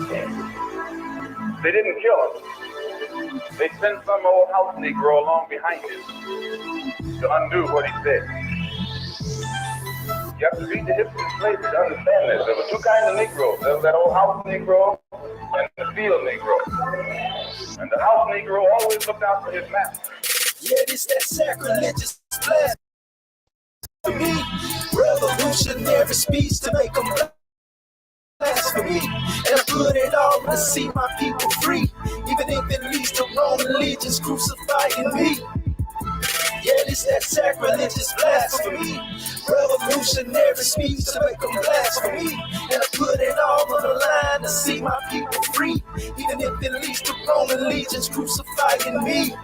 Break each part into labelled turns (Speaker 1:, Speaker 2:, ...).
Speaker 1: They didn't kill him. They sent some old house Negro along behind him to undo what he said. You have to read the history of slavery to understand this. There were two kinds of Negroes. There was that old house Negro and the field Negro. And the house Negro always looked out for his master.
Speaker 2: Yeah, this that sacrilegious blasphemy, revolutionary speech to make them blasphemy, and I put it all to see my people free, even if it leads to Roman legions crucifying me. Yeah, this that sacrilegious blasphemy, revolutionary speech to make them blasphemy, and I put it all on the line to see my people free, even if it leads to Roman legions crucifying me.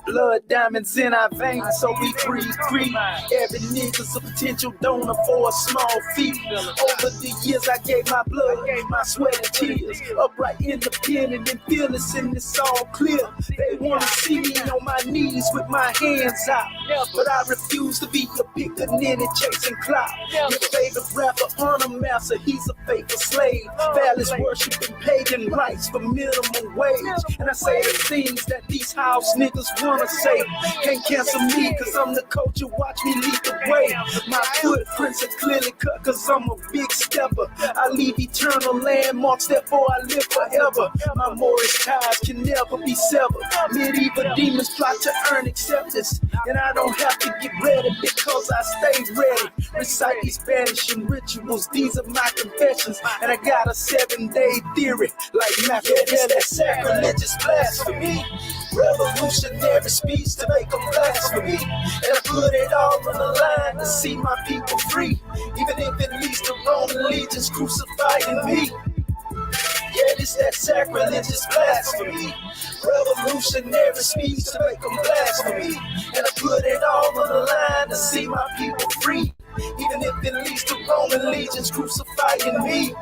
Speaker 2: Blood diamonds in our veins, so we breathe green. Every nigga's a potential donor for a small fee. Over the years, I gave my blood, my sweat and tears. Upright, independent, and fearless, and it's all clear. They wanna see me on my knees with my hands out, but I refuse to be a pickaninny chasing clout. Your favorite rapper, honor master, he's a faithful slave. Valleys worshiping pagan rights for minimum wage. And I say the things that these house niggas wanna say. Can't cancel me cause I'm the coach and watch me lead the way. My footprints are clearly cut cause I'm a big stepper. I leave eternal landmarks, therefore I live forever. My Mauri ties can never be severed. Medieval demons plot to earn acceptance, and I don't have to get ready because I stay ready. Recite these banishing rituals, these are my confessions, and I got a 7-day theory like Machiavelli. That sacrilegious blasphemy, revolutionary speech to make them blasphemy, and I put it all on the line to see my people free, even if it leads to Roman legions crucifying me. Yeah, this that sacrilegious blasphemy, revolutionary speech to make them blasphemy, and I put it all on the line to see my people free, even if it leads to Roman legions crucifying me.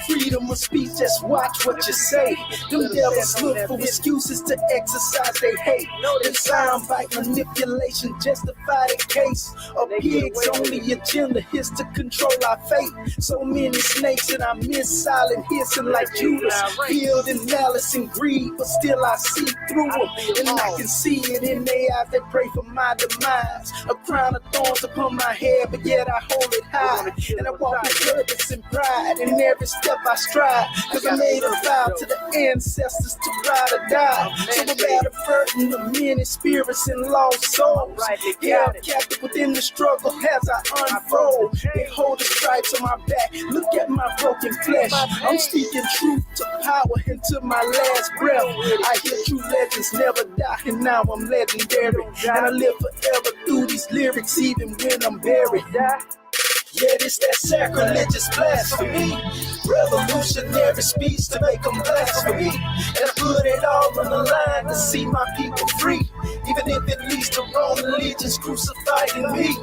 Speaker 2: Freedom of speech, just watch what you say. Them devils look for excuses to exercise their hate. Then soundbite manipulation justify the case. A pig's only agenda is to control our fate. So many snakes and I miss silent hissing like Judas, filled in malice and greed, but still I see through them, and I can see it in their eyes. They pray for my demise. A crown of thorns upon my head, but yet I hold it high, and I walk with purpose and pride in every step I stride, cause I made a vow to the ancestors to ride or die. So I bear the burden of many spirits and lost souls. Yeah, I'm captive within the struggle as I unfold. They hold the stripes on my back, look at my broken flesh. I'm speaking truth to power into my last breath. I hear true legends never die, and now I'm legendary, and I live forever through these lyrics even when I'm buried. Yeah, this that sacrilegious blasphemy, revolutionary speech to make them blasphemy, and I put it all on the line to see my people free, even if it leads to Roman legions crucifying me.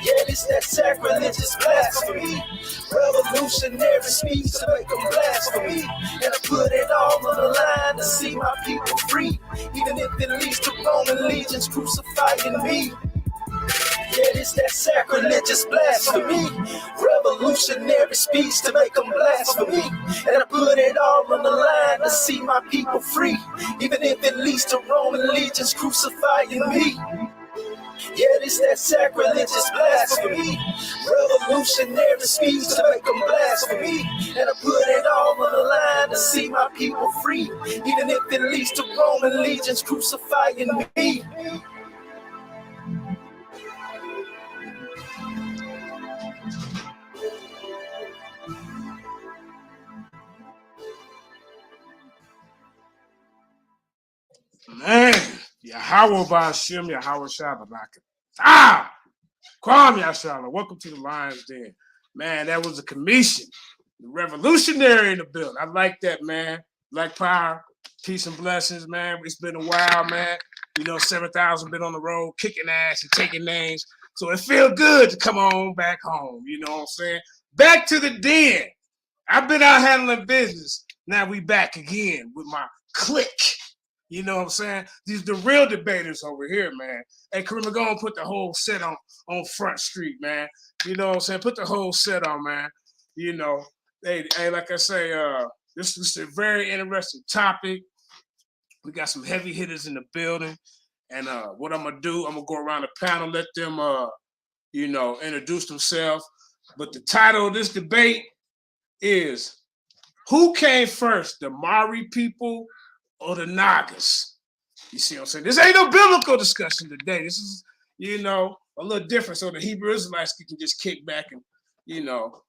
Speaker 2: Yeah, this that sacrilegious blasphemy, revolutionary speech to make them blasphemy, and I put it all on the line to see my people free, even if it leads to Roman legions crucifying me. Yeah, this that sacrilegious blasphemy, revolutionary speech to make them blasphemy, and I put it all on the line to see my people free, even if it leads to Roman legions crucifying me. Yeah, this that sacrilegious blasphemy, revolutionary speech to make them blasphemy, and I put it all on the line to see my people free, even if it leads to Roman legions crucifying me.
Speaker 3: Man, Yahweh Bashim, Yahweh Shabbat. Kwam Yashala. Welcome to the Lion's Den. Man, that was a Kemetian, the revolutionary in the building. I like that, man. Black power, peace and blessings, man. It's been a while, man. 7,000 been on the road, kicking ass and taking names. So it feels good to come on back home. You know what I'm saying? Back to the den. I've been out handling business. Now we back again with my clique. You know what I'm saying? These the real debaters over here, man. Hey, Karima, go and put the whole set on Front Street, man. You know what I'm saying? Put the whole set on, man. hey, like I say, this is a very interesting topic. We got some heavy hitters in the building. And what I'm gonna do, I'm gonna go around the panel, let them introduce themselves. But the title of this debate is who came first, the Mauri people or the Nagas? You see what I'm saying? This ain't no biblical discussion today. This is, a little different. So the Hebrew Israelites can just kick back and,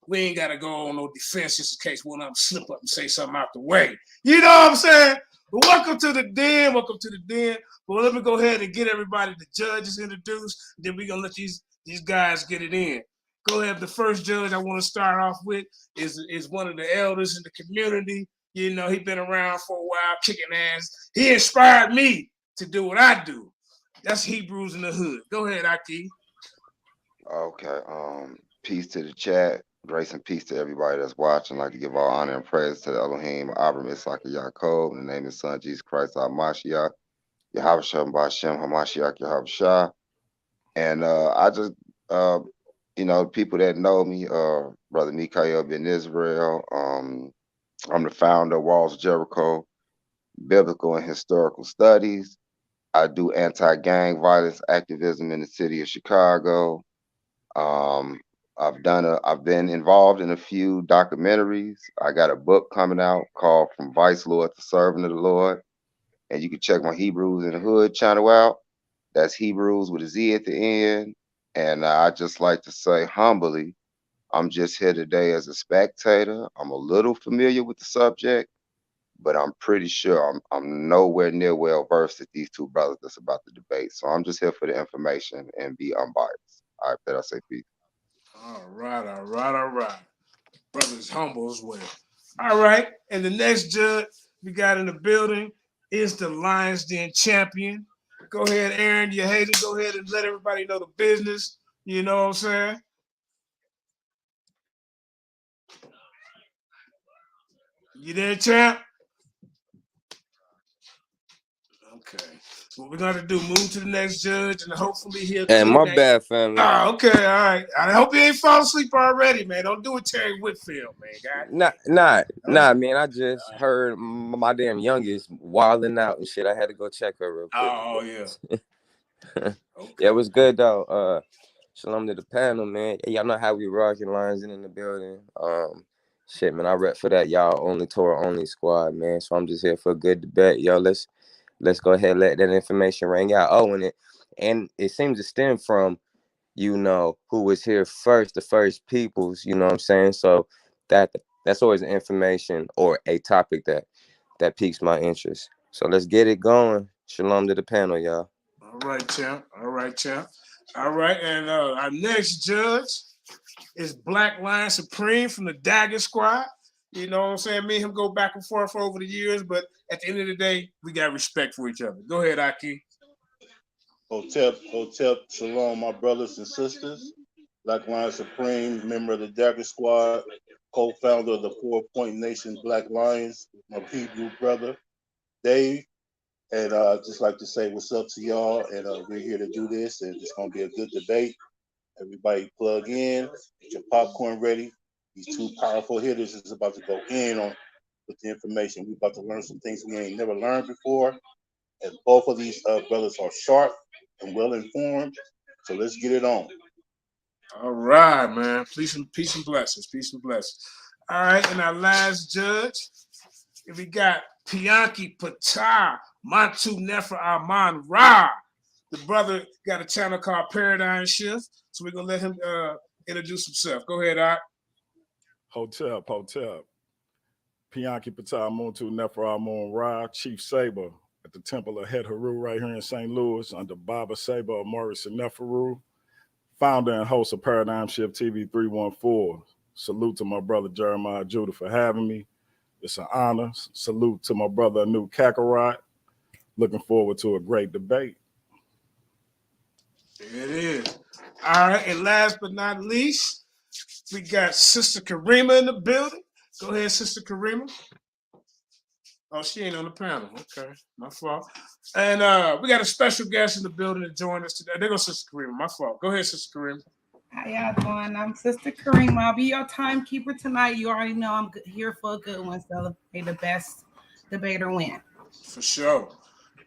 Speaker 3: we ain't got to go on no defense just in case one of them slip up and say something out the way. You know what I'm saying? But welcome to the den. Welcome to the den. But let me go ahead and get everybody, the judges introduced. Then we're going to let these guys get it in. Go ahead. The first judge I want to start off with is one of the elders in the community. He been around for a while, kicking ass. He inspired me to do what I do. That's Hebrews in the Hood. Go ahead, Aki.
Speaker 4: Okay. Peace to the chat. Grace and peace to everybody that's watching. I'd like to give all honor and praise to the Elohim, Abram, Isaac, and Yaakov, in the name of his son, Jesus Christ, our Mashiach, Yahushua, Ba'ashem, Hamashiach, Yahushua. And I just, people that know me, Brother Mikael Ben Israel, I'm the founder of Walls of Jericho, Biblical and Historical Studies. I do anti-gang violence activism in the city of Chicago. I've been involved in a few documentaries. I got a book coming out called From Vice Lord to Servant of the Lord. And you can check my Hebrews in the Hood channel out. That's Hebrews with a Z at the end. And I just like to say humbly, I'm just here today as a spectator. I'm a little familiar with the subject, but I'm pretty sure I'm nowhere near well versed at these two brothers that's about to debate. So I'm just here for the information and be unbiased. All right, that I say peace.
Speaker 3: All right. Brother's humble as well. All right. And the next judge we got in the building is the Lions Den champion. Go ahead, Aaron. You hate it. Go ahead and let everybody know the business. You know what I'm saying? You there, champ? Okay. So what we're gonna do, move to the next judge, and hopefully he'll.
Speaker 5: Hey, my bad, family.
Speaker 3: Oh, okay, all right. I hope you ain't fall asleep already, man. Don't do it, Terry Whitfield, man.
Speaker 5: Nah, man. I just heard my damn youngest wilding out and shit. I had to go check her real quick.
Speaker 3: Oh yeah.
Speaker 5: Okay. Yeah, it was good though. Shalom to the panel, man. Y'all know how we rocking, Lions in the building. Shit, man. I rep for that y'all only Torah only squad, man. So I'm just here for a good debate, yo. Let's go ahead and let that information ring out. Oh, and it seems to stem from, who was here first, the first peoples, you know what I'm saying? So that's always an information or a topic that piques my interest. So let's get it going. Shalom to the panel, y'all.
Speaker 3: All right, champ. All right, and our next judge is Black Lion Supreme from the Dagger Squad. You know what I'm saying? Me and him go back and forth over the years, but at the end of the day, we got respect for each other. Go ahead, Aki.
Speaker 6: Hotep, Shalom, my brothers and sisters. Black Lion Supreme, member of the Dagger Squad, co-founder of the 4 Point Nation Black Lions, my Hebrew brother, Dave. And just like to say what's up to y'all. And we're here to do this, and it's going to be a good debate. Everybody plug in, get your popcorn ready. These two powerful hitters is about to go in on with the information. We're about to learn some things we ain't never learned before. And both of these brothers are sharp and well informed. So let's get it on.
Speaker 3: All right, man. Peace and blessings. All right, and our last judge, we got Pianki Patah, Mantu Nefer Aman Ra. The brother got a channel called Paradigm Shift, so we're gonna let him introduce himself. Go ahead, Art.
Speaker 7: Hotep. Pianki Patah, Mantu Nefer Aman Ra, Chief Saber at the Temple of Het Haru right here in St. Louis under Baba Saber of Mauri Neferu, founder and host of Paradigm Shift TV 314. Salute to my brother Jeremiah Judah for having me. It's an honor. Salute to my brother Anu Kakarot. Looking forward to a great debate.
Speaker 3: There it is. All right, and last but not least, we got Sister Karima in the building. Go ahead, Sister Karima. Oh, she ain't on the panel. Okay, my fault. And we got a special guest in the building to join us today. There goes Sister Karima. My fault. Go ahead, Sister Karima.
Speaker 8: How y'all doing? I'm Sister Kareem. I'll be your timekeeper tonight. You already know I'm here for a good one. Celebrate the best debater win.
Speaker 3: For sure.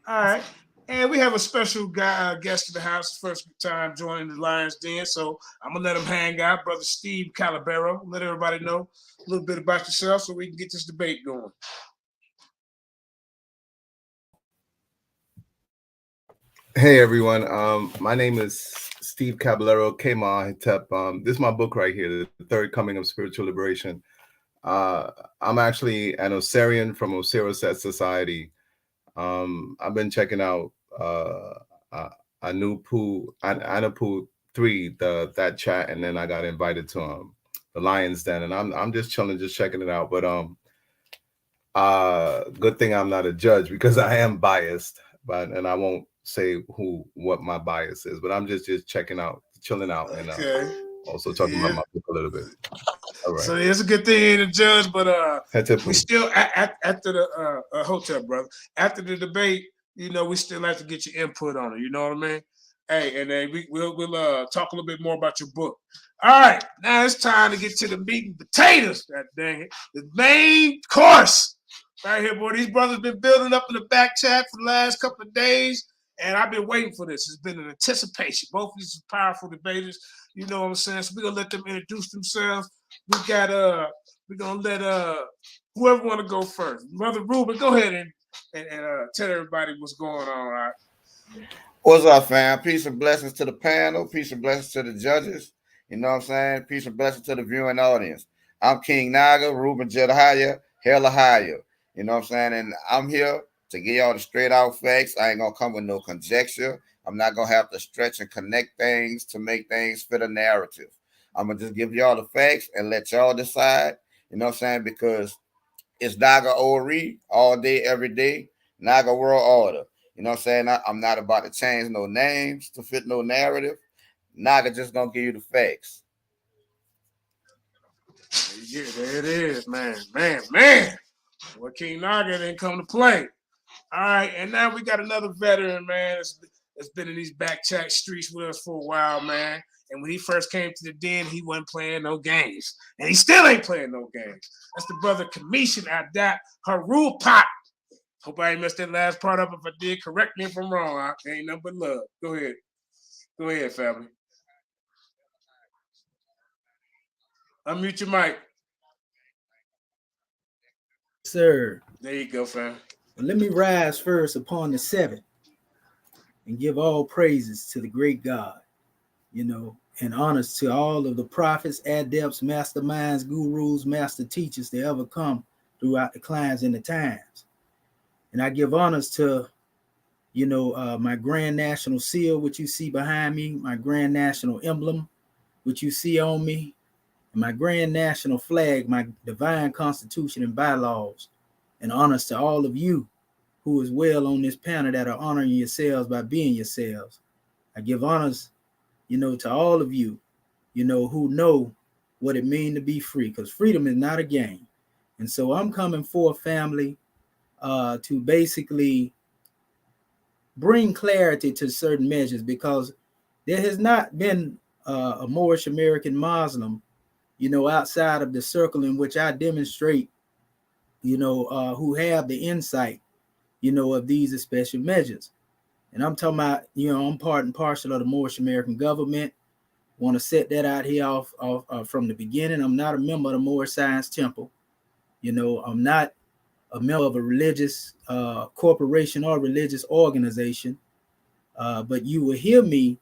Speaker 3: All right. And we have a special guest in the house, first time joining the Lions Den. So I'm going to let him hang out. Brother Steve Calabero. Let everybody know a little bit about yourself so we can get this debate going.
Speaker 9: Hey everyone, my name is Steve Caballero, Kema Hitep. This is my book right here, The Third Coming of Spiritual Liberation. I'm actually an Osirian from Osiris Society. I've been checking out Anupu 3, that chat, and then I got invited to the Lions Den, and I'm just chilling, just checking it out. But good thing I'm not a judge because I am biased, and I won't say what my bias is, but I'm just checking out, chilling out, and also talking about my book a little bit. All right.
Speaker 3: So it's a good thing to judge, but we still after the hotel, brother. After the debate, we still have to get your input on it. You know what I mean? Hey, and then we'll talk a little bit more about your book. All right, now it's time to get to the meat and potatoes. God dang it, the main course right here, boy. These brothers been building up in the back chat for the last couple of days. And I've been waiting for this. It's been an anticipation. Both of these are powerful debaters. You know what I'm saying? So we're gonna let them introduce themselves. We're gonna let whoever wanna go first. Brother Ruben, go ahead and tell everybody what's going on, all right?
Speaker 10: What's up, fam? Peace and blessings to the panel. Peace and blessings to the judges. You know what I'm saying? Peace and blessings to the viewing audience. I'm King Naga, Ruben Jedhiah, Hella Higher. You know what I'm saying? And I'm here to give y'all the straight out facts. I ain't gonna come with no conjecture. I'm not gonna have to stretch and connect things to make things fit a narrative. I'm gonna just give y'all the facts and let y'all decide. You know what I'm saying? Because it's Naga Ori all day, every day. Naga World Order. You know what I'm saying? I'm not about to change no names to fit no narrative. Naga just gonna give you the facts.
Speaker 3: Yeah, there it is, man. Well, King Naga didn't come to play. All right, and now we got another veteran, man, that's been in these back chat streets with us for a while, man. And when he first came to the den, he wasn't playing no games. And he still ain't playing no games. That's the brother Kemetian at that Haru Pop. Hope I ain't messed that last part up. If I did, correct me if I'm wrong. Ain't nothing but love. Go ahead. Go ahead, family. Unmute your mic.
Speaker 2: Sir.
Speaker 3: There you go, fam.
Speaker 2: Well, let me rise first upon the seventh and give all praises to the great God, and honors to all of the prophets, adepts, masterminds, gurus, master teachers that ever come throughout the climes and the times. And I give honors to, my Grand National Seal, which you see behind me, my Grand National Emblem, which you see on me, and my Grand National Flag, my divine constitution and bylaws, and honors to all of you who is well on this panel that are honoring yourselves by being yourselves. I give honors, to all of you, who know what it means to be free, because freedom is not a game. And so I'm coming for family to basically bring clarity to certain measures, because there has not been a Moorish American Muslim, outside of the circle in which I demonstrate, who have the insight, of these special measures. And I'm talking about, I'm part and parcel of the Moorish American government. Want to set that out here off from the beginning. I'm not a member of the Moorish Science Temple. I'm not a member of a religious corporation or religious organization. But you will hear me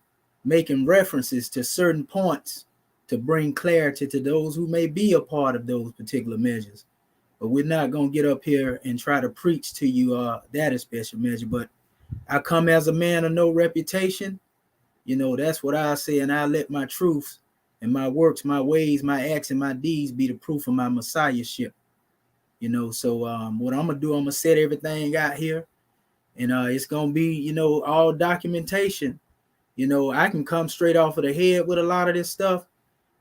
Speaker 2: making references to certain points to bring clarity to those who may be a part of those particular measures. But we're not going to get up here and try to preach to you that special measure. But I come as a man of no reputation. That's what I say, and I let my truths and my works, my ways, my acts, and my deeds be the proof of my messiahship. So what I'm gonna do, I'm gonna set everything out here, and it's gonna be, all documentation. I can come straight off of the head with a lot of this stuff,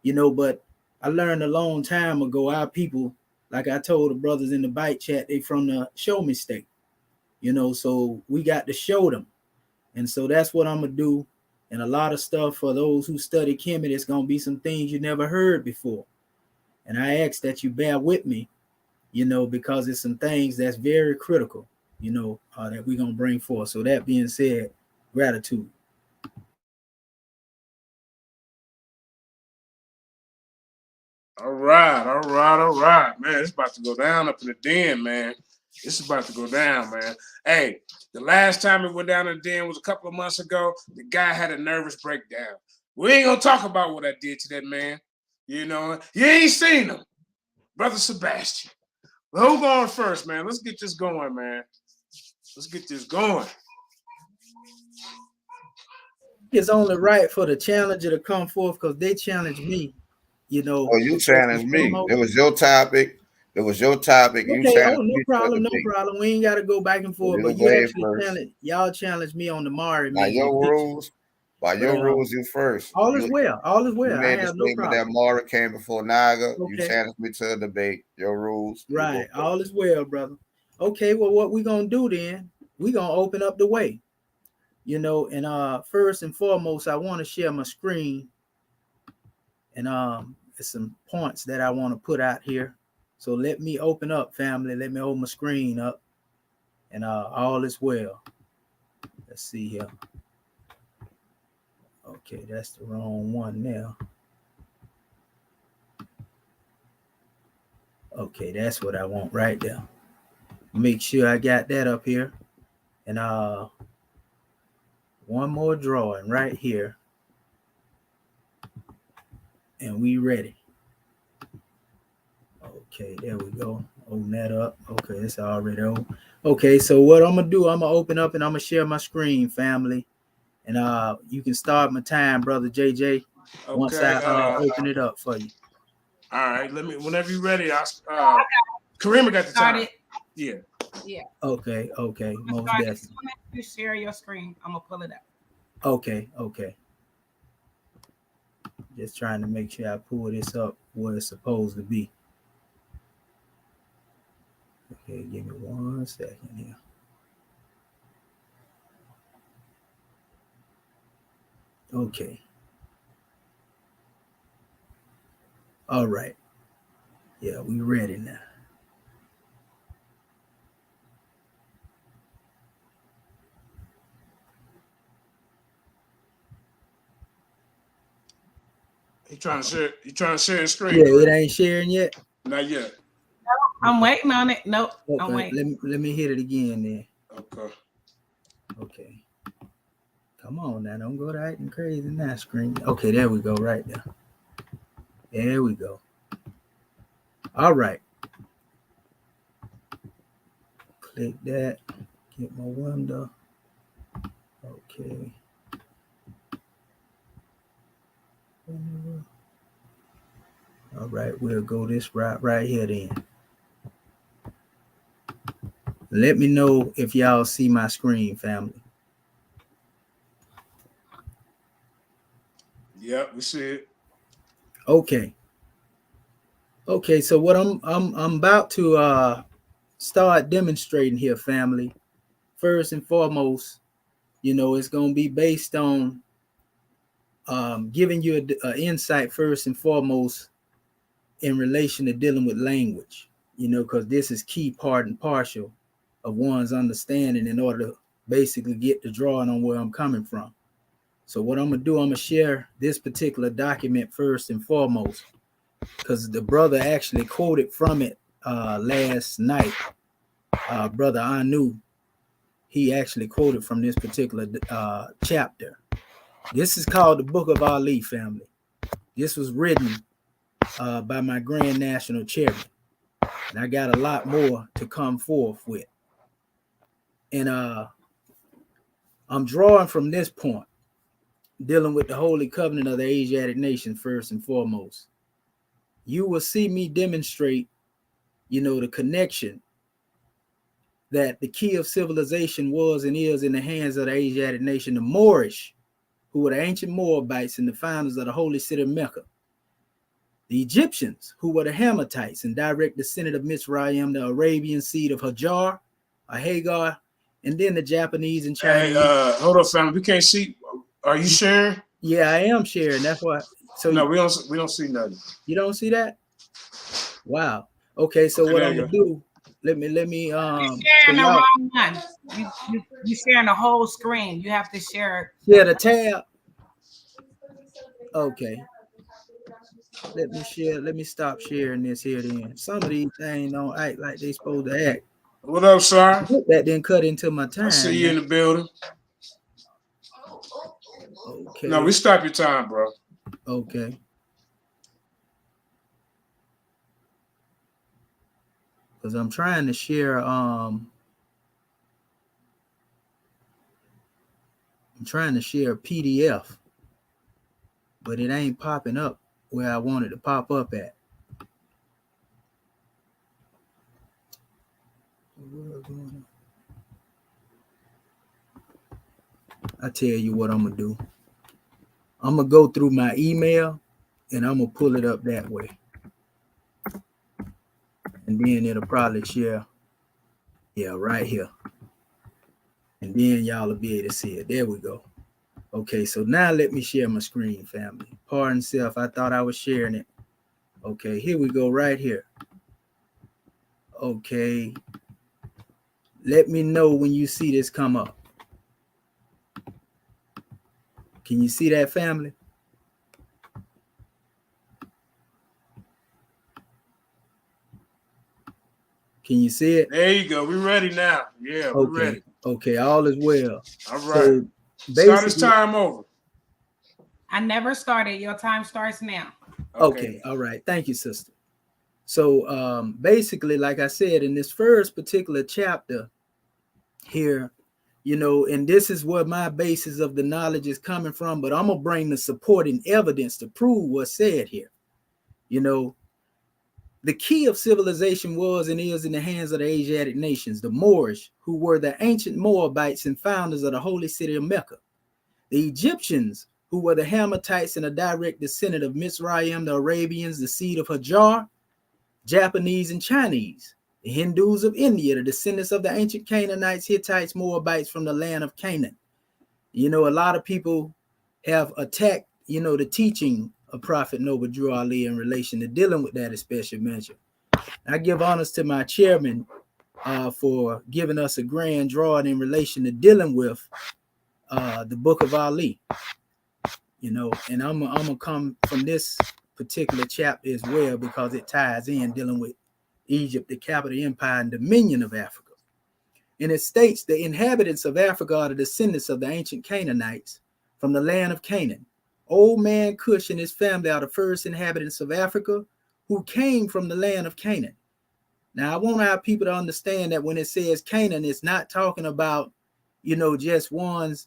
Speaker 2: but I learned a long time ago, our people, like I told the brothers in the bike chat, they from the show me state, so we got to show them. And so that's what I'm gonna do.
Speaker 11: And a lot of stuff for those who study Kemet, it's going to be some things you never heard before. And I ask that you bear with me, because it's some things that's very critical, that we're going to bring forth. So that being said, gratitude.
Speaker 3: All right. Man, it's about to go down up in the den, man. This is about to go down, man. Hey, the last time it went down in the den was a couple of months ago. The guy had a nervous breakdown. We ain't gonna talk about what I did to that man. You ain't seen him. Brother Sebastian. Well, who going first, man? Let's get this going, man. Let's get this going.
Speaker 11: It's only right for the challenger to come forth because they challenged me,
Speaker 10: Oh, you challenged me. It was your topic. It was your topic. You
Speaker 11: Okay,
Speaker 10: challenged
Speaker 11: no
Speaker 10: me.
Speaker 11: problem. We ain't got to go back and forth, but you actually challenged me on the Mauri.
Speaker 10: By your rules, you first.
Speaker 11: All is well.
Speaker 10: You made the statement that Mauri came before Naga. Okay. You challenged me to a debate. Your rules.
Speaker 11: Right. All is well, brother. Okay, well, what we gonna do then? We gonna open up the way. And first and foremost, I want to share my screen, and it's some points that I want to put out here. So let me open up, family. Let me open my screen up, and all is well. Let's see here. Okay, that's the wrong one now. Okay, that's what I want right there. Make sure I got that up here, and one more drawing right here, and we ready. Okay, there we go. Open that up. Okay, it's already open. Okay, so what I'm gonna do, I'm gonna open up and I'm gonna share my screen, family, and you can start my time, brother JJ. Okay, once I open it up for you.
Speaker 3: All right, whenever you're ready. Karima got the time. Yeah.
Speaker 11: Okay. Most definitely.
Speaker 8: You share your screen. I'm gonna pull it up.
Speaker 11: Okay. Just trying to make sure I pull this up where it's supposed to be. Okay, give me 1 second here. Okay. All right. Yeah, we ready now.
Speaker 3: You trying to share his screen?
Speaker 11: Yeah, it ain't sharing yet.
Speaker 3: Not yet.
Speaker 8: No, I'm waiting on it. Nope. Okay, I'm waiting.
Speaker 11: Let me hit it again then.
Speaker 3: Okay.
Speaker 11: Come on now, don't go to acting crazy in that screen. Okay, there we go, right there. There we go. All right. Click that. Get my window. Okay. All right, we'll go this route right here then. Let me know if y'all see my screen, family.
Speaker 3: Yep, we see it.
Speaker 11: Okay, so what I'm about to start demonstrating here, family. First and foremost, it's going to be based on giving you an insight first and foremost in relation to dealing with language, because this is key part and partial of one's understanding in order to basically get the drawing on where I'm coming from. So what I'm going to do, I'm going to share this particular document first and foremost, because the brother actually quoted from it last night. Brother Anu, he actually quoted from this particular chapter. This is called the Book of Ali, family. This was written by my Grand National Chairman. And I got a lot more to come forth with. And I'm drawing from this point, dealing with the Holy Covenant of the Asiatic nation first and foremost. You will see me demonstrate, the connection that the key of civilization was and is in the hands of the Asiatic nation, the Moorish, who were the ancient Moabites and the founders of the holy city of Mecca. The Egyptians, who were the Hammatites and direct descendant of Mizraim, the Arabian seed of Hajar, or Hagar, and then the Japanese and Chinese.
Speaker 3: Hey, hold up, family. We can't see. Are you sharing?
Speaker 11: Yeah, I am sharing. That's why. So
Speaker 3: no, we don't see nothing.
Speaker 11: You don't see that? Wow. Okay, so
Speaker 3: Okay,
Speaker 11: what
Speaker 3: there
Speaker 11: I'm
Speaker 3: you
Speaker 11: gonna
Speaker 3: go.
Speaker 11: do? Let me
Speaker 8: You're
Speaker 11: so
Speaker 8: sharing the
Speaker 11: y'all
Speaker 8: wrong one. You sharing the whole screen. You have to share.
Speaker 11: share the tab. Okay. Let me share. Let me stop sharing this here. Then some of these things don't act like they supposed to act.
Speaker 3: What up, sir?
Speaker 11: That didn't cut into my time.
Speaker 3: I see you in the building.
Speaker 11: Okay.
Speaker 3: No, we stop your time, bro.
Speaker 11: Okay. Because I'm trying to share. I'm trying to share a PDF, but it ain't popping up where I want it to pop up at. I tell you what I'm gonna do. I'm gonna go through my email and I'm gonna pull it up that way. And then it'll probably share. Yeah, right here. And then y'all will be able to see it. There we go. Okay, so now let me share my screen, family. Pardon self, I thought I was sharing it. Okay, here we go right here. Okay. Let me know when you see this come up. Can you see that, family? Can you see it?
Speaker 3: There you go. We ready now. Yeah, we're ready.
Speaker 11: Okay, all is well.
Speaker 3: All right.
Speaker 11: So
Speaker 3: start this time over.
Speaker 8: I never started. Your time starts now.
Speaker 11: Okay. All right. Thank you, sister. So basically, like I said, in this first particular chapter here, and this is where my basis of the knowledge is coming from, but I'm gonna bring the supporting evidence to prove what's said here. The key of civilization was and is in the hands of the Asiatic nations, the Moorish, who were the ancient Moabites and founders of the holy city of Mecca. The Egyptians, who were the Hammatites and a direct descendant of Mizraim, the Arabians, the seed of Hajar, Japanese and Chinese. The Hindus of India, the descendants of the ancient Canaanites, Hittites, Moabites from the land of Canaan. A lot of people have attacked, the teaching of Prophet Noble Drew Ali in relation to dealing with that special measure. I give honors to my chairman for giving us a grand drawing in relation to dealing with the Book of Ali. And I'm gonna come from this particular chapter as well because it ties in dealing with Egypt, the capital empire and dominion of Africa. And it states the inhabitants of Africa are the descendants of the ancient Canaanites from the land of Canaan. Old man Cush and his family are the first inhabitants of Africa who came from the land of Canaan. Now, I want our people to understand that when it says Canaan, it's not talking about, just one's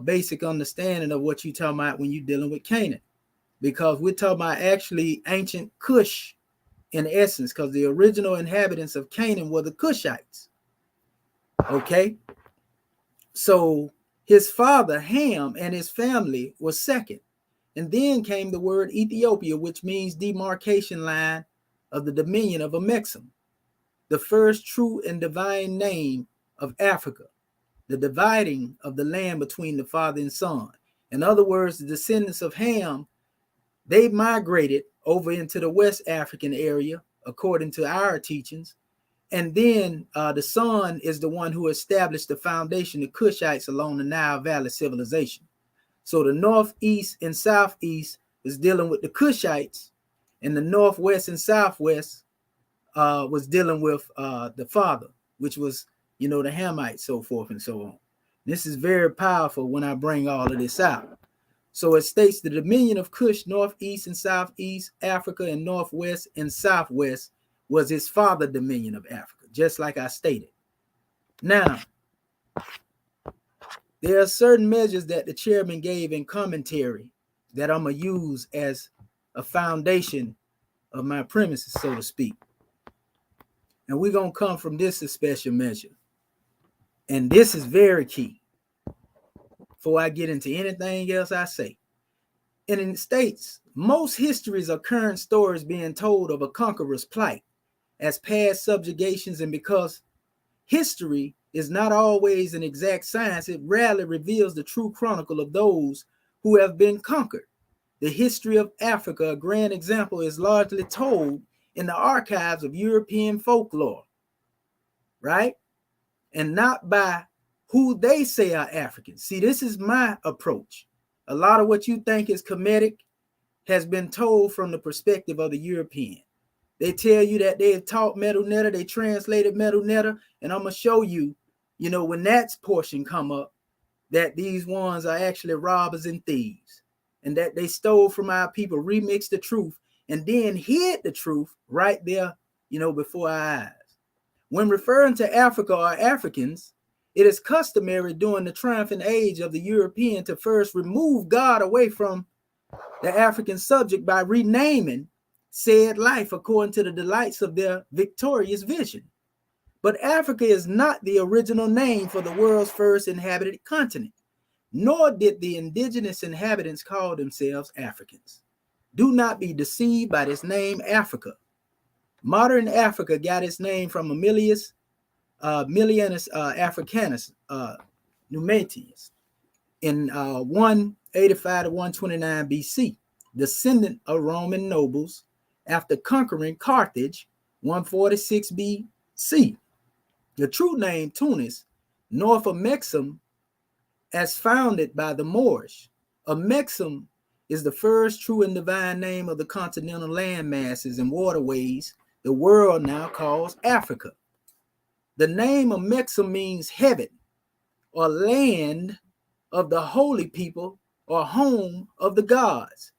Speaker 11: basic understanding of what you're talking about when you're dealing with Canaan. Because we're talking about actually ancient Cush in essence, because the original inhabitants of Canaan were the Cushites. Okay? So his father, Ham, and his family was second. And then came the word Ethiopia, which means demarcation line of the dominion of Amexem, the first true and divine name of Africa, the dividing of the land between the father and son. In other words, the descendants of Ham, they migrated over into the West African area, according to our teachings. And then the son is the one who established the foundation of Cushites along the Nile Valley civilization. So the northeast and southeast is dealing with the Cushites, and the northwest and southwest was dealing with the father, which was, the Hamites, so forth and so on. This is very powerful when I bring all of this out. So it states the dominion of Cush, northeast and southeast Africa, and northwest and southwest was his father dominion of Africa, just like I stated. Now, there are certain measures that the chairman gave in commentary that I'm going to use as a foundation of my premises, so to speak. And we're going to come from this special measure. And this is very key before I get into anything else I say. And in the States, most histories are current stories being told of a conqueror's plight as past subjugations, and because history is not always an exact science. It rarely reveals the true chronicle of those who have been conquered. The history of Africa, a grand example, is largely told in the archives of European folklore, right? And not by who they say are Africans. See, this is my approach. A lot of what you think is Kemetic has been told from the perspective of the European. They tell you that they have taught Medu Neter, they translated Medu Neter, and I'm going to show you, when that portion come up, that these ones are actually robbers and thieves, and that they stole from our people, remixed the truth, and then hid the truth right there, before our eyes. When referring to Africa or Africans, it is customary during the triumphant age of the European to first remove God away from the African subject by renaming said life according to the delights of their victorious vision. But Africa is not the original name for the world's first inhabited continent, nor did the indigenous inhabitants call themselves Africans. Do not be deceived by this name Africa. Modern Africa got its name from Milianus Africanus Numatius in 185 to 129 BC, descendant of Roman nobles after conquering Carthage 146 BC. The true name Tunis, north of Mexum, as founded by the Moorish. Mexum is the first true and divine name of the continental land masses and waterways the world now calls Africa. The name of Mexum means heaven or land of the holy people or home of the gods.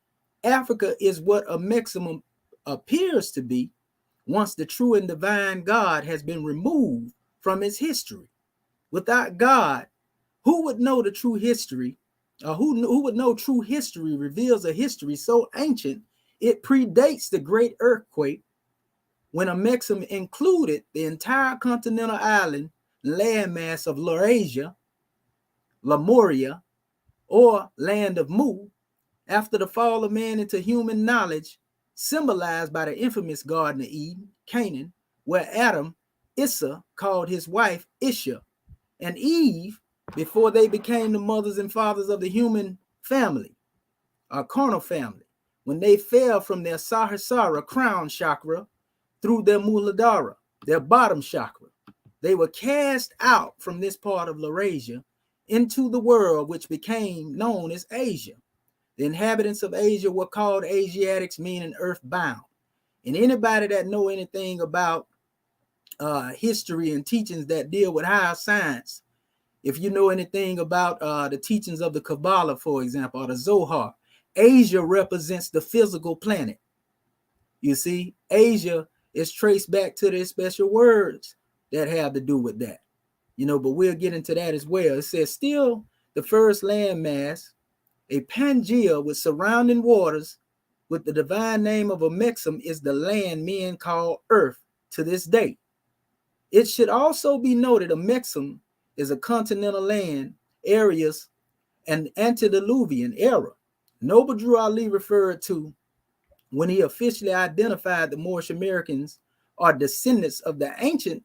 Speaker 11: Africa is what a Mexum appears to be once the true and divine God has been removed from its history. Without God, who would know the true history? Who would know true history reveals a history so ancient it predates the great earthquake when Mexum included the entire continental island landmass of Laurasia, Lemuria, or land of Mu, after the fall of man into human knowledge, symbolized by the infamous Garden of Eden, Canaan, where Adam, Issa, called his wife Isha, and Eve, before they became the mothers and fathers of the human family, our carnal family, when they fell from their Sahasrara crown chakra through their Muladhara, their bottom chakra. They were cast out from this part of Laurasia into the world, which became known as Asia. The inhabitants of Asia were called Asiatics, meaning earthbound. And anybody that know anything about history and teachings that deal with higher science, if you know anything about the teachings of the Kabbalah, for example, or the Zohar, Asia represents the physical planet. You see, Asia is traced back to their special words that have to do with that. But we'll get into that as well. It says, still the first landmass, a Pangea with surrounding waters, with the divine name of Mexum, is the land men call Earth to this day. It should also be noted Mexum is a continental land, areas, and antediluvian era. Noble Drew Ali referred to when he officially identified the Moorish Americans are descendants of the ancient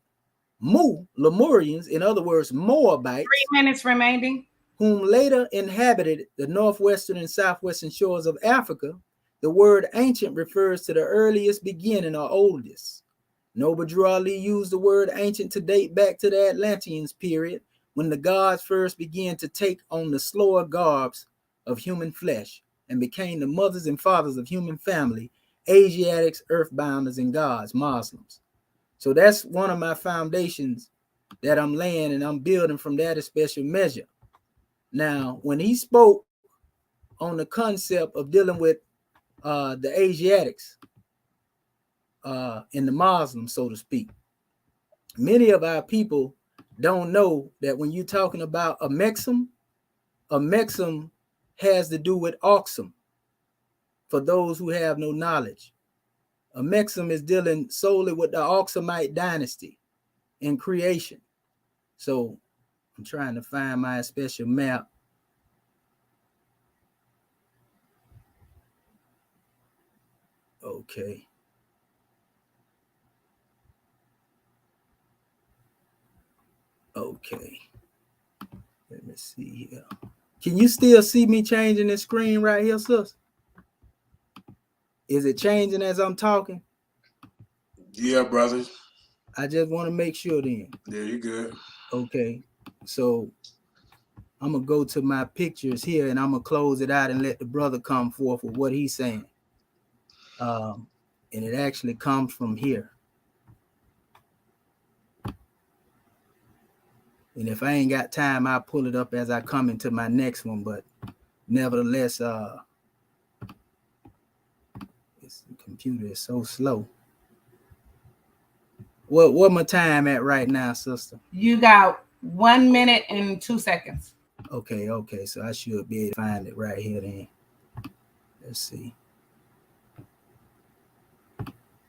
Speaker 11: Mu Lemurians, in other words, Moabites.
Speaker 8: 3 minutes remaining.
Speaker 11: Whom later inhabited the northwestern and southwestern shores of Africa. The word ancient refers to the earliest beginning or oldest. Noble Drew Ali used the word ancient to date back to the Atlanteans period, when the gods first began to take on the slower garbs of human flesh and became the mothers and fathers of human family, Asiatics, earthbounders, and gods, Muslims. So that's one of my foundations that I'm laying, and I'm building from that special measure. Now, when he spoke on the concept of dealing with the Asiatics and the Muslims, so to speak, many of our people don't know that when you're talking about a Mexum has to do with Oxum, for those who have no knowledge. A Mexum is dealing solely with the Oxumite dynasty in creation. So I'm trying to find my special map. Okay. Okay. Let me see here. Can you still see me changing the screen right here, sis? Is it changing as I'm talking?
Speaker 3: Yeah, brother.
Speaker 11: I just want to make sure then.
Speaker 3: Yeah, you good.
Speaker 11: Okay. So I'm going to go to my pictures here and I'm going to close it out and let the brother come forth with what he's saying. And it actually comes from here. And if I ain't got time, I'll pull it up as I come into my next one. But nevertheless, this computer is so slow. What my time at right now, sister?
Speaker 8: You got 1 minute and 2 seconds.
Speaker 11: Okay. So I should be able to find it right here then. Let's see.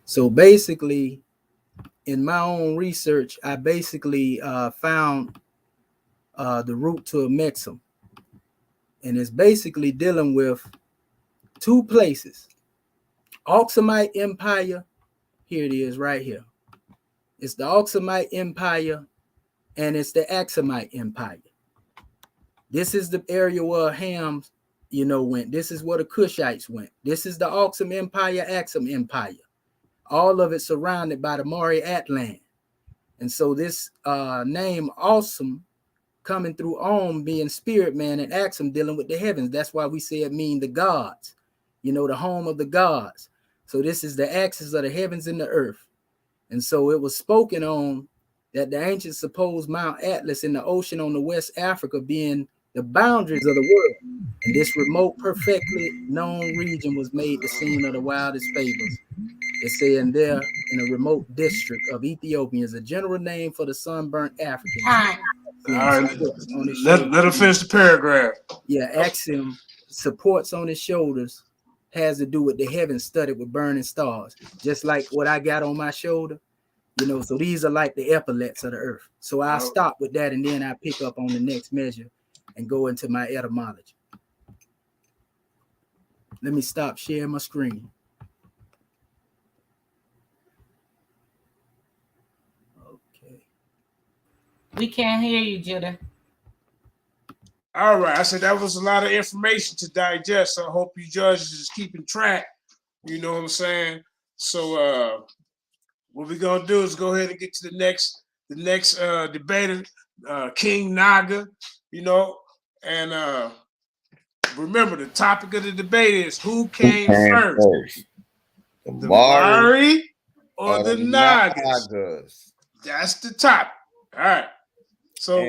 Speaker 11: So basically, in my own research, I basically found the root to a Mexum. And it's basically dealing with two places. Oxumite Empire, here it is right here. It's the Oxumite Empire and it's the Axumite Empire. This is the area where Ham, went. This is where the Cushites went. This is the Oxum Empire, Axum Empire. All of it surrounded by the Mauri Atlan. And so this name Awesome coming through Om being spirit man and Axum dealing with the heavens. That's why we say it mean the gods, the home of the gods. So this is the axis of the heavens and the earth. And so it was spoken on that the ancients supposed Mount Atlas in the ocean on the West Africa being the boundaries of the world. And this remote, perfectly known region was made the scene of the wildest fables. It's saying there in a remote district of Ethiopia is a general name for the sunburnt Africans.
Speaker 3: All right, let him finish the paragraph.
Speaker 11: Yeah, Axiom supports on his shoulders has to do with the heavens studded with burning stars, just like what I got on my shoulder. So these are like the epaulets of the earth. So I'll stop with that and then I pick up on the next measure and go into my etymology. Let me stop sharing my screen. Okay.
Speaker 8: We can't hear you, Judah.
Speaker 3: All right. I said that was a lot of information to digest. So I hope you judges is keeping track. You know what I'm saying? So what we're gonna do is go ahead and get to the next debater, King Naga, and remember the topic of the debate is who came first? The Mauri or the Nagas? That's the topic. All right. So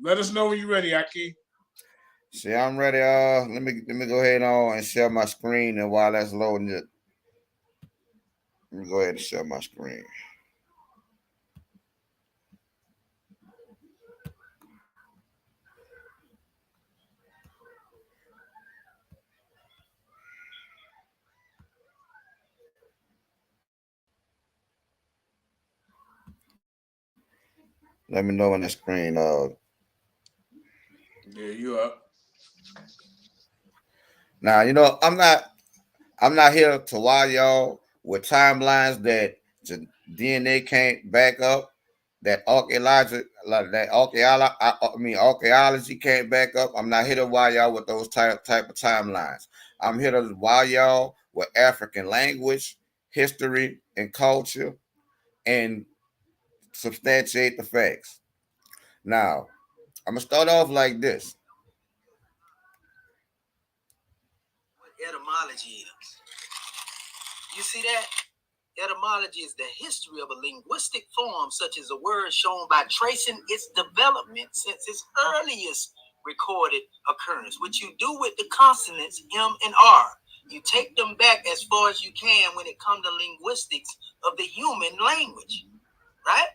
Speaker 3: let us know when you're ready, Aki.
Speaker 10: See, I'm ready. Let me go ahead on and share my screen, and while that's loading it, let me go ahead and share my screen. Let me know when the screen.
Speaker 3: Yeah, you up.
Speaker 10: Now, I'm not here to wow y'all with timelines that the DNA can't back up, that archaeology can't back up. I'm not here to wow y'all with those type of timelines. I'm here to wow y'all with African language, history, and culture, and substantiate the facts. Now, I'm gonna start off like this.
Speaker 2: What etymology is. You see that? Etymology is the history of a linguistic form, such as a word shown by tracing its development since its earliest recorded occurrence, which you do with the consonants M and R. You take them back as far as you can when it comes to linguistics of the human language, right?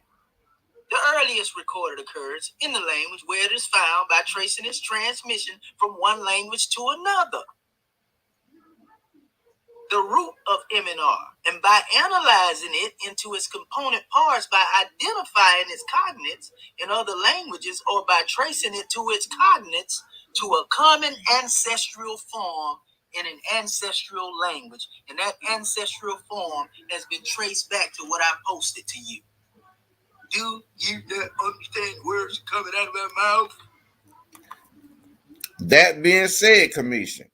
Speaker 2: The earliest recorded occurs in the language where it is found by tracing its transmission from one language to another. The root of M and R, and by analyzing it into its component parts, by identifying its cognates in other languages, or by tracing it to its cognates to a common ancestral form in an ancestral language. And that ancestral form has been traced back to what I posted to you. Do you not understand words coming out of my mouth? That being said, Kemetian,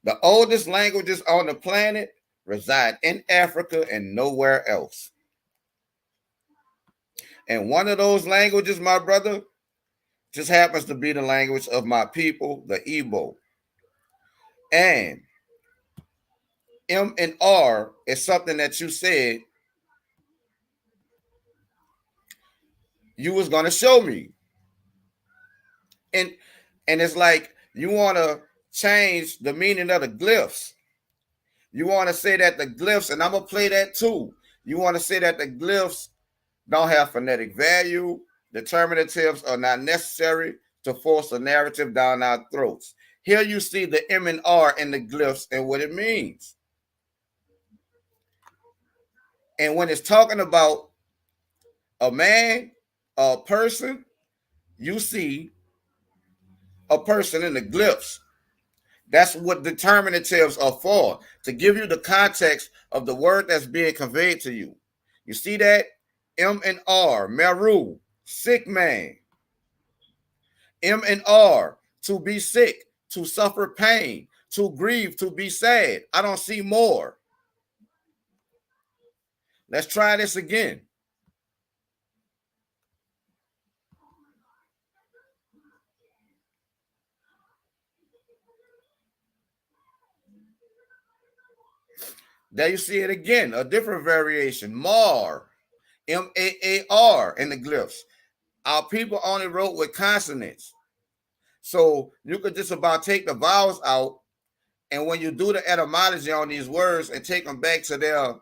Speaker 2: the oldest languages on the planet reside in Africa and nowhere else. And one of those languages, my brother, just happens to be the language of my people, the Igbo. And M and R is something that you said you was going to show me. And it's like you want to change the meaning of the glyphs. You want to say that the glyphs, and I'm going to play that too. You want to say that the glyphs don't have phonetic value. Determinatives are not necessary to force a narrative down our throats. Here you see the M and R in the glyphs and what it means. And when it's talking about a man, a person, you see a person in the glyphs. That's what determinatives are for, to give you the context of the word that's being conveyed to you. You see that? M and R, Mauri, sick man. M and R, to be sick, to suffer pain, to grieve, to be sad. I don't see more. Let's try this again. There you see it again, a different variation. Mar, M-A-A-R in the glyphs. Our people only wrote with consonants. So you could just about take the vowels out, and when you do the etymology on these words and take them back to their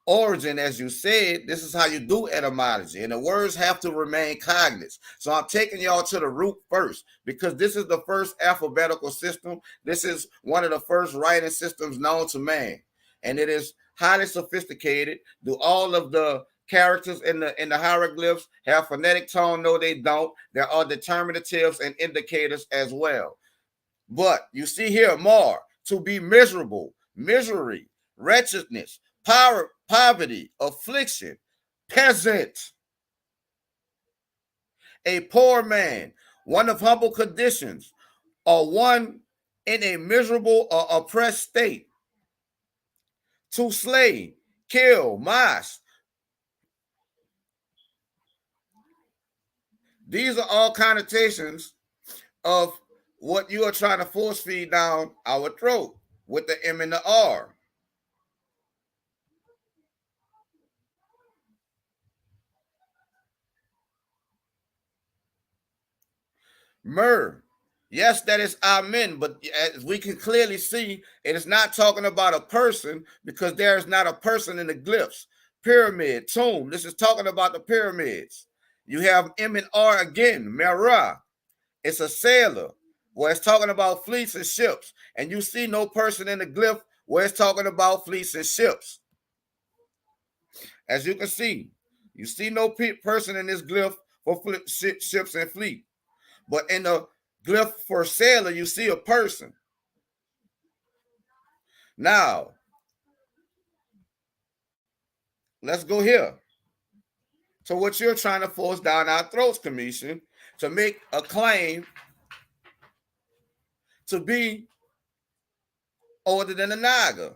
Speaker 2: origin, as you said, this is how you do etymology, and the words have to remain cognates. So I'm taking y'all to the root first, because this is the first alphabetical system. This is one of the first writing systems known to man, and it is highly sophisticated. Do all of the characters in the hieroglyphs have phonetic tone? No, they don't. There are determinatives and indicators as well. But you see here, Mar, to be miserable, misery, wretchedness, poverty, affliction, peasant, a poor man, one of humble conditions, or one in a miserable or oppressed state, to slay, kill, mass. These are all connotations of what you are trying to force feed down our throat with the M and the R. Myrrh. Yes, that is amen, but as we can clearly see, it is not talking about a person, because there is not a person in the glyphs. Pyramid, tomb. This is talking about the pyramids. You have M and R again, Merah. It's a sailor, where it's talking about fleets and ships. And you see no person in the glyph where it's talking about fleets and ships. As you can see, you see no person in this glyph for ships and fleet. But in the glyph for sailor, you see a person. Now, let's go here. So what you're trying to force down our throats, Kemetian, to make a claim to be older than the Naga.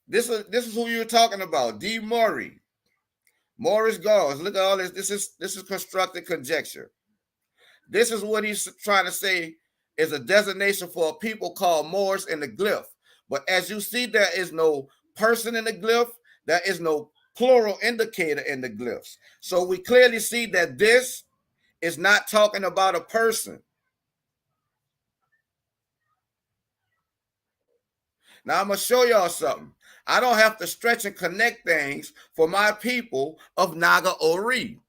Speaker 2: This is who you're talking about, D. Mauri. Morris Gauze. Look at all this. This is constructed conjecture. This is what he's trying to say is a designation for a people called Moors in the glyph. But as you see, there is no person in the glyph. There is no plural indicator in the glyphs. So we clearly see that this is not talking about a person. Now I'm going to show y'all something. I don't have to stretch and connect things for my people of Naga Ori.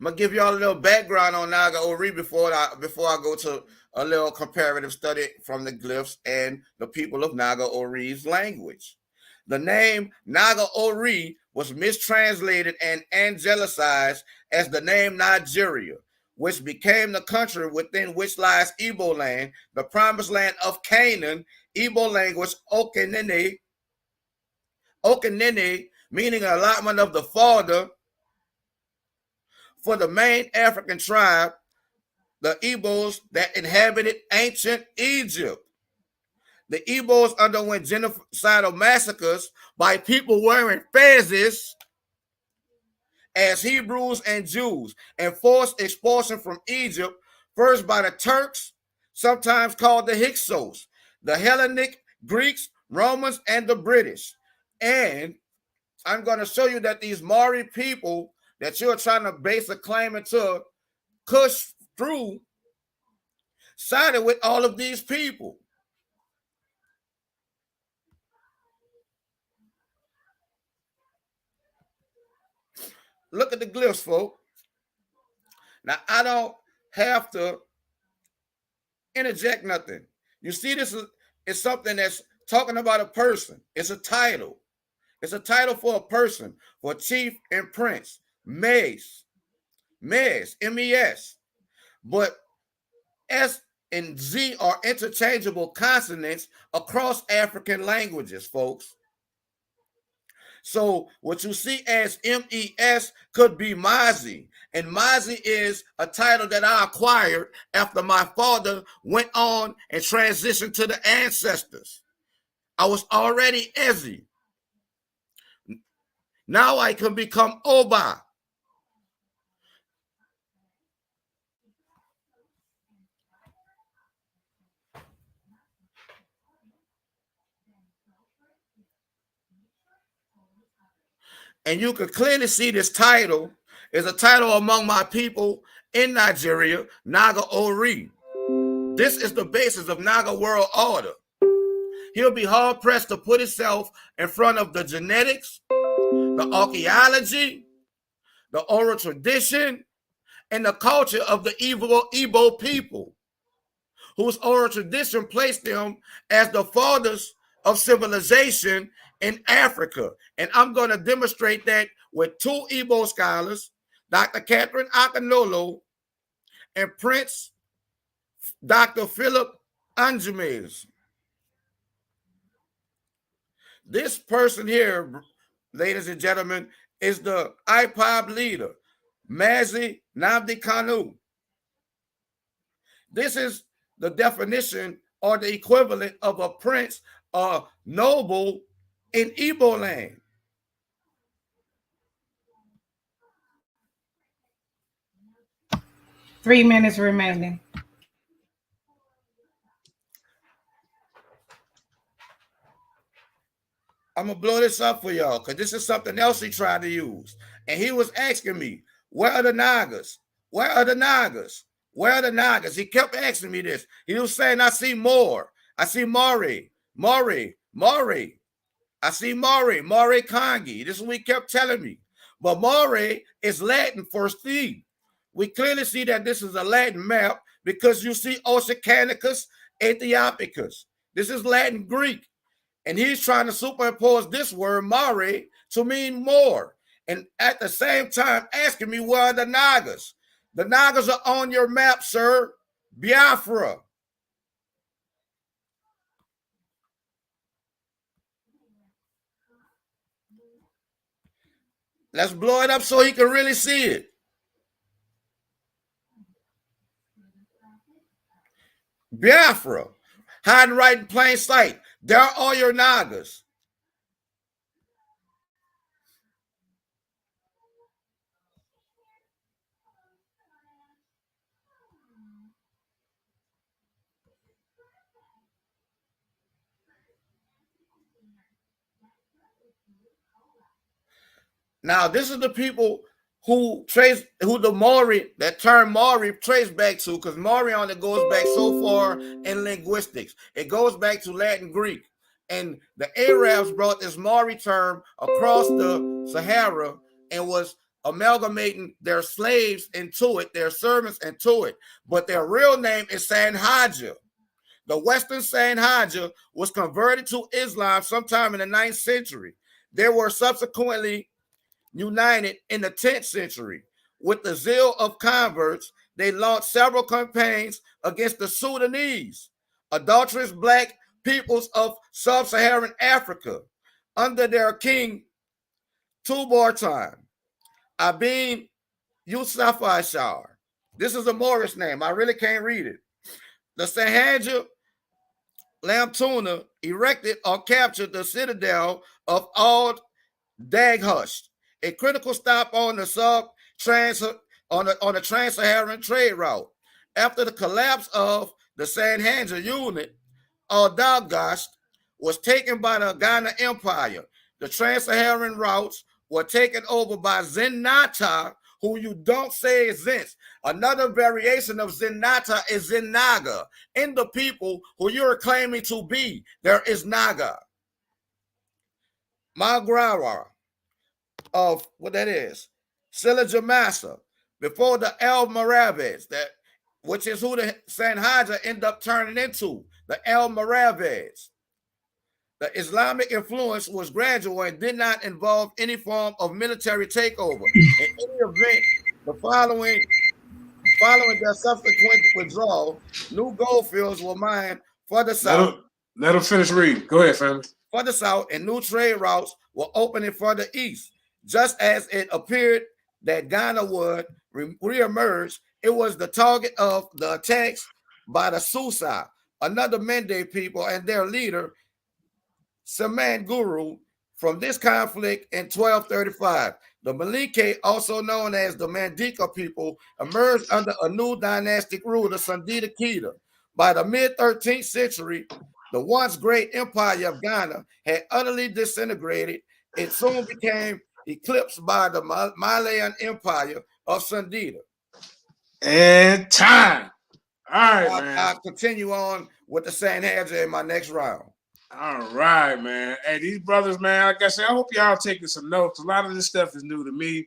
Speaker 2: I'm gonna give y'all a little background on Naga Ori before I go to a little comparative study from the glyphs and the people of Naga Ori's language. The name Naga Ori was mistranslated and angelicized as the name Nigeria,
Speaker 10: which became the country within which lies Igbo land, the promised land of Canaan, Igbo language, Okenene, meaning allotment of the father for the main African tribe, the Igbos that inhabited ancient Egypt. The Igbos underwent genocidal massacres by people wearing fezzes as Hebrews and Jews, and forced expulsion from Egypt, first by the Turks, sometimes called the Hyksos, the Hellenic, Greeks, Romans, and the British. And I'm going to show you that these Mauri people that you're trying to base a claim into Kush through sided with all of these people. Look at the glyphs, folks. Now, I don't have to interject nothing. You see, this is something that's talking about a person. It's a title. It's a title for a person, for chief and prince. Mes, M-E-S. But S and Z are interchangeable consonants across African languages, folks. So what you see as M-E-S could be Mazi. And Mazi is a title that I acquired after my father went on and transitioned to the ancestors. I was already Ezi. Now I can become Oba. And you can clearly see this title is a title among my people in Nigeria, Naga Ori. This is the basis of Naga world order. He'll be hard pressed to put himself in front of the genetics, the archaeology, the oral tradition, and the culture of the Igbo people, whose oral tradition placed them as the fathers of civilization in Africa. And I'm going to demonstrate that with two Igbo scholars, Dr. Catherine Akinolo and Prince Dr. Philip Anjumes. This person here, ladies and gentlemen, is the IPOB leader, Mazi Nnamdi Kanu. This is the definition or the equivalent of a prince or noble in Igbo land.
Speaker 8: Three minutes remaining.
Speaker 10: I'm going to blow this up for y'all because this is something else he tried to use. And he was asking me, where are the Nagas? Where are the Nagas? Where are the Nagas? He kept asking me this. He was saying, I see more. I see Mauri. I see Mauri Kangi. This is what he kept telling me. But Mauri is Latin for Steve. We clearly see that this is a Latin map because you see Oceanicus, Ethiopicus. This is Latin Greek. And he's trying to superimpose this word, Mauri, to mean more. And at the same time, asking me, where are the Nagas? The Nagas are on your map, sir. Biafra. Let's blow it up so he can really see it. Biafra. Hiding right in plain sight. There are all your Nagas. Now, this is the people who the Mauri, that term Mauri traced back to, because Mauri only goes back so far in linguistics. It goes back to Latin Greek. And the Arabs brought this Mauri term across the Sahara and was amalgamating their slaves into it, their servants into it. But their real name is Sanhaja. The Western Sanhaja was converted to Islam sometime in the 9th century. There were subsequently united in the 10th century. With the zeal of converts, they launched several campaigns against the Sudanese, adulterous black peoples of sub-Saharan Africa under their king Tubortan, Abin Yusufashar. This is a Moorish name. I really can't read it. The Sahanja Lamtuna erected or captured the citadel of Ald Daghusht, a critical stop on the trans-Saharan trade route. After the collapse of the Sanhanja unit, Ald Daghusht was taken by the Ghana Empire. The trans-Saharan routes were taken over by Zenata, who you don't say exists. Another variation of Zenata is Zenaga. In the people who you're claiming to be, there is Naga. Magrawa of what that is, Silajamasa, before the El Moravids, which is who the Sanhaja end up turning into, the El Moravids. The Islamic influence was gradual and did not involve any form of military takeover. In any event, the following their subsequent withdrawal, new gold fields were mined for the south.
Speaker 3: Let them finish reading. Go ahead, family.
Speaker 10: For the south, and new trade routes were opening for the east. Just as it appeared that Ghana would reemerge, it was the target of the attacks by the Susa, another Mende people, and their leader, Saman Guru. From this conflict in 1235, the Malike, also known as the Mandika people, emerged under a new dynastic ruler, Sandita Keita. By the mid-13th century, the once great empire of Ghana had utterly disintegrated. It soon became eclipsed by the Malayan empire of Sandita.
Speaker 3: And time. All right, man.
Speaker 10: I'll continue on with the Sanhedrin in my next round.
Speaker 3: All right, man. Hey, these brothers, man, like I said, I hope y'all taking some notes. A lot of this stuff is new to me,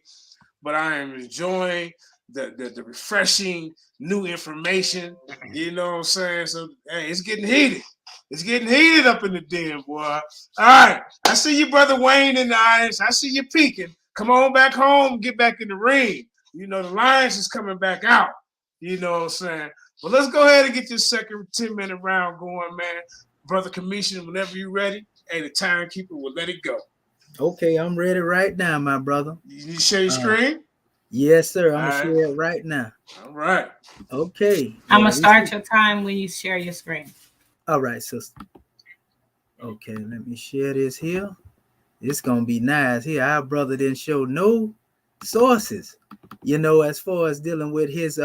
Speaker 3: but I am enjoying the refreshing new information. You know what I'm saying? So, hey, it's getting heated. It's getting heated up in the den, boy. All right. I see you, brother Wayne, in the audience. I see you peeking. Come on back home. Get back in the ring. You know, the Lions is coming back out. You know what I'm saying? Well, let's go ahead and get this second 10-minute round going, man. Brother Kemetian, whenever you're ready, hey, the timekeeper will let it go.
Speaker 11: Okay, I'm ready right now, my brother.
Speaker 3: You share your screen?
Speaker 11: Yes, sir. I'm going to share it right now.
Speaker 3: All right.
Speaker 11: Okay.
Speaker 8: I'm going to start your time when you share your screen.
Speaker 11: All right, sister. Okay, let me share this here. It's going to be nice here. Our brother didn't show no sources, you know, as far as dealing with his,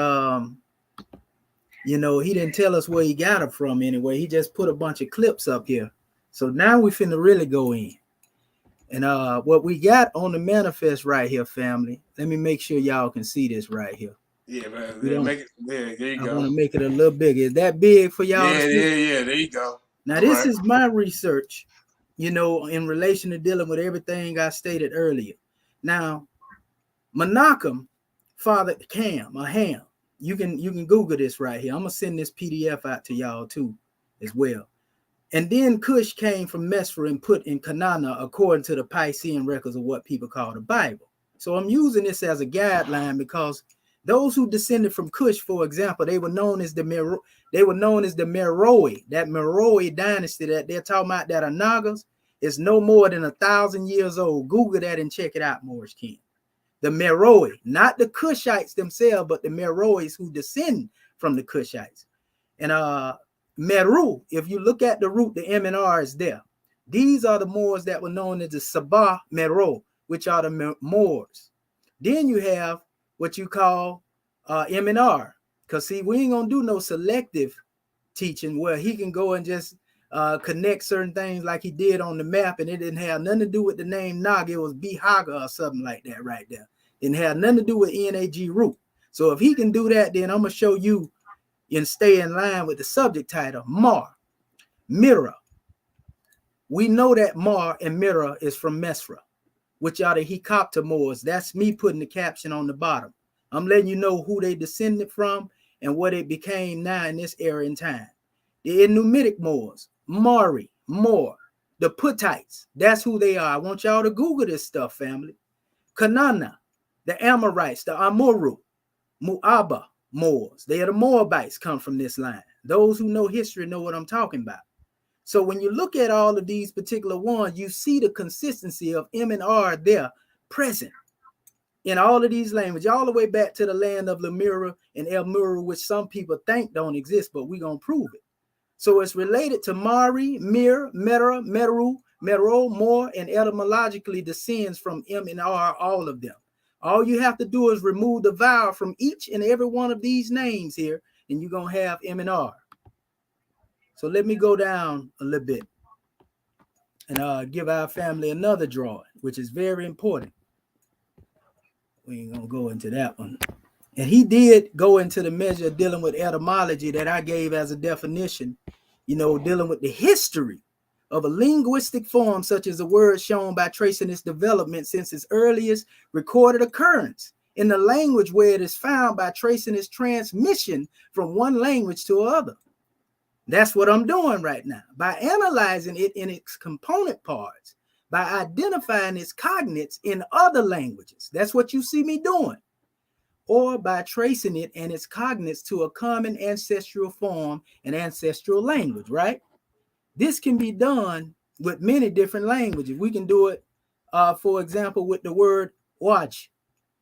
Speaker 11: you know, he didn't tell us where he got it from anyway. He just put a bunch of clips up here. So now we finna really go in. And what we got on the manifest right here, family, let me make sure y'all can see this right here.
Speaker 3: Yeah, man. There you go.
Speaker 11: I want to make it a little bigger. Is that big for y'all?
Speaker 3: Yeah, there you go.
Speaker 11: Now, this is my research, you know, in relation to dealing with everything I stated earlier. Now, Menachem, Father Cam, or Ham, you can Google this right here. I'm gonna send this PDF out to y'all too, as well. And then Cush came from Mesra and put in Canaan according to the Piscean records of what people call the Bible. So I'm using this as a guideline because those who descended from Cush, for example, they were known as the Meroe, that Meroe dynasty that they're talking about, that are Nagas, is no more than 1,000 years old. Google that and check it out, Morris King. The Meroe, not the Cushites themselves, but the Meroes who descend from the Cushites. And Meru, if you look at the root, the M and R is there. These are the Moors that were known as the Sabah Meroe, which are the Moors. Then you have what you call M and R, because see, we ain't gonna do no selective teaching where he can go and just connect certain things like he did on the map, and it didn't have nothing to do with the name Nag. It was Bihaga or something like that right there. Didn't have nothing to do with NAG root. So if he can do that, then I'm gonna show you and stay in line with the subject title, Mar, Mira. We know that Mar and Mira is from Mesra, which are the Hekopta Moors. That's me putting the caption on the bottom. I'm letting you know who they descended from and what it became now in this era in time. The Numidic Moors, Mauri, Moor, the Putites, that's who they are. I want y'all to Google this stuff, family. Kanana, the Amorites, the Amuru, Mu'aba, Moors. They are the Moabites come from this line. Those who know history know what I'm talking about. So when you look at all of these particular ones, you see the consistency of M and R there present in all of these languages, all the way back to the land of Lemura and El Muru, which some people think don't exist, but we're going to prove it. So it's related to Mauri, Mir, Mera, Meru, Mero, More, and etymologically descends from M and R, all of them. All you have to do is remove the vowel from each and every one of these names here, and you're going to have M and R. So let me go down a little bit and give our family another drawing, which is very important. We ain't going to go into that one. And he did go into the measure of dealing with etymology that I gave as a definition, you know, dealing with the history of a linguistic form such as a word shown by tracing its development since its earliest recorded occurrence in the language where it is found by tracing its transmission from one language to another. That's what I'm doing right now. By analyzing it in its component parts, by identifying its cognates in other languages. That's what you see me doing. Or by tracing it and its cognates to a common ancestral form and ancestral language, right? This can be done with many different languages. We can do it, for example, with the word waj,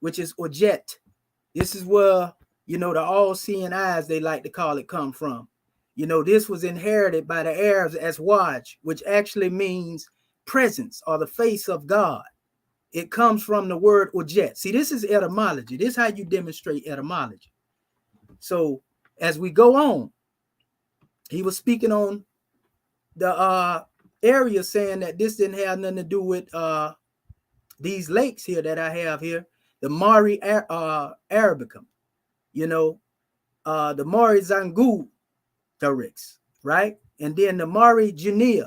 Speaker 11: which is ojet. This is where, you know, the all-seeing eyes, they like to call it, come from. You know, this was inherited by the Arabs as waj, which actually means presence or the face of God. It comes from the word ojet. See, this is etymology. This is how you demonstrate etymology. So as we go on, he was speaking on the area, saying that this didn't have nothing to do with these lakes here that I have here, the Mauri Arabicum, you know, the Mauri Zangu Darix, right? And then the Mauri Guinea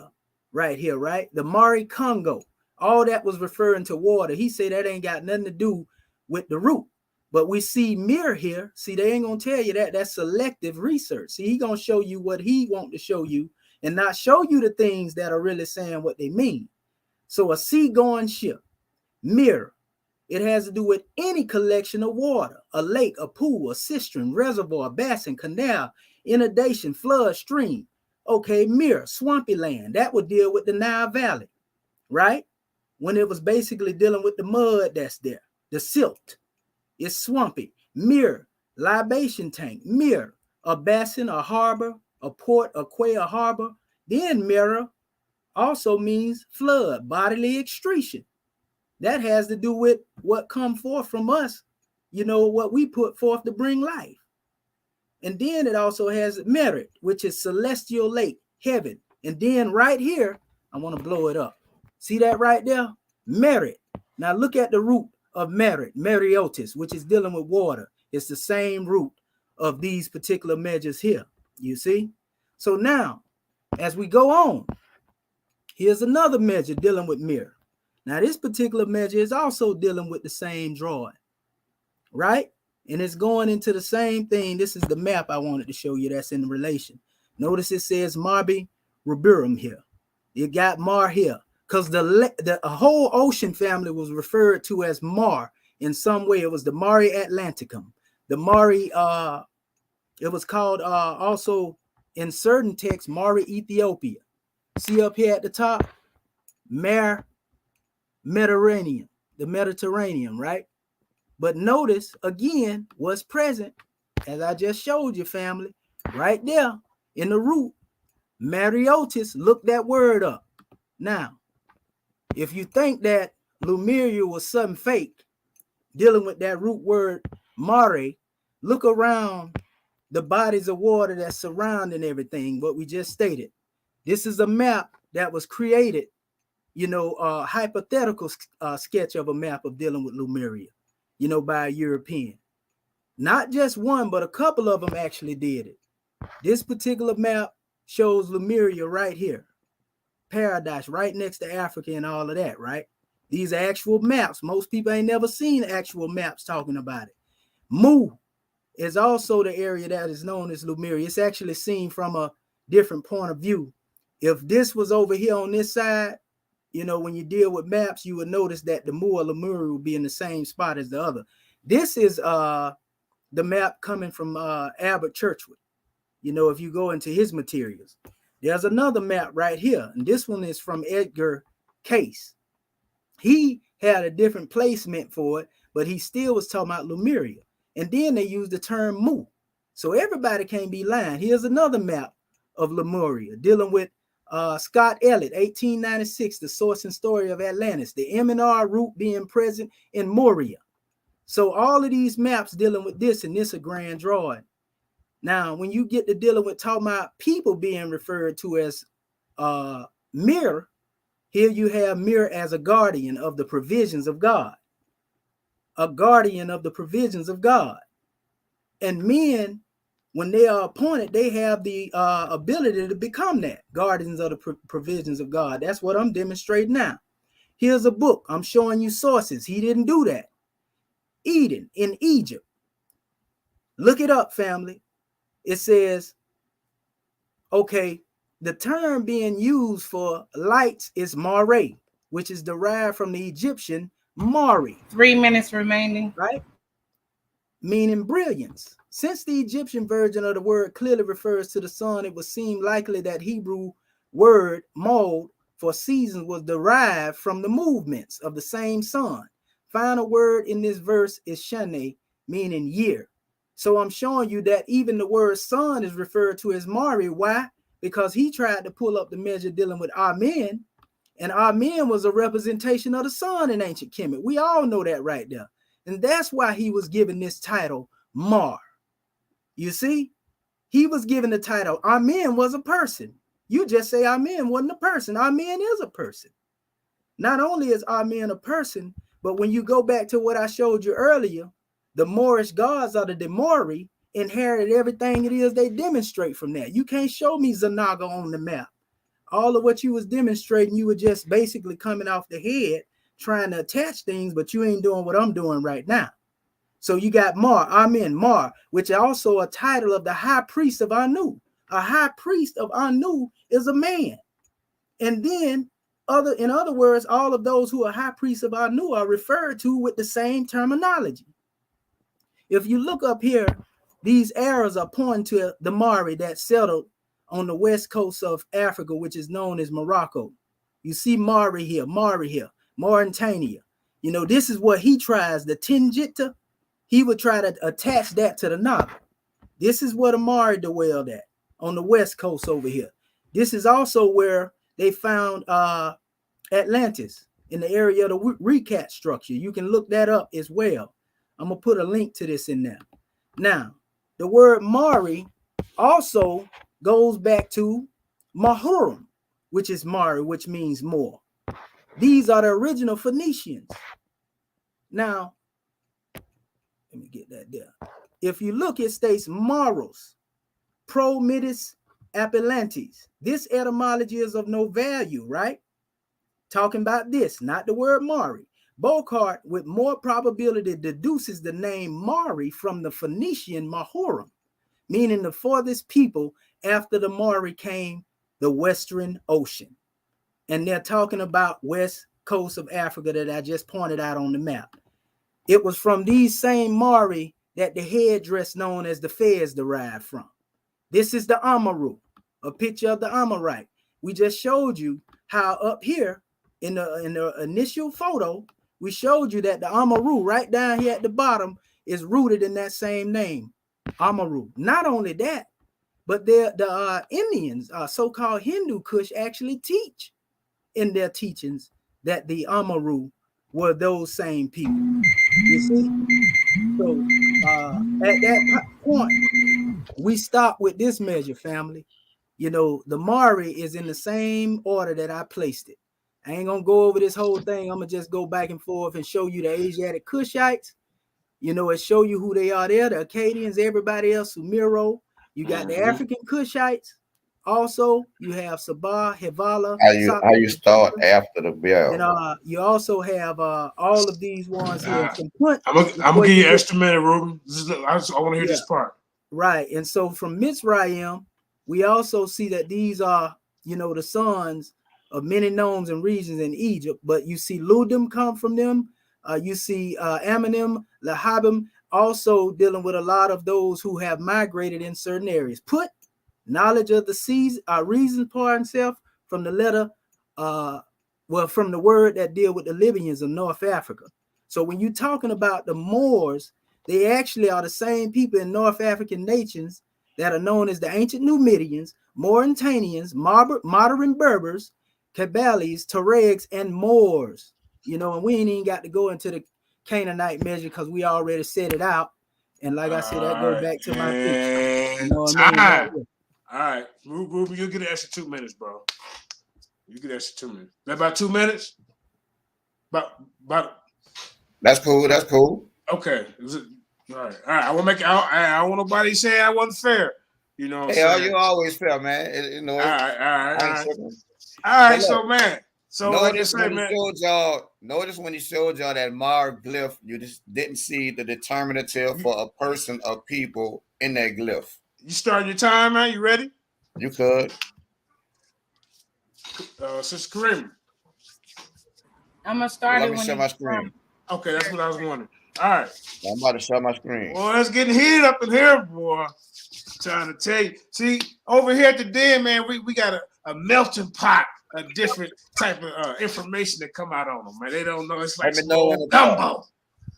Speaker 11: right here, right? The Mauri Congo. All that was referring to water. He said that ain't got nothing to do with the root. But we see Mir here. See, they ain't going to tell you that. That's selective research. See, he going to show you what he want to show you and not show you the things that are really saying what they mean. So a seagoing ship, Mir, it has to do with any collection of water, a lake, a pool, a cistern, reservoir, basin, canal, inundation, flood, stream. Okay, Mir, swampy land. That would deal with the Nile Valley, right? When it was basically dealing with the mud that's there, the silt. It's swampy. Mir, libation tank. Mir, a basin, a harbor, a port, a quay, a harbor. Then mirror also means flood, bodily excretion. That has to do with what come forth from us, you know, what we put forth to bring life. And then it also has merit, which is celestial lake, heaven. And then right here, I want to blow it up. See that right there? Merit. Now look at the root of merit, meriotis, which is dealing with water. It's the same root of these particular measures here. You see? So now, as we go on, here's another measure dealing with mirror. Now this particular measure is also dealing with the same drawing, right? And it's going into the same thing. This is the map I wanted to show you that's in relation. Notice it says Marbi Rubirum here. You got Mar here. Because the whole ocean family was referred to as Mar in some way. It was the Mari Atlanticum. The Mari, it was called also in certain texts, Mari Ethiopia. See up here at the top, Mediterranean, the Mediterranean, right? But notice again what's present, as I just showed you, family, right there in the root, Mariotis. Look that word up. Now, if you think that Lemuria was something fake, dealing with that root word Mare, look around the bodies of water that's surrounding everything, what we just stated. This is a map that was created, you know, a hypothetical sketch of a map of dealing with Lemuria, you know, by a European. Not just one, but a couple of them actually did it. This particular map shows Lemuria right here. Paradise right next to Africa and all of that, right? These are actual maps. Most people ain't never seen actual maps talking about it. Mu is also the area that is known as Lemuria. It's actually seen from a different point of view. If this was over here on this side, you know, when you deal with maps, you would notice that the Mu or Lemuria will be in the same spot as the other. This is the map coming from Albert Churchwood. You know, if you go into his materials, there's another map right here, and this one is from Edgar Case. He had a different placement for it, but he still was talking about Lemuria. And then they used the term Mu. So everybody can't be lying. Here's another map of Lemuria dealing with Scott Elliott, 1896, The Source and Story of Atlantis, the M&R root being present in Moria. So all of these maps dealing with this, and this a grand drawing. Now, when you get to dealing with talking about people being referred to as Mir, here you have Mir as a guardian of the provisions of God. A guardian of the provisions of God. And men, when they are appointed, they have the ability to become that, guardians of the provisions of God. That's what I'm demonstrating now. Here's a book. I'm showing you sources. He didn't do that. Eden in Egypt. Look it up, family. It says, okay, the term being used for lights is Mauri, which is derived from the Egyptian Mauri.
Speaker 8: 3 minutes remaining.
Speaker 11: Right? Meaning brilliance. Since the Egyptian version of the word clearly refers to the sun, it would seem likely that Hebrew word mode for seasons was derived from the movements of the same sun. Final word in this verse is shane, meaning year. So I'm showing you that even the word sun is referred to as Mauri. Why? Because he tried to pull up the measure dealing with Amen, and Amen was a representation of the sun in ancient Kemet. We all know that right there. And that's why he was given this title, Mar. You see, he was given the title. Amen was a person. You just say Amen wasn't a person. Amen is a person. Not only is Amen a person, but when you go back to what I showed you earlier, the Moorish gods of the Demori inherited everything it is they demonstrate from that. You can't show me Zanaga on the map. All of what you was demonstrating, you were just basically coming off the head, trying to attach things, but you ain't doing what I'm doing right now. So you got Mar, Amen, Mar, which is also a title of the high priest of Anu. A high priest of Anu is a man. And then, in other words, all of those who are high priests of Anu are referred to with the same terminology. If you look up here, these arrows are pointing to the Mauri that settled on the west coast of Africa, which is known as Morocco. You see Mauri here, Mauritania. You know, this is what he tries, the Tingita. He would try to attach that to the Naga. This is where the Mauri dwelled at, on the west coast over here. This is also where they found Atlantis, in the area of the Recat structure. You can look that up as well. I'm going to put a link to this in there. Now, the word Mauri also goes back to Mahurum, which is Mauri, which means more. These are the original Phoenicians. Now, let me get that there. If you look, it states Maros, Pro Midis Appelantes. This etymology is of no value, right? Talking about this, not the word Mauri. Bocart, with more probability, deduces the name Mauri from the Phoenician Mahurum, meaning the farthest people after the Mauri came the Western Ocean. And they're talking about west coast of Africa that I just pointed out on the map. It was from these same Mauri that the headdress known as the fez derived from. This is the Amaru, a picture of the Amorite. We just showed you how up here in the initial photo, we showed you that the Amaru right down here at the bottom is rooted in that same name, Amaru. Not only that, but the Indians, so-called Hindu Kush, actually teach in their teachings that the Amaru were those same people. You see? So at that point, we stop with this measure, family. You know, the Mauri is in the same order that I placed it. I ain't gonna go over this whole thing. I'm gonna just go back and forth and show you the Asiatic Kushites. You know, and show you who they are there, the Akkadians, everybody else, Sumero. You got the African Kushites. Also, you have Sabah, Hevala.
Speaker 10: How you start after the bell?
Speaker 11: And you also have all of these ones here.
Speaker 3: I'm gonna give you an extra minute, Ruben. I want to hear this part.
Speaker 11: Right. And so from Mitzrayim, we also see that these are, you know, the sons of many nomes and regions in Egypt. But you see Ludim come from them. You see Amanim, Lahabim, also dealing with a lot of those who have migrated in certain areas. Put knowledge of the season, reason for himself from the letter, from the word that deal with the Libyans of North Africa. So when you're talking about the Moors, they actually are the same people in North African nations that are known as the ancient Numidians, Mauritanians, modern Berbers, Kabyles, Tuaregs, and Moors. You know, and we ain't even got to go into the Canaanite measure because we already set it out. And like I said, that goes back to my feature. You know what I mean?
Speaker 3: All right, Ruby, you get an extra 2 minutes, bro. You get an extra 2 minutes. That about 2 minutes? About.
Speaker 10: That's cool. That's cool.
Speaker 3: Okay. All right. I want to make. I don't want nobody saying I wasn't fair. You know what
Speaker 10: I'm
Speaker 3: saying?
Speaker 10: you always fair, man. You know.
Speaker 3: All right.
Speaker 10: All right,
Speaker 3: so man. So like I say, man.
Speaker 10: Notice when he showed y'all that Mauri glyph, you just didn't see the determinative for a person or people in that glyph.
Speaker 3: You starting your time, man? You ready?
Speaker 10: You could.
Speaker 3: Sister Kareem.
Speaker 8: I'm gonna start
Speaker 10: let me share my screen.
Speaker 3: Okay, that's what I was wondering. All right.
Speaker 10: I'm about to share my screen.
Speaker 3: Well, it's getting heated up in here, boy. Trying to tell you. See, over here at the den, man, we got a melting pot, a different type of information that come out on them, man. They don't know. It's like some old gumbo.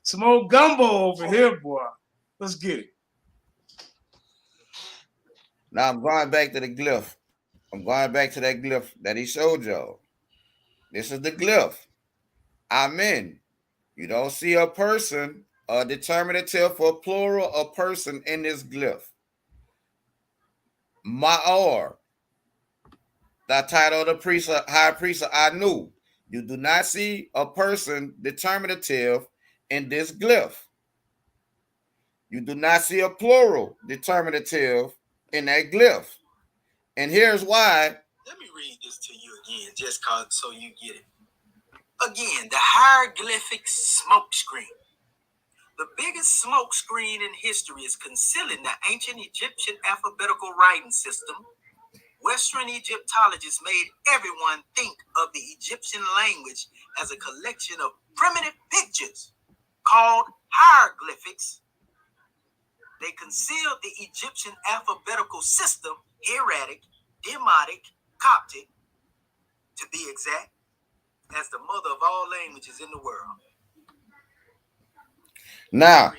Speaker 3: Some old gumbo over here, boy. Let's get it.
Speaker 10: Now I'm going back to the glyph. I'm going back to that glyph that he showed y'all. This is the glyph. Amen. You don't see a person, a determinative for plural, a person in this glyph. Maur, the title of the priest, high priest of Anu. You do not see a person determinative in this glyph. You do not see a plural determinative in that glyph. And here's why.
Speaker 2: Let me read this to you again, just so you get it. Again, the hieroglyphic smoke screen. The biggest smoke screen in history is concealing the ancient Egyptian alphabetical writing system. Western Egyptologists made everyone think of the Egyptian language as a collection of primitive pictures called hieroglyphics. They concealed the Egyptian alphabetical system, hieratic, demotic, Coptic, to be exact, as the mother of all languages in the world.
Speaker 10: Now,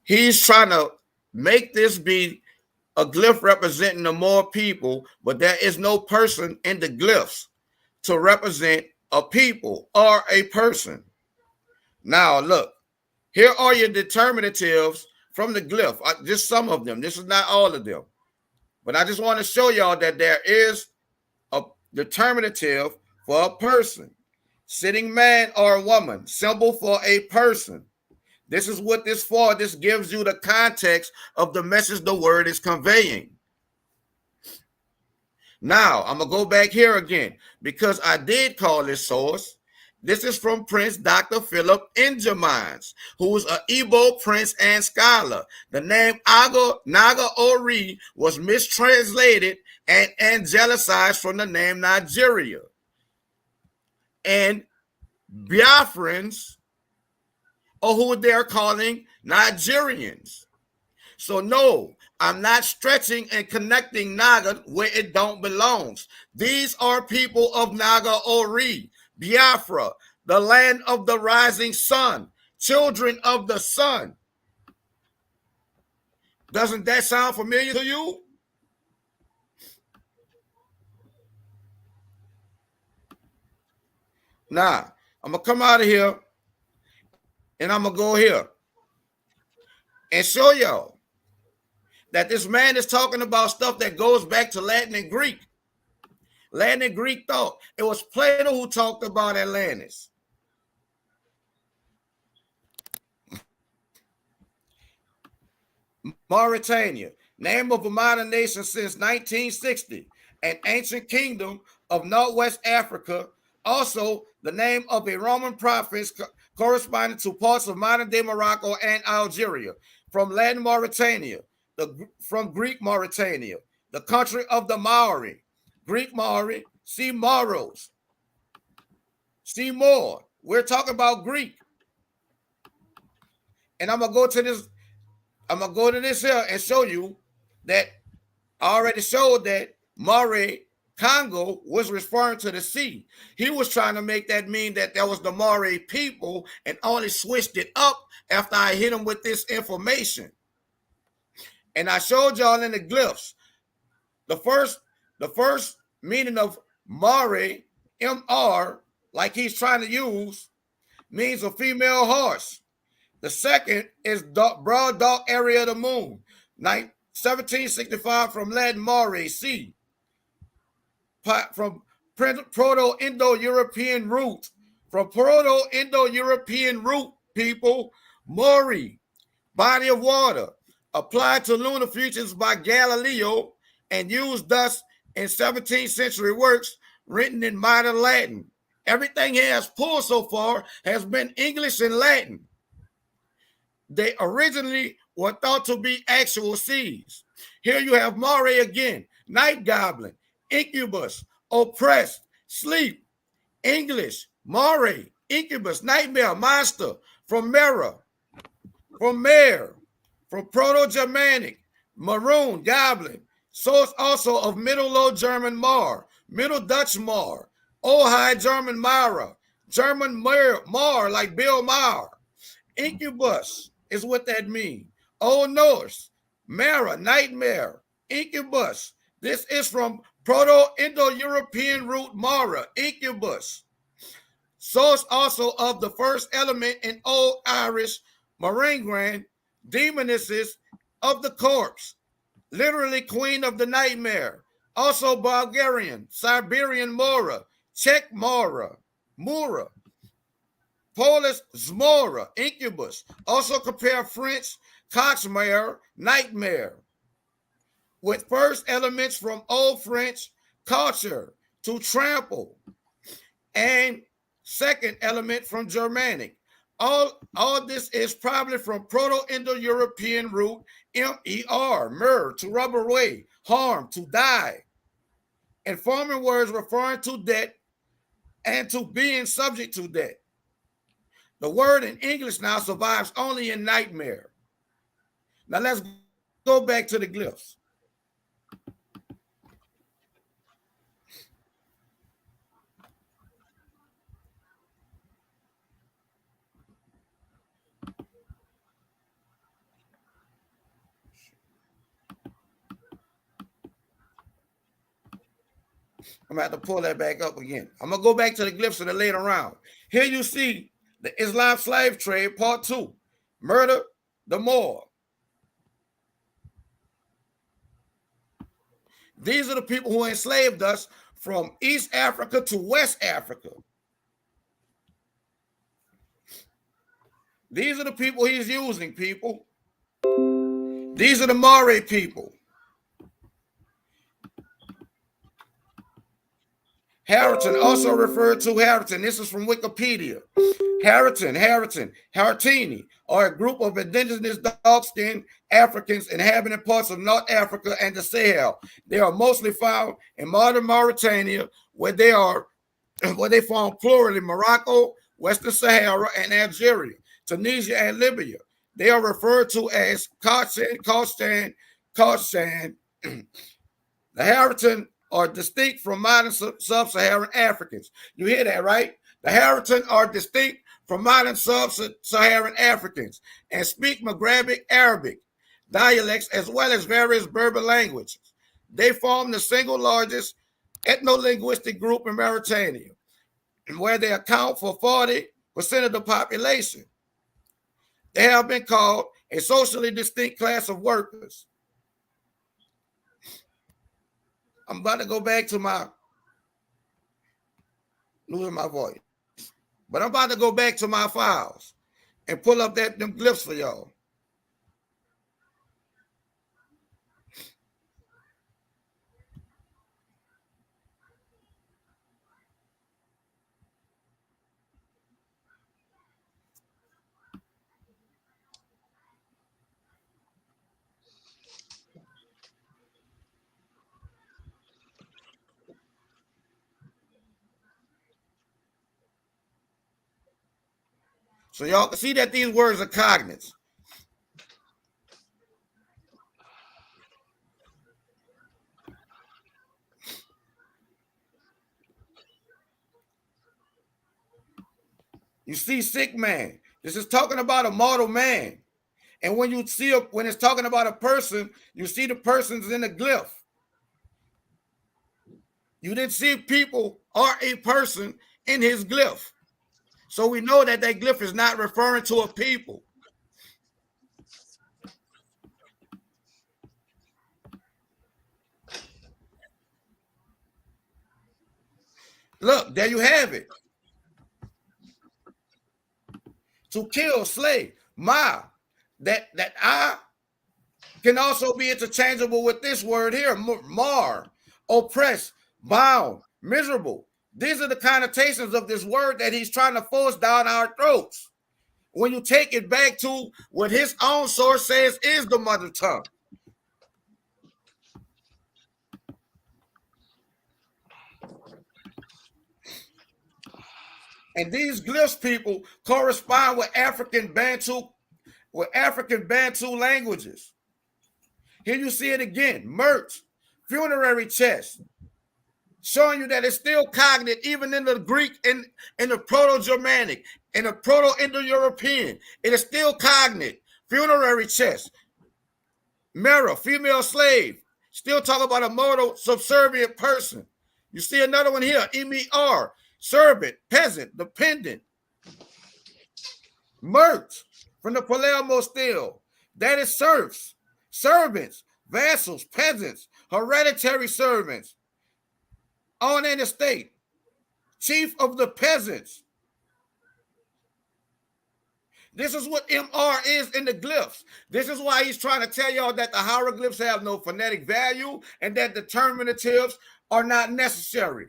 Speaker 10: he's trying to make this be a glyph representing the more people, but there is no person in the glyphs to represent a people or a person. Now, look, here are your determinatives from the glyph. Just some of them. This is not all of them. But I just want to show y'all that there is a determinative for a person. Sitting man or woman, symbol for a person. This is what this for. This gives you the context of the message the word is conveying. Now, I'm going to go back here again because I did call this source. This is from Prince Dr. Philip Injamines, who is an Igbo prince and scholar. The name Naga Ori was mistranslated and angelicized from the name Nigeria. And Biafrans, or who they're calling Nigerians. So no, I'm not stretching and connecting Naga where it don't belong. These are people of Naga Ori, Biafra, the land of the rising sun, children of the sun. Doesn't that sound familiar to you? Now, I'm going to come out of here and I'm going to go here and show y'all that this man is talking about stuff that goes back to Latin and Greek. Latin and Greek thought. It was Plato who talked about Atlantis. Mauritania, name of a modern nation since 1960, an ancient kingdom of Northwest Africa. Also, the name of a Roman province corresponding to parts of modern-day Morocco and Algeria. From Latin Mauritania, from Greek Mauritania, the country of the Mauri. Greek Mauri, see Moros. See more. We're talking about Greek. And I'm gonna go to this. I'm gonna go to this here and show you that I already showed that Mauri Congo was referring to the sea. He was trying to make that mean that there was the Mauri people and only switched it up after I hit him with this information. And I showed y'all in the glyphs. The first meaning of Mauri, MR, like he's trying to use, means a female horse. The second is broad dark area of the moon. 1765 from Latin Mauri, sea. From Proto-Indo-European root. From Proto-Indo-European root, people, Mauri, body of water, applied to lunar features by Galileo and used thus in 17th century works written in modern Latin. Everything he has pulled so far has been English and Latin. They originally were thought to be actual seas. Here you have Mauri again, night goblin, incubus, oppressed, sleep, English, Mauri, incubus, nightmare, monster, from mirror, from mare, from Proto-Germanic, maroon, goblin, source also of Middle Low German Mar, Middle Dutch Mar, Old High German Mara, German Mar like Bill Maher. Incubus is what that means. Old Norse, Mara, nightmare, incubus. This is from Proto-Indo-European root Mara, incubus. Source also of the first element in Old Irish Maringran, demonesses of the corpse, literally queen of the nightmare. Also Bulgarian, Siberian Mora, Czech Mora, Mura, Polish Zmora, incubus. Also compare French Coxmare, nightmare, with first elements from Old French culture, to trample, and second element from Germanic. All this is probably from Proto-Indo-European root M-E-R, mer, to rub away, harm, to die, and forming words referring to death and to being subject to death. The word in English now survives only in nightmare. Now let's go back to the glyphs. I'm going to have to pull that back up again. I'm going to go back to the glyphs of the later round. Here you see the Islam slave trade, part 2. Murder the Moor. These are the people who enslaved us from East Africa to West Africa. These are the people he's using, people. These are the Mauri people. Harrington, also referred to Harrington. This is from Wikipedia. Haratini are a group of indigenous dark-skinned Africans inhabiting parts of North Africa and the Sahel. They are mostly found in modern Mauritania, where they form plurally Morocco, Western Sahara, and Algeria, Tunisia, and Libya. They are referred to as Kostan. The Harrington are distinct from modern sub-Saharan Africans. You hear that, right? The Harrington are distinct from modern sub-Saharan Africans and speak Maghrebi Arabic dialects as well as various Berber languages. They form the single largest ethno-linguistic group in Mauritania, where they account for 40% of the population. They have been called a socially distinct class of workers. I'm about to go back to losing my voice. But I'm about to go back to my files and pull up them glyphs for y'all. So y'all can see that these words are cognates. You see sick man. This is talking about a mortal man. And when you see when it's talking about a person, you see the persons in the glyph. You didn't see people or a person in his glyph. So we know that that glyph is not referring to a people. Look, there you have it. To kill, slay, ma. That I can also be interchangeable with this word here, mar, oppress, bound, miserable. These are the connotations of this word that he's trying to force down our throats. When you take it back to what his own source says is the mother tongue. And these glyphs, people, correspond with African Bantu languages. Here you see it again, mert, funerary chest, showing you that it's still cognate even in the Greek, in the Proto-Germanic, in the Proto-Indo-European. It is still cognate, funerary chest. Mera, female slave, still talk about a mortal subservient person. You see another one here, M-E-R, servant, peasant, dependent. Mert, from the Palermo still, that is serfs, servants, vassals, peasants, hereditary servants, on an estate, chief of the peasants. This is what MR is in the glyphs. This is why he's trying to tell y'all that the hieroglyphs have no phonetic value and that determinatives are not necessary.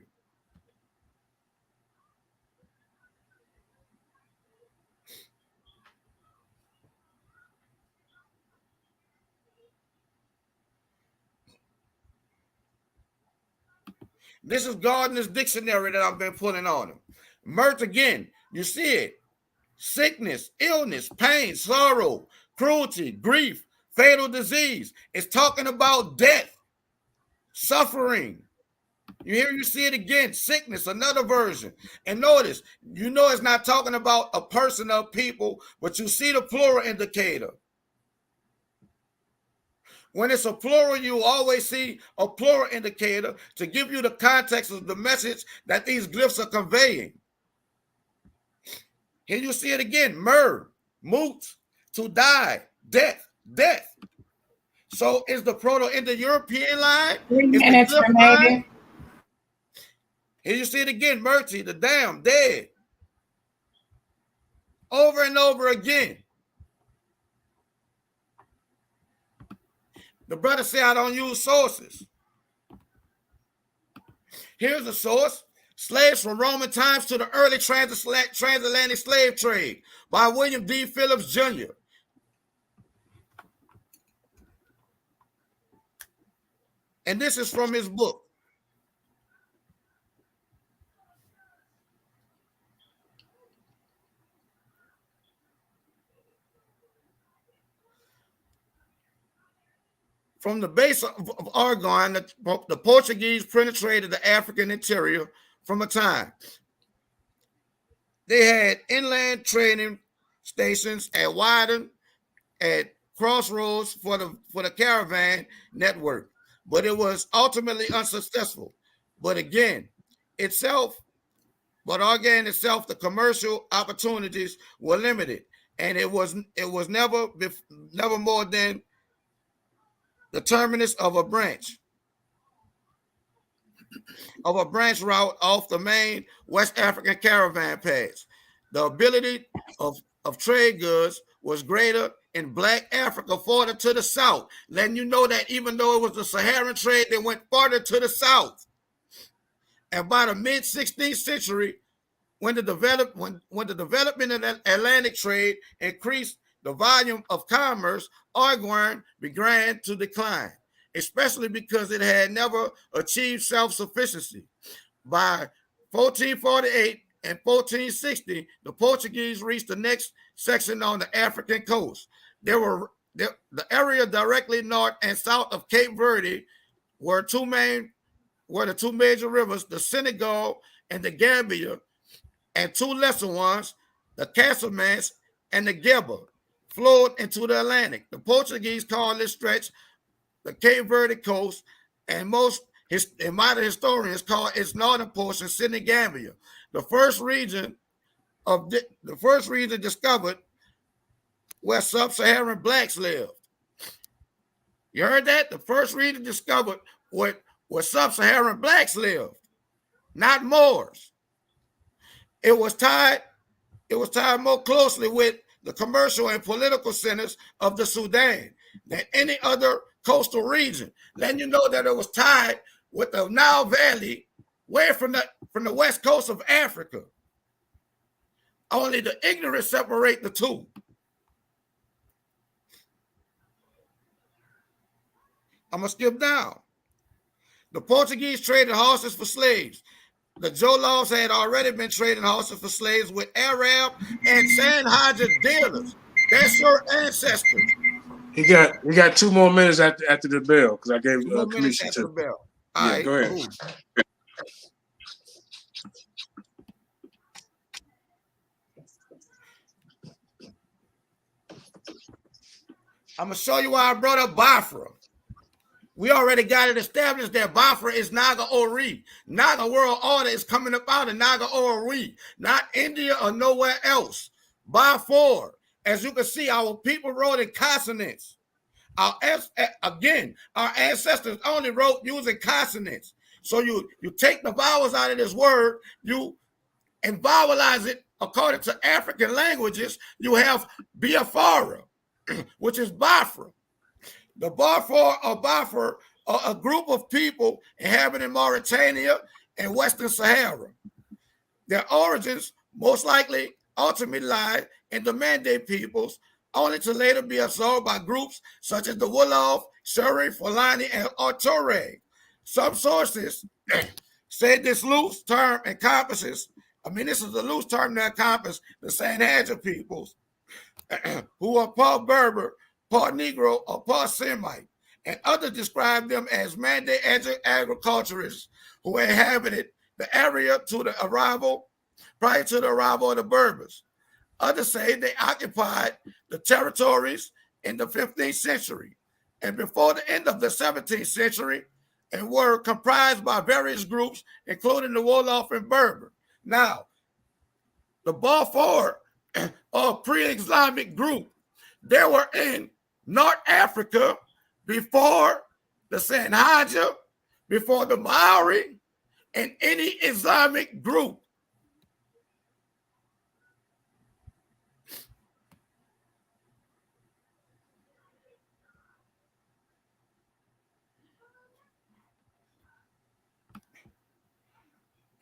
Speaker 10: This is Gardner's dictionary that I've been putting on him. Mirth again, you see it. Sickness, illness, pain, sorrow, cruelty, grief, fatal disease. It's talking about death, suffering. You see it again. Sickness, another version. And notice, you know it's not talking about a person or people, but you see the plural indicator. When it's a plural, you always see a plural indicator to give you the context of the message that these glyphs are conveying. Here you see it again. Mur, moot, to die, death, death. So is the Proto-Indo-European line?
Speaker 8: 3 minutes remaining.
Speaker 10: Here you see it again. Mercy, the damned, dead. Over and over again. The brother said, I don't use sources. Here's a source. Slaves from Roman times to the early transatlantic slave trade by William D. Phillips, Jr. And this is from his book. From the base of Argon, the Portuguese penetrated the African interior from a time. They had inland trading stations at Wyden, at crossroads for the caravan network, but it was ultimately unsuccessful. But again, Argon itself, the commercial opportunities were limited, and it was never more than the terminus of a branch route off the main West African caravan paths. The ability of trade goods was greater in Black Africa farther to the south, letting you know that even though it was the Saharan trade, they went farther to the south. And by the mid-16th century, when the development of the Atlantic trade increased the volume of commerce, Argon began to decline, especially because it had never achieved self-sufficiency. By 1448 and 1460, the Portuguese reached the next section on the African coast. The area directly north and south of Cape Verde were the two major rivers, the Senegal and the Gambia, and two lesser ones, the Castlemans, and the Geba flowed into the Atlantic. The Portuguese called this stretch the Cape Verde coast, and modern historians call its northern portion Senegambia. The first region discovered where sub-Saharan blacks lived. You heard that? The first region discovered where sub-Saharan blacks lived, not Moors. It was tied more closely with the commercial and political centers of the Sudan than any other coastal region. Letting you know that it was tied with the Nile Valley, way from the west coast of Africa. Only the ignorant separate the two. I'm going to skip down. The Portuguese traded horses for slaves. The Jolofs had already been trading horses for slaves with Arab and Sanhaja dealers. That's your ancestors.
Speaker 3: He got 2 more minutes after the bell because I gave
Speaker 10: 2 more minutes
Speaker 3: commission
Speaker 10: after
Speaker 3: to
Speaker 10: the bell.
Speaker 3: Yeah,
Speaker 10: right,
Speaker 3: go ahead.
Speaker 10: Cool. I'm going to show you why I brought up Biafra. We already got it established that Biafra is Naga Ori. Naga World Order is coming up out of Naga Ori, not India or nowhere else. Biafra, as you can see, our people wrote in consonants. Our ancestors only wrote using consonants. So you take the vowels out of this word, and vowelize it according to African languages. You have Biafra, which is Biafra. The Biafra are a group of people inhabiting Mauritania and Western Sahara. Their origins most likely ultimately lie in the Mande peoples, only to later be absorbed by groups such as the Wolof, Shuri, Fulani, and Arture. Some sources say this loose term encompasses, this is a loose term that encompasses the Sanhaja peoples, who are part Berber, part Negro, or part Semite, and others describe them as Mande agriculturists who inhabited the area prior to the arrival of the Berbers. Others say they occupied the territories in the 15th century and before the end of the 17th century, and were comprised by various groups, including the Wolof and Berber. Now, the Balfour, a pre-Islamic group, they were in North Africa before the Sanhaja, before the Mauri, and any Islamic group.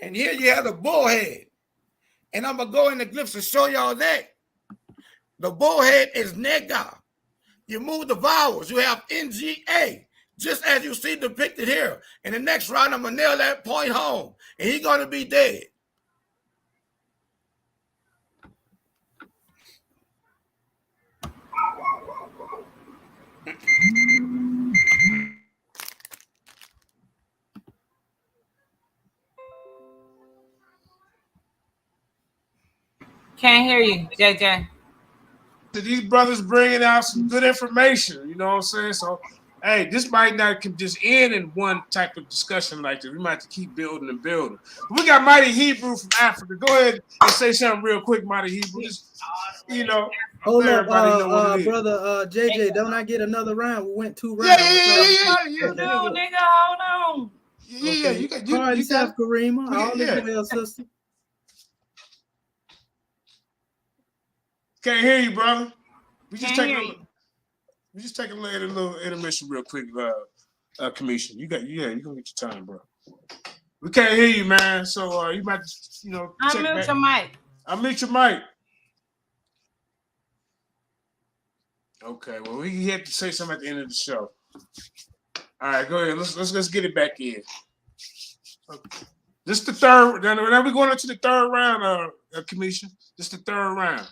Speaker 10: And here you have the bullhead. And I'm going to go in the glyphs and show y'all that. The bullhead is nega. You move the vowels. You have NGA, just as you see depicted here. In the next round, I'm going to nail that point home. And he's going to be dead.
Speaker 8: Can't hear you, JJ.
Speaker 3: These brothers bringing out some good information, you know what I'm saying? So, hey, this might not just end in one type of discussion like this. We might have to keep building and building. We got Mighty Hebrew from Africa. Go ahead and say something real quick, Mighty Hebrew. Just,
Speaker 11: hold up, brother JJ. Don't I get another round? We went 2 rounds.
Speaker 8: Yeah. No, nigga, hold on.
Speaker 3: Yeah, you got
Speaker 11: Karima. All is well, sister.
Speaker 3: Can't hear you, brother. We just take a little intermission real quick, Kemetian. You gonna get your time, bro. We can't hear you, man. So you might
Speaker 8: Unmute your mic.
Speaker 3: Unmute your mic. Okay, well, we have to say something at the end of the show. All right, go ahead. Let's get it back in. Okay. This is the third. Now we're going into the third round, Kemetian. This is the third round.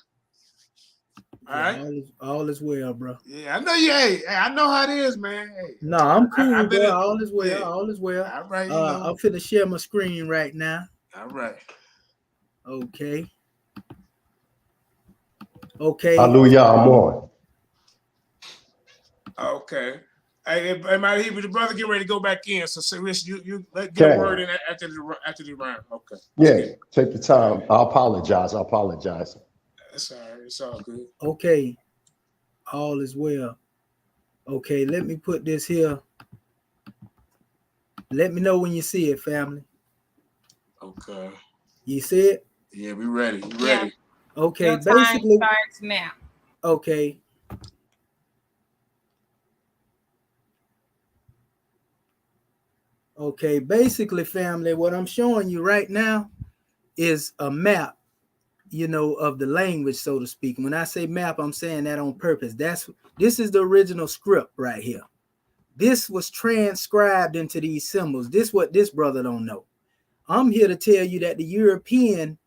Speaker 3: All right.
Speaker 11: All is well, bro.
Speaker 3: Yeah, I know you. Hey, I know how it is, man. Hey,
Speaker 11: no, I'm cool, bro. All is well.
Speaker 3: Yeah.
Speaker 11: All is well.
Speaker 3: All right.
Speaker 11: I'm finna share my screen right now.
Speaker 3: All right.
Speaker 11: Okay. Okay.
Speaker 12: Hallelujah, I'm on.
Speaker 3: Okay. Hey, Mauri, the brother get ready to go back in. So listen, you let get a word in after the round. Okay.
Speaker 12: Yeah, take the time. I apologize.
Speaker 3: That's all right. It's all good.
Speaker 11: Okay. All is well. Okay, let me put this here. Let me know when you see it, family.
Speaker 3: Okay.
Speaker 11: You see it?
Speaker 3: Yeah, we ready. We ready.
Speaker 11: Okay,
Speaker 8: Your time
Speaker 11: basically
Speaker 8: starts now.
Speaker 11: Okay. Okay, basically, family, what I'm showing you right now is a map, you know, of the language, so to speak. When I say map, I'm saying that on purpose. This is the original script right here. This was transcribed into these symbols. This what this brother don't know. I'm here to tell you that the European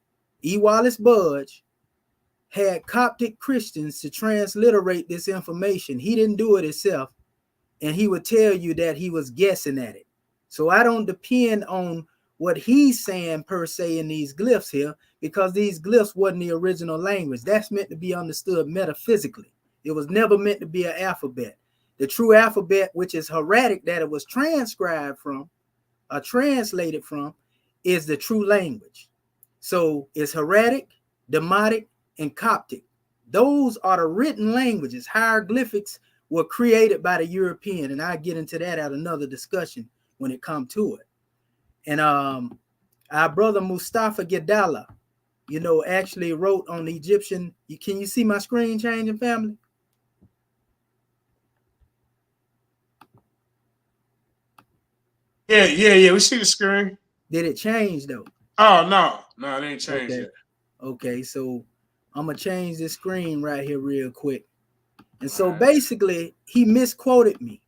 Speaker 11: E. Wallace Budge had Coptic Christians to transliterate this information. He didn't do it himself, and he would tell you that he was guessing at it. So I don't depend on what he's saying per se in these glyphs here, because these glyphs wasn't the original language. That's meant to be understood metaphysically. It was never meant to be an alphabet. The true alphabet, which is hieratic, that it was transcribed from, or translated from, is the true language. So it's hieratic, Demotic, and Coptic. Those are the written languages. Hieroglyphics were created by the European, and I'll get into that at another discussion when it comes to it. And our brother Mustafa Gedala, you know, actually wrote on the Egyptian. Can you see my screen changing, family?
Speaker 3: Yeah. We see the screen.
Speaker 11: Did it change though?
Speaker 3: Oh no, it ain't changed yet.
Speaker 11: Okay, so I'm gonna change this screen right here real quick. And so basically, he misquoted me.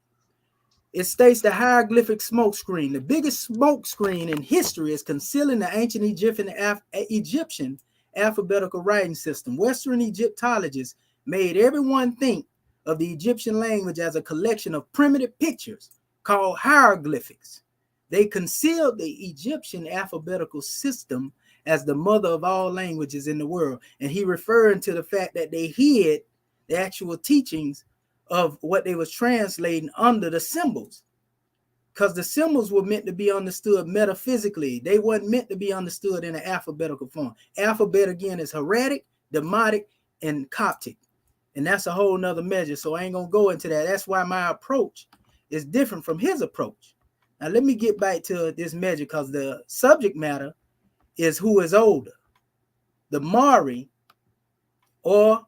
Speaker 11: It states the hieroglyphic smoke screen. The biggest smoke screen in history is concealing the ancient Egyptian alphabetical writing system. Western Egyptologists made everyone think of the Egyptian language as a collection of primitive pictures called hieroglyphics. They concealed the Egyptian alphabetical system as the mother of all languages in the world. And he referred to the fact that they hid the actual teachings of what they was translating under the symbols, because the symbols were meant to be understood metaphysically. They weren't meant to be understood in an alphabetical form. Alphabet, again, is hieratic, Demotic, and Coptic, and that's a whole nother measure, so I ain't gonna go into that. That's why my approach is different from his approach. Now let me get back to this measure, because the subject matter is who is older, the Mauri or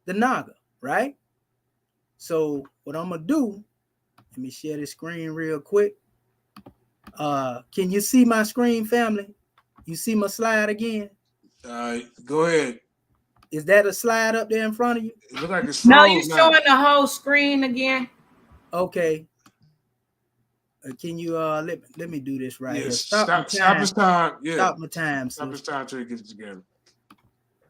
Speaker 11: the Naga, right? So what I'm gonna do, let me share this screen real quick. Can you see my screen, family? You see my slide again?
Speaker 3: Go ahead.
Speaker 11: Is that a slide up there in front of you?
Speaker 3: It looks like it's
Speaker 8: no, you're showing the whole screen again.
Speaker 11: Okay. Can you let me do this right here?
Speaker 3: Stop this time. Yeah.
Speaker 11: Stop my time.
Speaker 3: Stop this time till it gets together.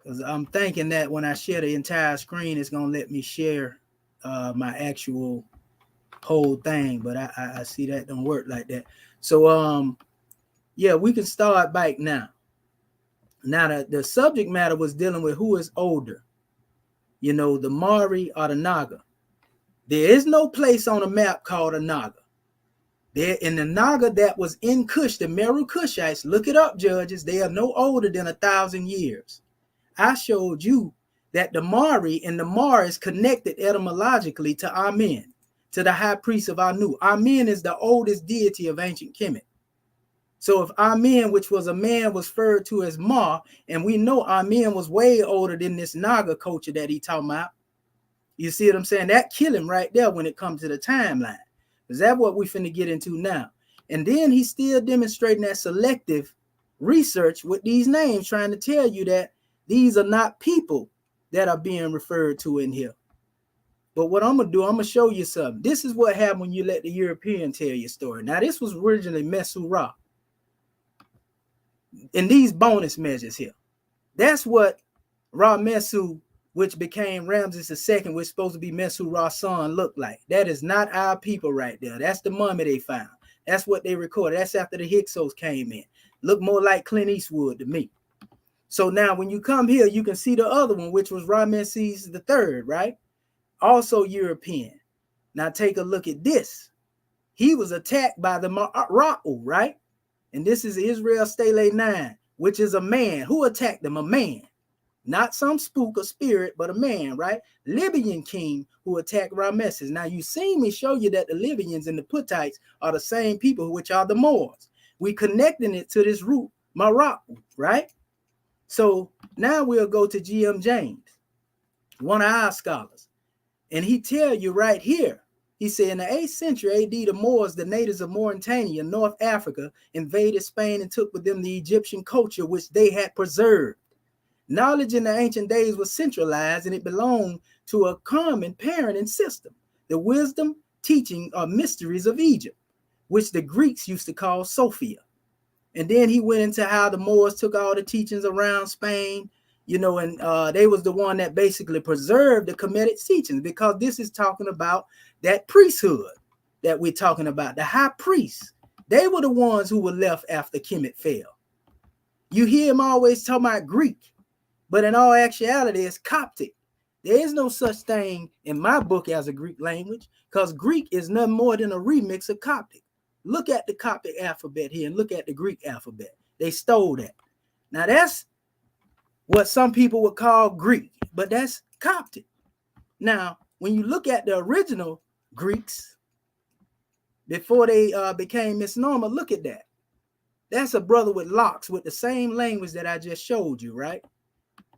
Speaker 11: Because I'm thinking that when I share the entire screen, it's gonna let me share my actual whole thing, but I see that don't work like that. So yeah, we can start back now. Now the subject matter was dealing with who is older, you know, the Mauri or the Naga. There is no place on a map called a Naga. There in the Naga that was in Kush, the Meru Kushites, look it up, judges, they are no older than 1,000 years. I showed you that the Mauri and the Mar is connected etymologically to Amen, to the high priest of Anu. Amen is the oldest deity of ancient Kemet. So if Amen, which was a man, was referred to as Ma, and we know Amen was way older than this Naga culture that he talking about, you see what I'm saying? That kill him right there when it comes to the timeline. Is that what we finna get into now? And then he's still demonstrating that selective research with these names, trying to tell you that these are not people that are being referred to in here. But what I'm gonna do, I'm gonna show you something. This is what happened when you let the European tell your story. Now, this was originally Mesu Ra. In these bonus measures here, that's what Ra Mesu, which became Ramses II, which is supposed to be Mesu Ra's son, looked like. That is not our people right there. That's the mummy they found. That's what they recorded. That's after the Hyksos came in. Look more like Clint Eastwood to me. So now when you come here, you can see the other one, which was Ramesses III, right? Also European. Now take a look at this. He was attacked by the Ra'u, right? And this is Israel Stele 9, which is a man. Who attacked him? A man. Not some spook or spirit, but a man, right? Libyan king who attacked Ramesses. Now you seen me show you that the Libyans and the Puttites are the same people, which are the Moors. We connecting it to this root, Morocco, right? So now we'll go to G.M. James, one of our scholars. And he tell you right here, he said in the 8th century AD, the Moors, the natives of Mauritania, North Africa, invaded Spain and took with them the Egyptian culture, which they had preserved. Knowledge in the ancient days was centralized and it belonged to a common parenting system, the wisdom, teaching, or mysteries of Egypt, which the Greeks used to call Sophia. And then he went into how the Moors took all the teachings around Spain, you know, and they was the one that basically preserved the Kemetic teachings, because this is talking about that priesthood that we're talking about, the high priests. They were the ones who were left after Kemet fell. You hear him always talking about Greek, but in all actuality, it's Coptic. There is no such thing in my book as a Greek language, because Greek is nothing more than a remix of Coptic. Look at the Coptic alphabet here and look at the Greek alphabet. They stole that. Now that's what some people would call Greek, but that's Coptic. Now, when you look at the original Greeks, before they became misnomer, look at that. That's a brother with locks with the same language that I just showed you, right?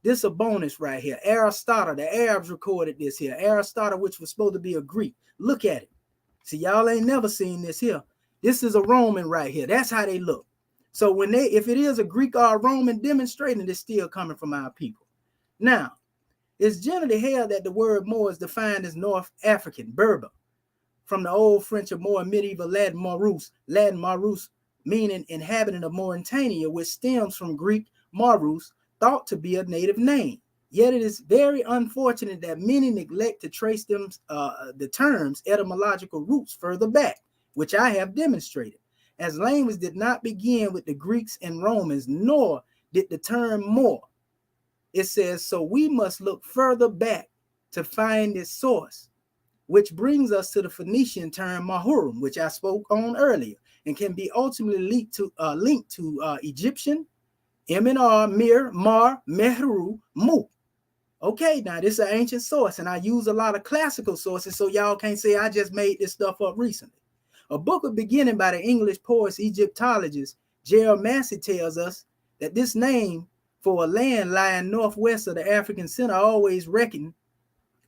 Speaker 11: This is a bonus right here. Aristotle, the Arabs recorded this here. Aristotle, which was supposed to be a Greek. Look at it. See, y'all ain't never seen this here. This is a Roman right here. That's how they look. So when if it is a Greek or a Roman demonstrating, it's still coming from our people. Now, it's generally held that the word Moor is defined as North African, Berber, from the old French or more medieval Latin Maurus, meaning inhabitant of Mauritania, which stems from Greek Maurus, thought to be a native name. Yet it is very unfortunate that many neglect to trace them, the term's etymological roots further back, which I have demonstrated, as language did not begin with the Greeks and Romans, nor did the term Moor. It says, so we must look further back to find its source, which brings us to the Phoenician term Mahurim, which I spoke on earlier, and can be ultimately linked to Egyptian, M-N-R, Mir, Mar, Mehru, Mu. Okay, now this is an ancient source, and I use a lot of classical sources, so y'all can't say I just made this stuff up recently. A book of beginning by the English poet Egyptologist Gerald Massey tells us that this name for a land lying northwest of the African center always reckoned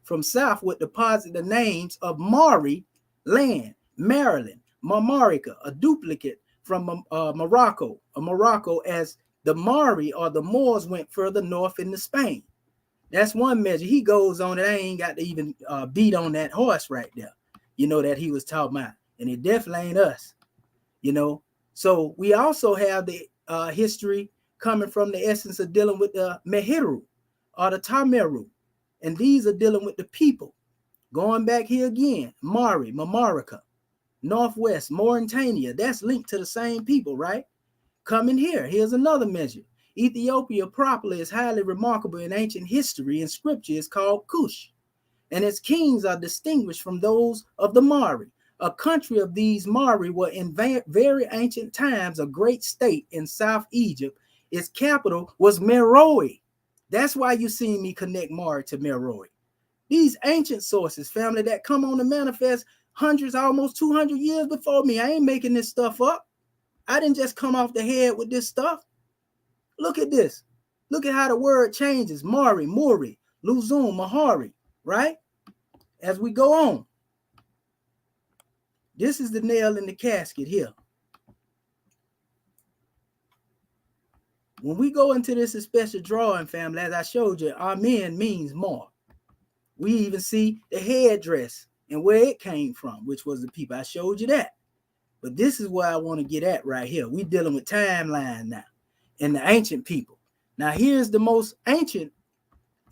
Speaker 11: from south would deposit the names of Mauri, land, Maryland, Marmarica, a duplicate from Morocco, as the Mauri or the Moors went further north into Spain. That's one measure. He goes on it. I ain't got to even beat on that horse right there, you know, that he was talking about. And it definitely ain't us, you know. So we also have the history coming from the essence of dealing with the Mehiru or the Tameru. And these are dealing with the people. Going back here again, Mauri, Mamarica, Northwest, Mauritania, that's linked to the same people, right? Coming here, here's another measure. Ethiopia properly is highly remarkable in ancient history and scripture is called Cush, and its kings are distinguished from those of the Mauri. A country of these Mauri were in very ancient times a great state in South Egypt. Its capital was Meroe. That's why you see me connect Mauri to Meroe. These ancient sources, family, that come on the manifest hundreds, almost 200 years before me. I ain't making this stuff up. I didn't just come off the head with this stuff. Look at this. Look at how the word changes. Mauri, Muri, Luzum, Mahari, right? As we go on. This is the nail in the casket here. When we go into this special drawing, family, as I showed you, Amen means more. We even see the headdress and where it came from, which was the people. I showed you that. But this is where I want to get at right here. We're dealing with timeline now and the ancient people. Now, here's the most ancient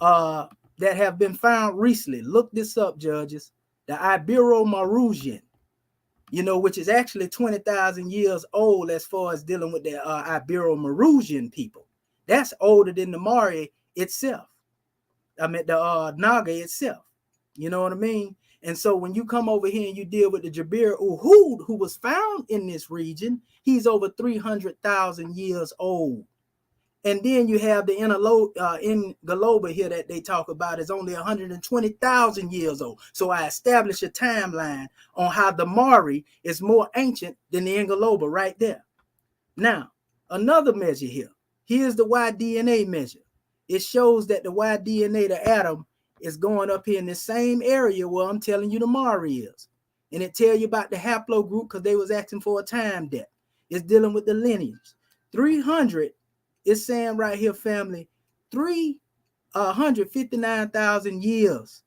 Speaker 11: that have been found recently. Look this up, judges. The Ibero-Maurusian, you know, which is actually 20,000 years old as far as dealing with the Ibero-Maurusian people. That's older than the Mauri itself. I mean, the Naga itself. You know what I mean? And so when you come over here and you deal with the Jabir Uhud, who was found in this region, he's over 300,000 years old. And then you have the Ingaloba here that they talk about is only 120,000 years old. So I establish a timeline on how the Mauri is more ancient than the Ingaloba right there. Now, another measure here. Here's the Y-DNA measure. It shows that the Y-DNA to Adam is going up here in the same area where I'm telling you the Mauri is. And it tell you about the haplogroup because they was asking for a time depth. It's dealing with the lineage. 300 is saying right here, family, 359,000 years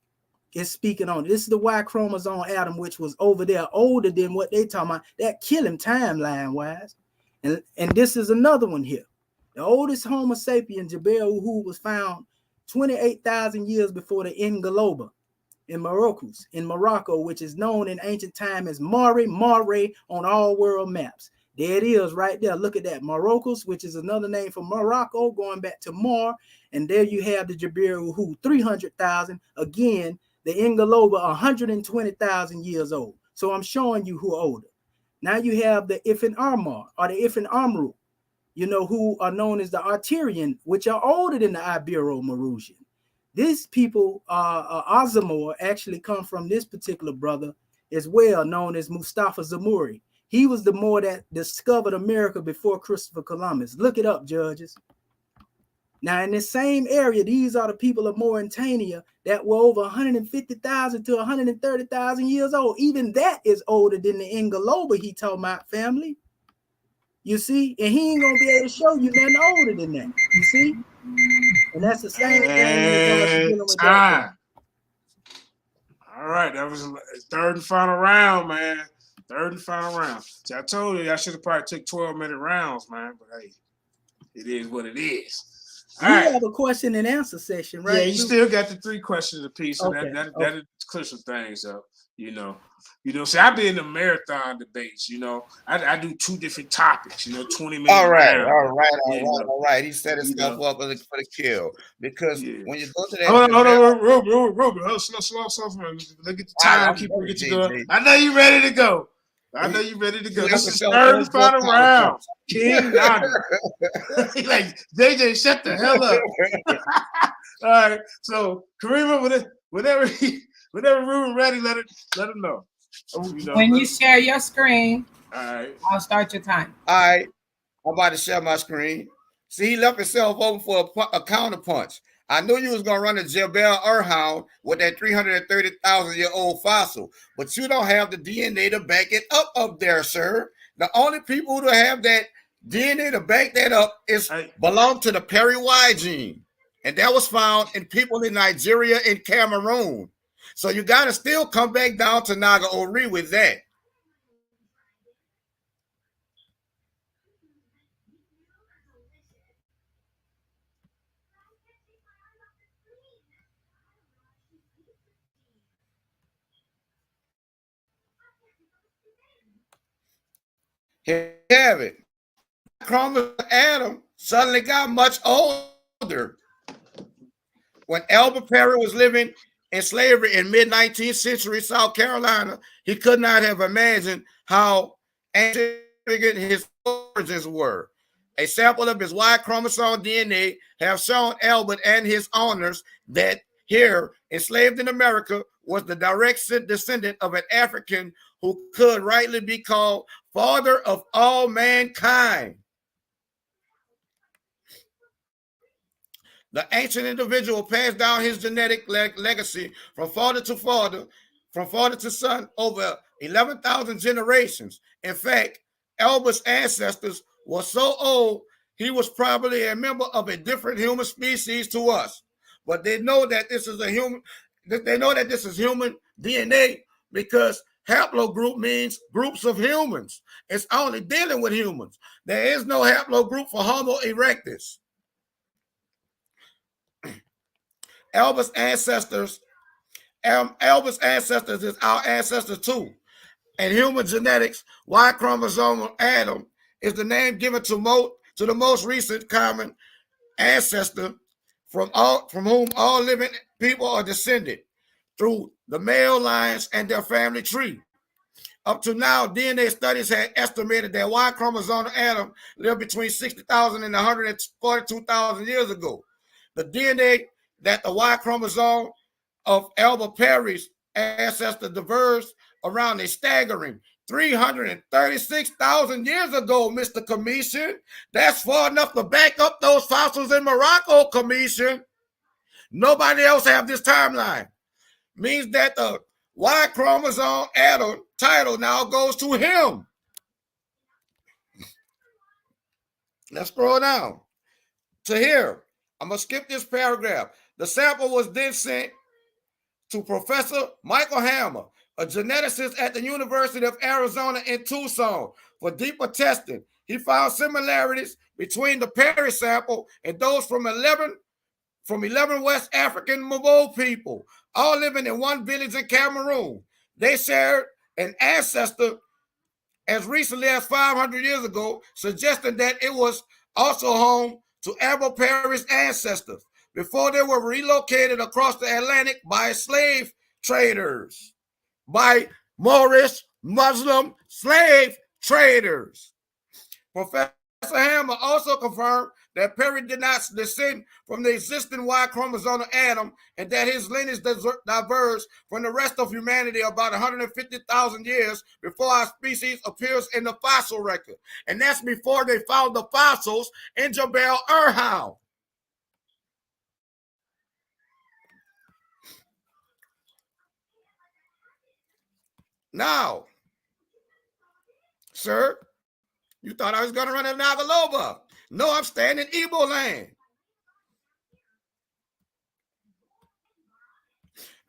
Speaker 11: is speaking on it. This is the Y chromosome Adam, which was over there older than what they talking about. That kill him timeline-wise. And this is another one here. The oldest Homo sapien, Jebel Uhu, was found 28,000 years before the Ingaloba in Morocco, which is known in ancient time as Mauri on all world maps. There it is right there. Look at that. Morocco's, which is another name for Morocco, going back to Mar. And there you have the Jabir Uhu, 300,000. Again, the Ingaloba, 120,000 years old. So I'm showing you who are older. Now you have the Ifin Armar or the Ifin Amru, who are known as the Arterian, which are older than the Ibero-Mauritian. These people, Azamor, actually come from this particular brother as well, known as Mustafa Zamuri. He was the Moor that discovered America before Christopher Columbus. Look it up, judges. Now, in this same area, these are the people of Mauritania that were over 150,000 to 130,000 years old. Even that is older than the Ingaloba he told my family. You see? And he ain't going to be able to show you nothing older than that. You see? And that's the same thing.
Speaker 3: Time. All right, that was third and final round, man. Third and final round. See, I told you I should have probably took 12-minute rounds, man. But hey, it is what it is.
Speaker 11: We have a question and answer session, right?
Speaker 3: Yeah, you still got the 3 questions apiece, so
Speaker 11: okay.
Speaker 3: that clear some things up. See, I be in the marathon debates. I do 2 different topics. 20-minute.
Speaker 10: All right. He set himself up for the kill because when you go to that,
Speaker 3: hold on, Ruben, slow, look at the time. Keep get you going. I know you ready to go. This is third and final round. King Naga. He like, JJ, shut the hell up. All right. So Karima, whenever Ruben ready, let him know.
Speaker 8: When you share your screen,
Speaker 3: all right,
Speaker 8: I'll start your time.
Speaker 10: All right. I'm about to share my screen. See, he left himself open for a counter punch. I knew you was going to run a Jebel Urhound with that 330,000-year-old fossil, but you don't have the DNA to back it up there, sir. The only people who have that DNA to back that up belong to the Perry Y gene, and that was found in people in Nigeria and Cameroon. So you got to still come back down to Naga Ori with that. Here you have it. Chromosome Adam suddenly got much older. When Albert Perry was living in slavery in mid-19th century South Carolina, he could not have imagined how insignificant his origins were. A sample of his Y chromosome DNA have shown Albert and his owners that here, enslaved in America, was the direct descendant of an African who could rightly be called father of all mankind. The ancient individual passed down his genetic legacy from father to father, from father to son over 11,000 generations. In fact, Albert's ancestors were so old, he was probably a member of a different human species to us. But they know that this is human DNA because haplogroup means groups of humans. It's only dealing with humans. There is no haplogroup for Homo erectus. Elvis ancestors is our ancestor too. And human genetics, Y chromosome Adam is the name given to the most recent common ancestor from whom all living people are descended through the male lines and their family tree. Up to now, DNA studies had estimated that Y chromosome Adam lived between 60,000 and 142,000 years ago. The DNA that the Y chromosome of Elba Perry's ancestor diverged around a staggering 336,000 years ago, Mr. Kemetian. That's far enough to back up those fossils in Morocco, Kemetian. Nobody else have this timeline. Means that the Y chromosome Adam title now goes to him. Let's scroll down to here. I'm going to skip this paragraph. The sample was then sent to Professor Michael Hammer, a geneticist at the University of Arizona in Tucson, for deeper testing. He found similarities between the Perry sample and those from 11 West African Mabo people, all living in one village in Cameroon. They shared an ancestor as recently as 500 years ago, suggesting that it was also home to Abel Perry's ancestors before they were relocated across the Atlantic by slave traders, by Moorish Muslim slave traders. Professor Hammer also confirmed that Perry did not descend from the existing Y chromosome of Adam and that his lineage diverged from the rest of humanity about 150,000 years before our species appears in the fossil record. And that's before they found the fossils in Jebel Irhoud. Now, sir, you thought I was going to run in Nagaloba. No, I'm staying in Igbo land.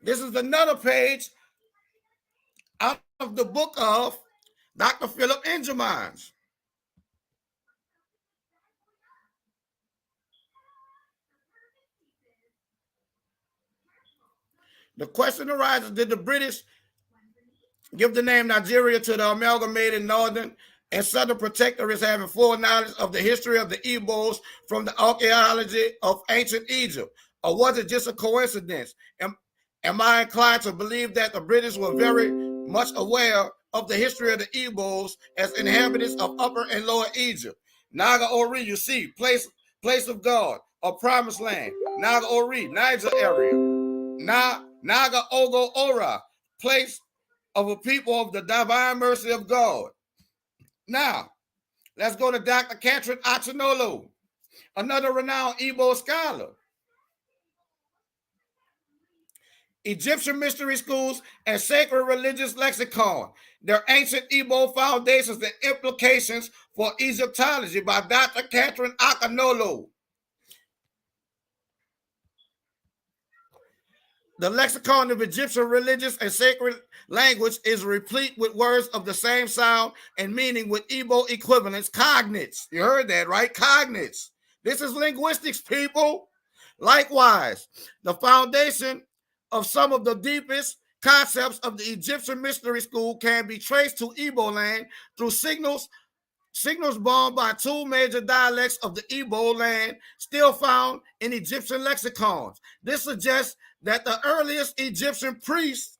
Speaker 10: This is another page out of the book of Dr. Philip Ingemans. The question arises, did the British give the name Nigeria to the amalgamated northern and southern protectorates having full knowledge of the history of the Igbos from the archaeology of ancient Egypt? Or was it just a coincidence? Am I inclined to believe that the British were very much aware of the history of the Igbos as inhabitants of Upper and Lower Egypt? Naga Ori, you see, place of God, or promised land. Naga Ori, Niger area. Naga Ogo Ora, place of a people of the divine mercy of God. Now, let's go to Dr. Catherine Achinolo, another renowned Igbo scholar. Egyptian mystery schools and sacred religious lexicon, their ancient Igbo foundations and implications for Egyptology by Dr. Catherine Achinolo. The lexicon of Egyptian religious and sacred language is replete with words of the same sound and meaning with Igbo equivalents, cognates. You heard that, right? Cognates. This is linguistics, people. Likewise, the foundation of some of the deepest concepts of the Egyptian mystery school can be traced to Igbo land through signals borne by two major dialects of the Igbo land still found in Egyptian lexicons. This suggests that the earliest Egyptian priests,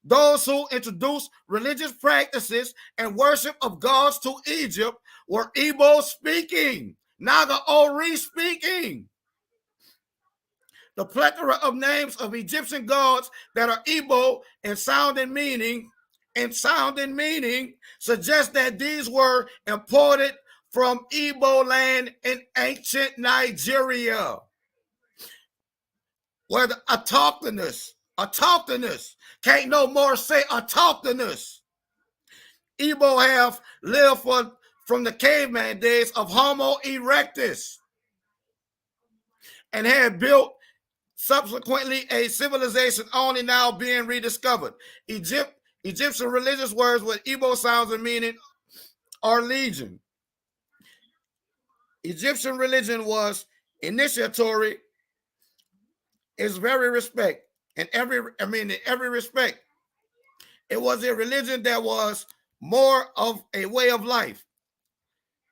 Speaker 10: those who introduced religious practices and worship of gods to Egypt, were Igbo speaking, Naga Ori speaking. The plethora of names of Egyptian gods that are Igbo and sound in meaning suggests that these were imported from Igbo land in ancient Nigeria, where the autochthonous, can't no more say autochthonous. Igbo have lived from the caveman days of Homo erectus and had built subsequently a civilization only now being rediscovered. Egyptian religious words with Igbo sounds and meaning are legion. Egyptian religion was initiatory in every respect. In every respect. It was a religion that was more of a way of life.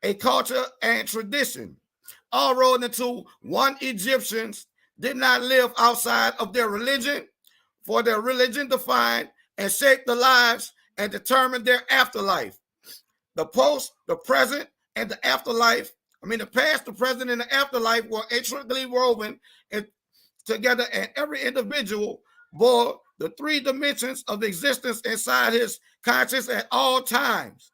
Speaker 10: a culture and tradition, all rolled into one. Egyptians did not live outside of their religion, for their religion defined and shaped the lives and determined their afterlife. The post, the present, and the afterlife, the past, the present, and the afterlife were intricately woven together, and every individual bore the three dimensions of existence inside his conscience at all times.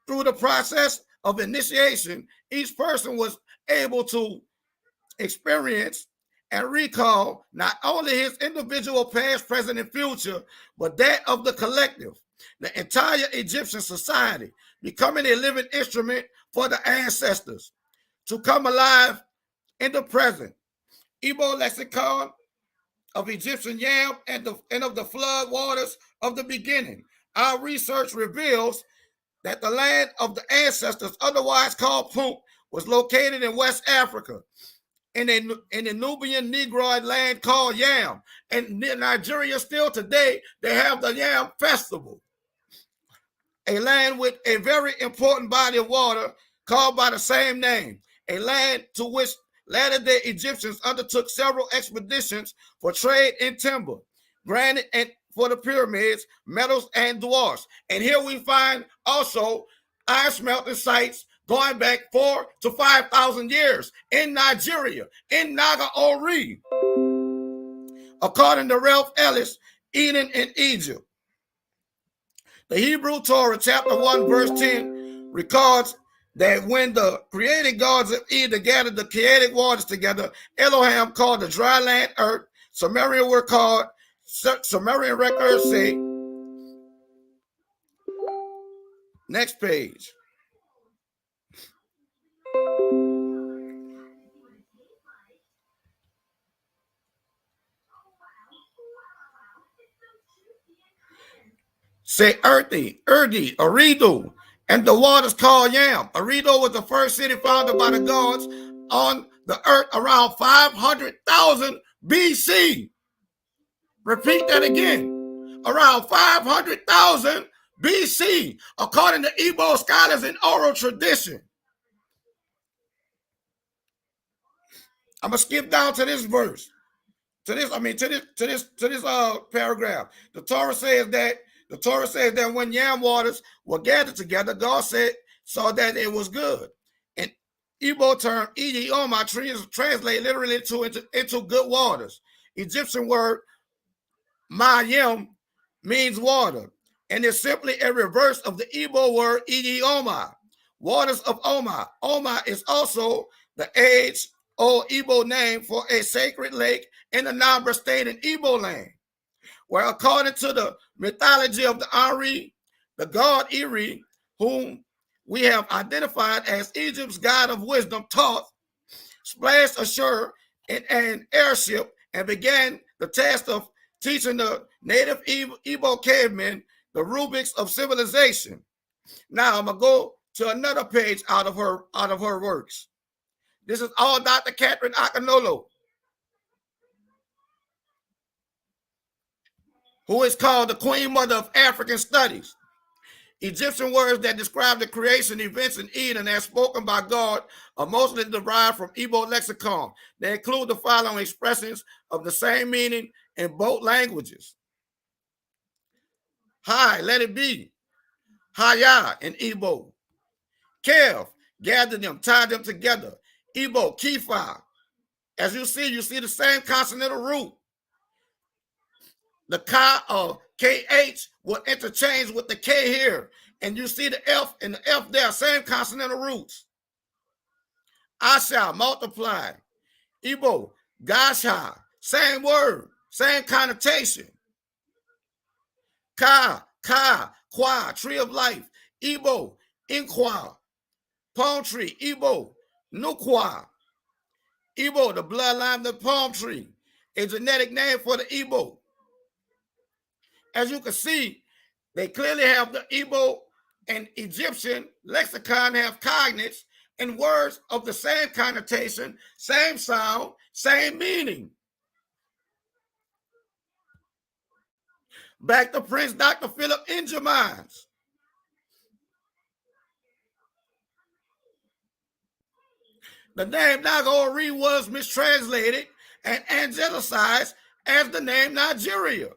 Speaker 10: Through the process of initiation, each person was able to experience and recall not only his individual past, present, and future, but that of the collective, the entire Egyptian society, becoming a living instrument for the ancestors to come alive in the present. Igbo lexicon of Egyptian yam and of the flood waters of the beginning. Our research reveals that the land of the ancestors, otherwise called Punt, was located in West Africa, in a Nubian Negroid land called Yam. And in Nigeria, still today, they have the Yam Festival, a land with a very important body of water called by the same name, a land to which latter-day Egyptians undertook several expeditions for trade in timber, granite, and for the pyramids, metals, and dwarfs. And here we find also iron smelting sites going back 4,000 to 5,000 years in Nigeria, in Naga Ori. According to Ralph Ellis, Eden in Egypt. The Hebrew Torah, chapter 1, verse 10, records that when the created gods of Eden gathered the chaotic waters together, Elohim called the dry land earth. Sumerian records say, next page. Say earthy, Eridu, and the waters called Yam. Eridu was the first city founded by the gods on the earth around 500,000 BC. Repeat that again. Around 500,000 BC, according to Igbo scholars in oral tradition. I'm gonna skip down to this verse. To this paragraph. The Torah says that when yam waters were gathered together, God saw that it was good. And Igbo term Idioma translate literally into good waters. Egyptian word Mayim means water, and is simply a reverse of the Igbo word Idioma, waters of Oma. Oma is also the age-old Igbo name for a sacred lake in the Nambra state in Igbo land, where according to the mythology of the Ari, the god Iri, whom we have identified as Egypt's god of wisdom, taught, splashed ashore in an airship and began the task of teaching the native Igbo cavemen the rubrics of civilization. Now I'm gonna go to another page out of her works. This is all Dr. Catherine Akinolo, who is called the Queen Mother of African Studies. Egyptian words that describe the creation events in Eden as spoken by God are mostly derived from Igbo lexicon. They include the following expressions of the same meaning in both languages. Hi, let it be. Haya in Igbo. Kev, gather them, tie them together. Igbo, kifa. As you see the same consonantal root. The ka of KH will interchange with the K here. And you see the F and the F there, same consonantal roots. I shall multiply. Igbo, gasha, same word, same connotation. Ka, kwa, tree of life. Igbo, inkwa, palm tree. Igbo, nukwa. Igbo, the bloodline of the palm tree, a genetic name for the Igbo. As you can see, they clearly have the Igbo and Egyptian lexicon have cognates and words of the same connotation, same sound, same meaning. Back to Prince Dr. Philip Injamines. The name Naga Ori was mistranslated and angelicized as the name Nigeria.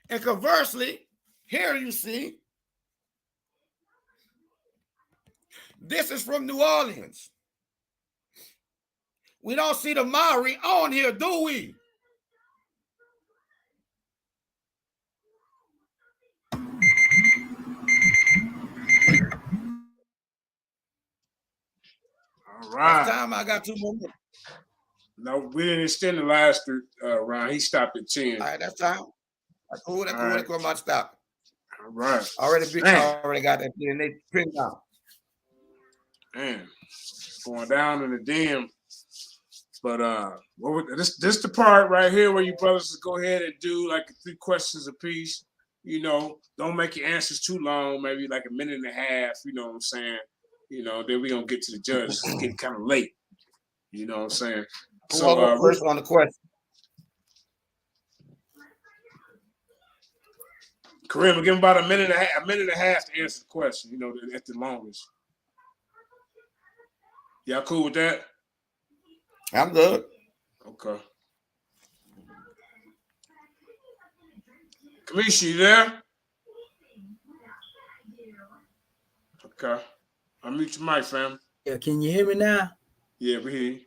Speaker 10: And conversely, here you see, this is from New Orleans. We don't see the Maori on here, do we?
Speaker 3: All right.
Speaker 10: That's time. I got 2 more minutes.
Speaker 3: No, we didn't extend the last round. He stopped at 10.
Speaker 10: All right, that's time. That's cool. That's cool. That's cool. I'm stop.
Speaker 3: All right.
Speaker 10: Already got that DNA printed out.
Speaker 3: Man, going down in the DM. But this the part right here where you brothers just go ahead and do like 3 questions apiece. You know, don't make your answers too long, maybe like a minute and a half, you know what I'm saying? You know, then we're gonna get to the judges. It's getting kind of late. You know what I'm saying?
Speaker 10: So I'll go first on the question.
Speaker 3: Kareem, we'll give him about a minute and a half to answer the question, you know, at the longest. Y'all cool with that?
Speaker 10: I'm good.
Speaker 3: Okay. Kamisha, you there? Okay. Unmute your mic, fam.
Speaker 11: Yeah, can you hear me now?
Speaker 3: Yeah, we hear you.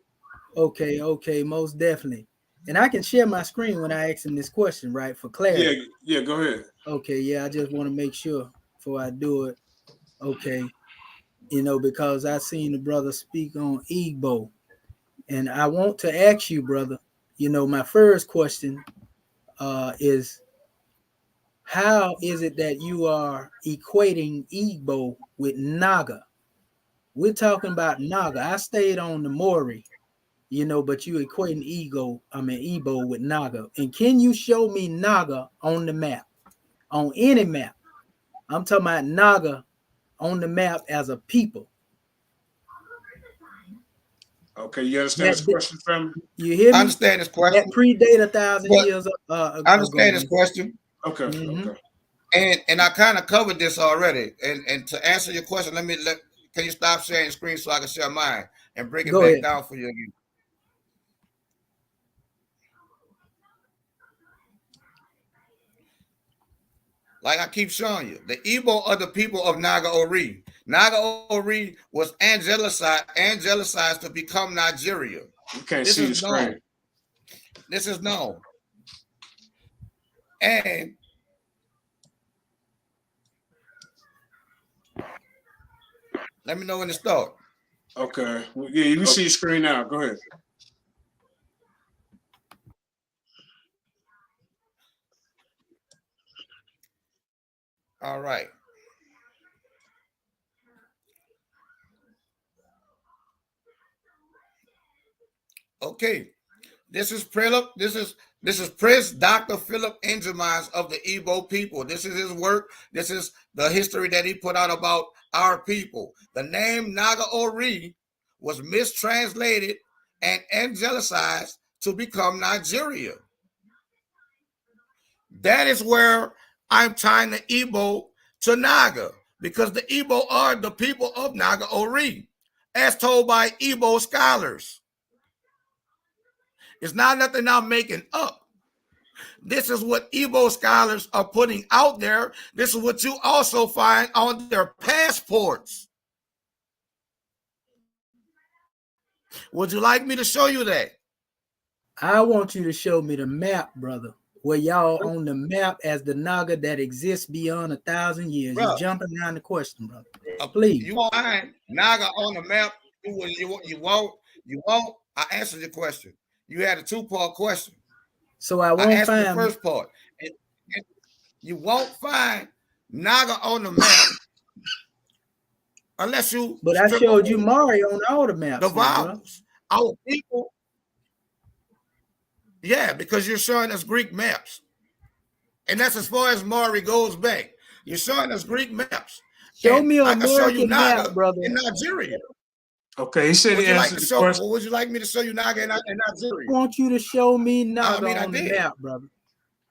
Speaker 11: Okay, most definitely. And I can share my screen when I ask him this question, right, for clarity.
Speaker 3: Yeah, go ahead.
Speaker 11: Okay, yeah, I just want to make sure before I do it. Okay, you know, because I seen the brother speak on Igbo. And I want to ask you, brother, you know, my first question is, how is it that you are equating Igbo with Naga? We're talking about Naga. I stayed on the Mauri, you know, but you equating Igbo with Naga. And can you show me Naga on the map, on any map? I'm talking about Naga on the map as a people.
Speaker 3: Okay, you understand this question, family?
Speaker 11: You hear me?
Speaker 10: I understand this question.
Speaker 11: That predate 1,000 years ago.
Speaker 10: I understand this question.
Speaker 3: Okay, okay.
Speaker 10: And I kind of covered this already. And to answer your question, can you stop sharing your screen so I can share mine and break it back down for you again? Like I keep showing you, the Igbo are the people of Naga Ori. Naga Ori was angelicized to become Nigeria.
Speaker 3: You can't see the screen.
Speaker 10: This is known. And let me know when to start.
Speaker 3: Okay. Well, yeah, you can see your screen now. Go ahead.
Speaker 10: All right. Okay. This is Prince Dr. Philip Engelmans of the Igbo people. This is his work. This is the history that he put out about our people. The name Naga Ori was mistranslated and angelicized to become Nigeria. That is where I'm tying the Igbo to Naga, because the Igbo are the people of Naga Ori, as told by Igbo scholars. It's not nothing I'm making up. This is what Igbo scholars are putting out there. This is what you also find on their passports. Would you like me to show you that?
Speaker 11: I want you to show me the map, brother, where y'all on the map as the Naga that exists beyond 1,000 years.
Speaker 10: Bro,
Speaker 11: you're jumping around the question, brother. Please.
Speaker 10: You won't find Naga on the map. You won't. I answered your question. You had a 2-part question.
Speaker 11: So I won't
Speaker 10: answered
Speaker 11: find
Speaker 10: the first part. And you won't find Naga on the map unless you.
Speaker 11: But I showed you Mauri on all the maps.
Speaker 10: The vowels. Our people. Yeah, because you're showing us Greek maps. And that's as far as Mauri goes back. You're showing us Greek maps.
Speaker 11: Show me an American map, brother.
Speaker 10: In Nigeria.
Speaker 3: Okay, he said he answered the question.
Speaker 10: Well, would you like me to show you Naga in Nigeria?
Speaker 11: I want you to show me Naga on the map, brother.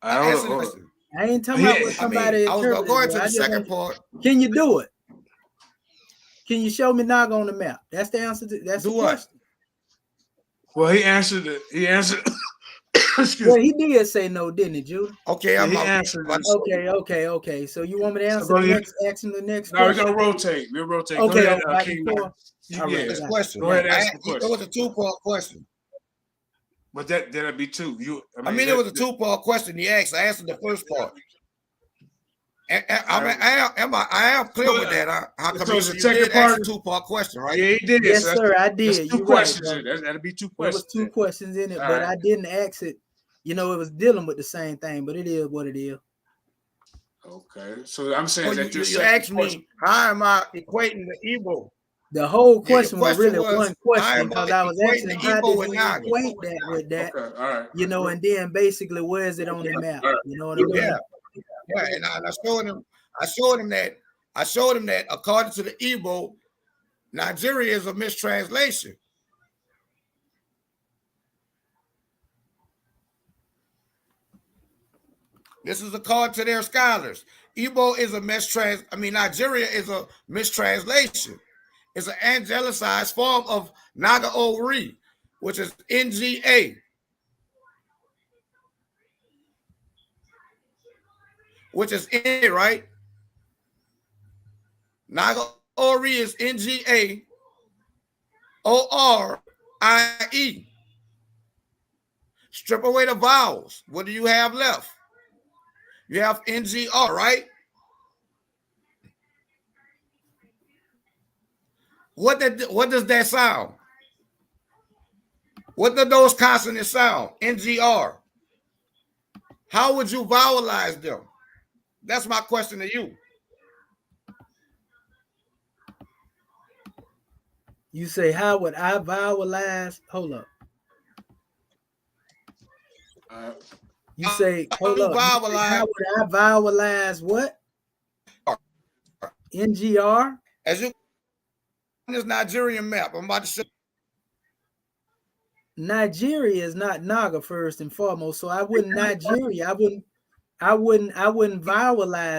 Speaker 10: I answered the question.
Speaker 11: I ain't talking about what somebody
Speaker 10: I was going to the second part.
Speaker 11: Can you do it? Can you show me Naga on the map? That's the answer. That's the question.
Speaker 3: Well, he answered it. He answered.
Speaker 11: Well, he did say no, didn't he, Judah?
Speaker 10: Okay,
Speaker 3: he answered it.
Speaker 11: Okay. So you want me to answer the next? Ask him the next
Speaker 3: no,
Speaker 11: question.
Speaker 3: we're gonna rotate. We'll rotate.
Speaker 11: Okay,
Speaker 3: go ahead,
Speaker 11: back and forth.
Speaker 10: All right, this question.
Speaker 3: Go ahead and ask the question.
Speaker 10: It was a two-part question.
Speaker 3: But that'd be two.
Speaker 10: I mean, it was a two-part question he asked. I answered the first part. I am clear with that. How come you did ask a two-part question, right?
Speaker 3: Yeah, he did.
Speaker 11: Yes, sir, I did.
Speaker 3: There's two questions in it. That'd be two questions.
Speaker 11: There was two questions in it, but I didn't ask it. You know, it was dealing with the same thing, but it is what it is.
Speaker 3: Okay, so I'm saying that
Speaker 10: you asked me, how am I equating the evil?
Speaker 11: The whole question was really one question,
Speaker 10: because
Speaker 11: I was asking how did you equate that with that?
Speaker 3: Okay, all right.
Speaker 11: You know, and then basically where is it on the map? You know what I mean?
Speaker 10: Yeah, and I showed him that according to the Igbo, Nigeria is a mistranslation. This is according to their scholars. Igbo is Nigeria is a mistranslation. It's an angelicized form of Naga Ori, which is NGA. Which is N, right? Naga Ori is NGA ORIE. Strip away the vowels. What do you have left? You have NGR, right? What does that sound? What do those consonants sound? NGR. How would you vowelize them? That's my question to you.
Speaker 11: You say, how would I vowelize? Hold up. You say, hold up. How would I vowelize what? NGR?
Speaker 10: As you on this Nigerian map, I'm about to show.
Speaker 11: Nigeria is not Naga first and foremost, so I wouldn't vowelize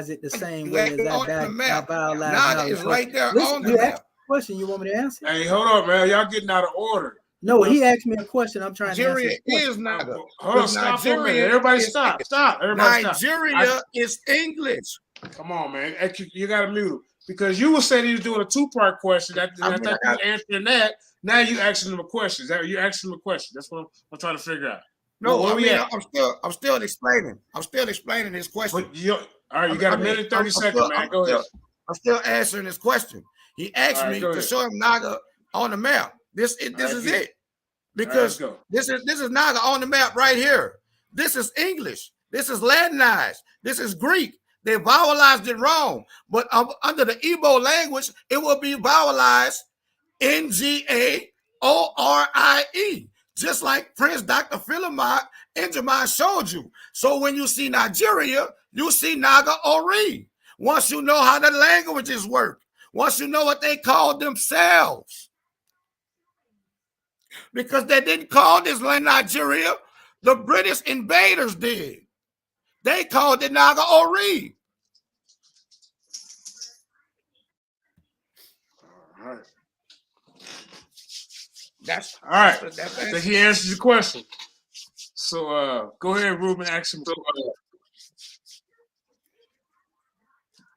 Speaker 11: it the same way as I vowelize
Speaker 10: Naga is right there on the
Speaker 11: you
Speaker 10: map.
Speaker 11: asked a question, you want me to answer?
Speaker 3: Hey, hold on, man. Y'all getting out of order.
Speaker 11: No, he asked me a question. I'm trying to answer.
Speaker 10: Nigeria is Naga.
Speaker 3: Hold on, stop for a minute. Everybody stop. Everybody
Speaker 10: Nigeria is English.
Speaker 3: Come on, man. You got to mute him. Because you were saying he was doing a two-part question. I thought you were answering that. Now you asking him a question. You're asking him a question. That's what I'm trying to figure out.
Speaker 10: No, I'm still explaining. I'm still explaining his question.
Speaker 3: All right, you got a minute, 30 seconds, man. Go ahead.
Speaker 10: I'm still answering his question. He asked me to show him Naga on the map. This is it. Because this is Naga on the map right here. This is English. This is Latinized. This is Greek. They vowelized it wrong. But under the Igbo language, it will be vowelized NGAORIE. Just like Prince Dr. Philemon Injamai showed you. So when you see Nigeria, you see Naga Ori. Once you know how the languages work, once you know what they called themselves. Because they didn't call this land Nigeria, the British invaders did. They called it Naga Ori.
Speaker 3: All right.
Speaker 10: That's
Speaker 3: all right. I think he answered your question. So go ahead, Ruben, ask him.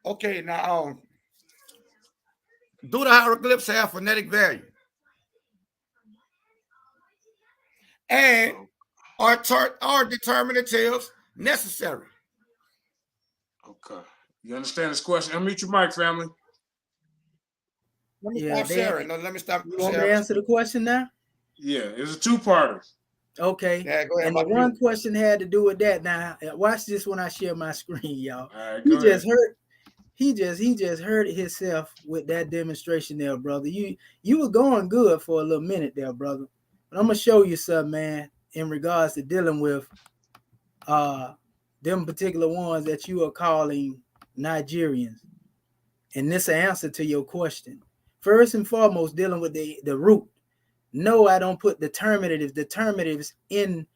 Speaker 10: Okay, now do the hieroglyphs have phonetic value? And are determinatives necessary?
Speaker 3: Okay. You understand this question? Unmute your mic, family.
Speaker 10: Let me stop sharing. No, let me stop.
Speaker 11: You want me to answer the question now?
Speaker 3: Yeah, it's a two-parter.
Speaker 11: Okay.
Speaker 10: Yeah, go ahead.
Speaker 11: And the one question had to do with that. Now, watch this when I share my screen, y'all.
Speaker 3: All right,
Speaker 11: he just hurt himself with that demonstration there, brother. You were going good for a little minute there, brother. But I'm gonna show you something, man, in regards to dealing with them particular ones that you are calling Nigerians. And this answer to your question. First and foremost, dealing with the root. No, I don't put determinatives in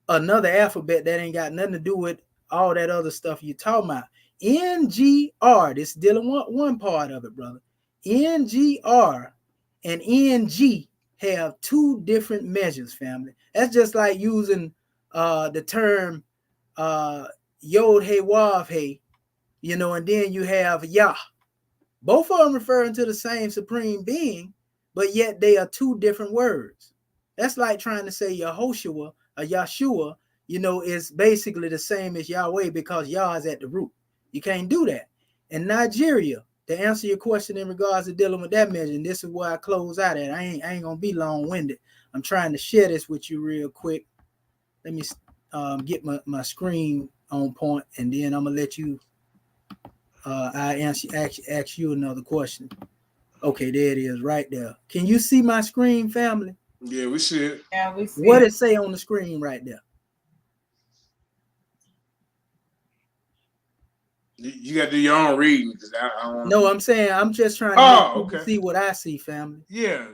Speaker 11: another alphabet that ain't got nothing to do with all that other stuff you talking about. NGR, this is dealing with one part of it, brother. NGR and NG have two different measures, family. That's just like using the term Yod Hey Wav Hey, you know, and then you have Yah. Both of them referring to the same supreme being, but yet they are two different words. That's like trying to say Yehoshua or Yahshua, you know, is basically the same as Yahweh because Yah is at the root. You can't do that. In Nigeria, to answer your question in regards to dealing with that measure, and this is where I close out at. I ain't gonna be long-winded. I'm trying to share this with you real quick. Let me get my screen on point, and then I'm gonna let you I ask you another question. Okay, there it is right there. Can you see my screen, family?
Speaker 3: Yeah, we see it.
Speaker 8: Yeah, we see
Speaker 11: What
Speaker 8: it.
Speaker 11: it say on the screen right there?
Speaker 3: You got to do your own reading because I don't.
Speaker 11: No, I'm saying I'm just trying to make you see what I see, family.
Speaker 3: Yeah,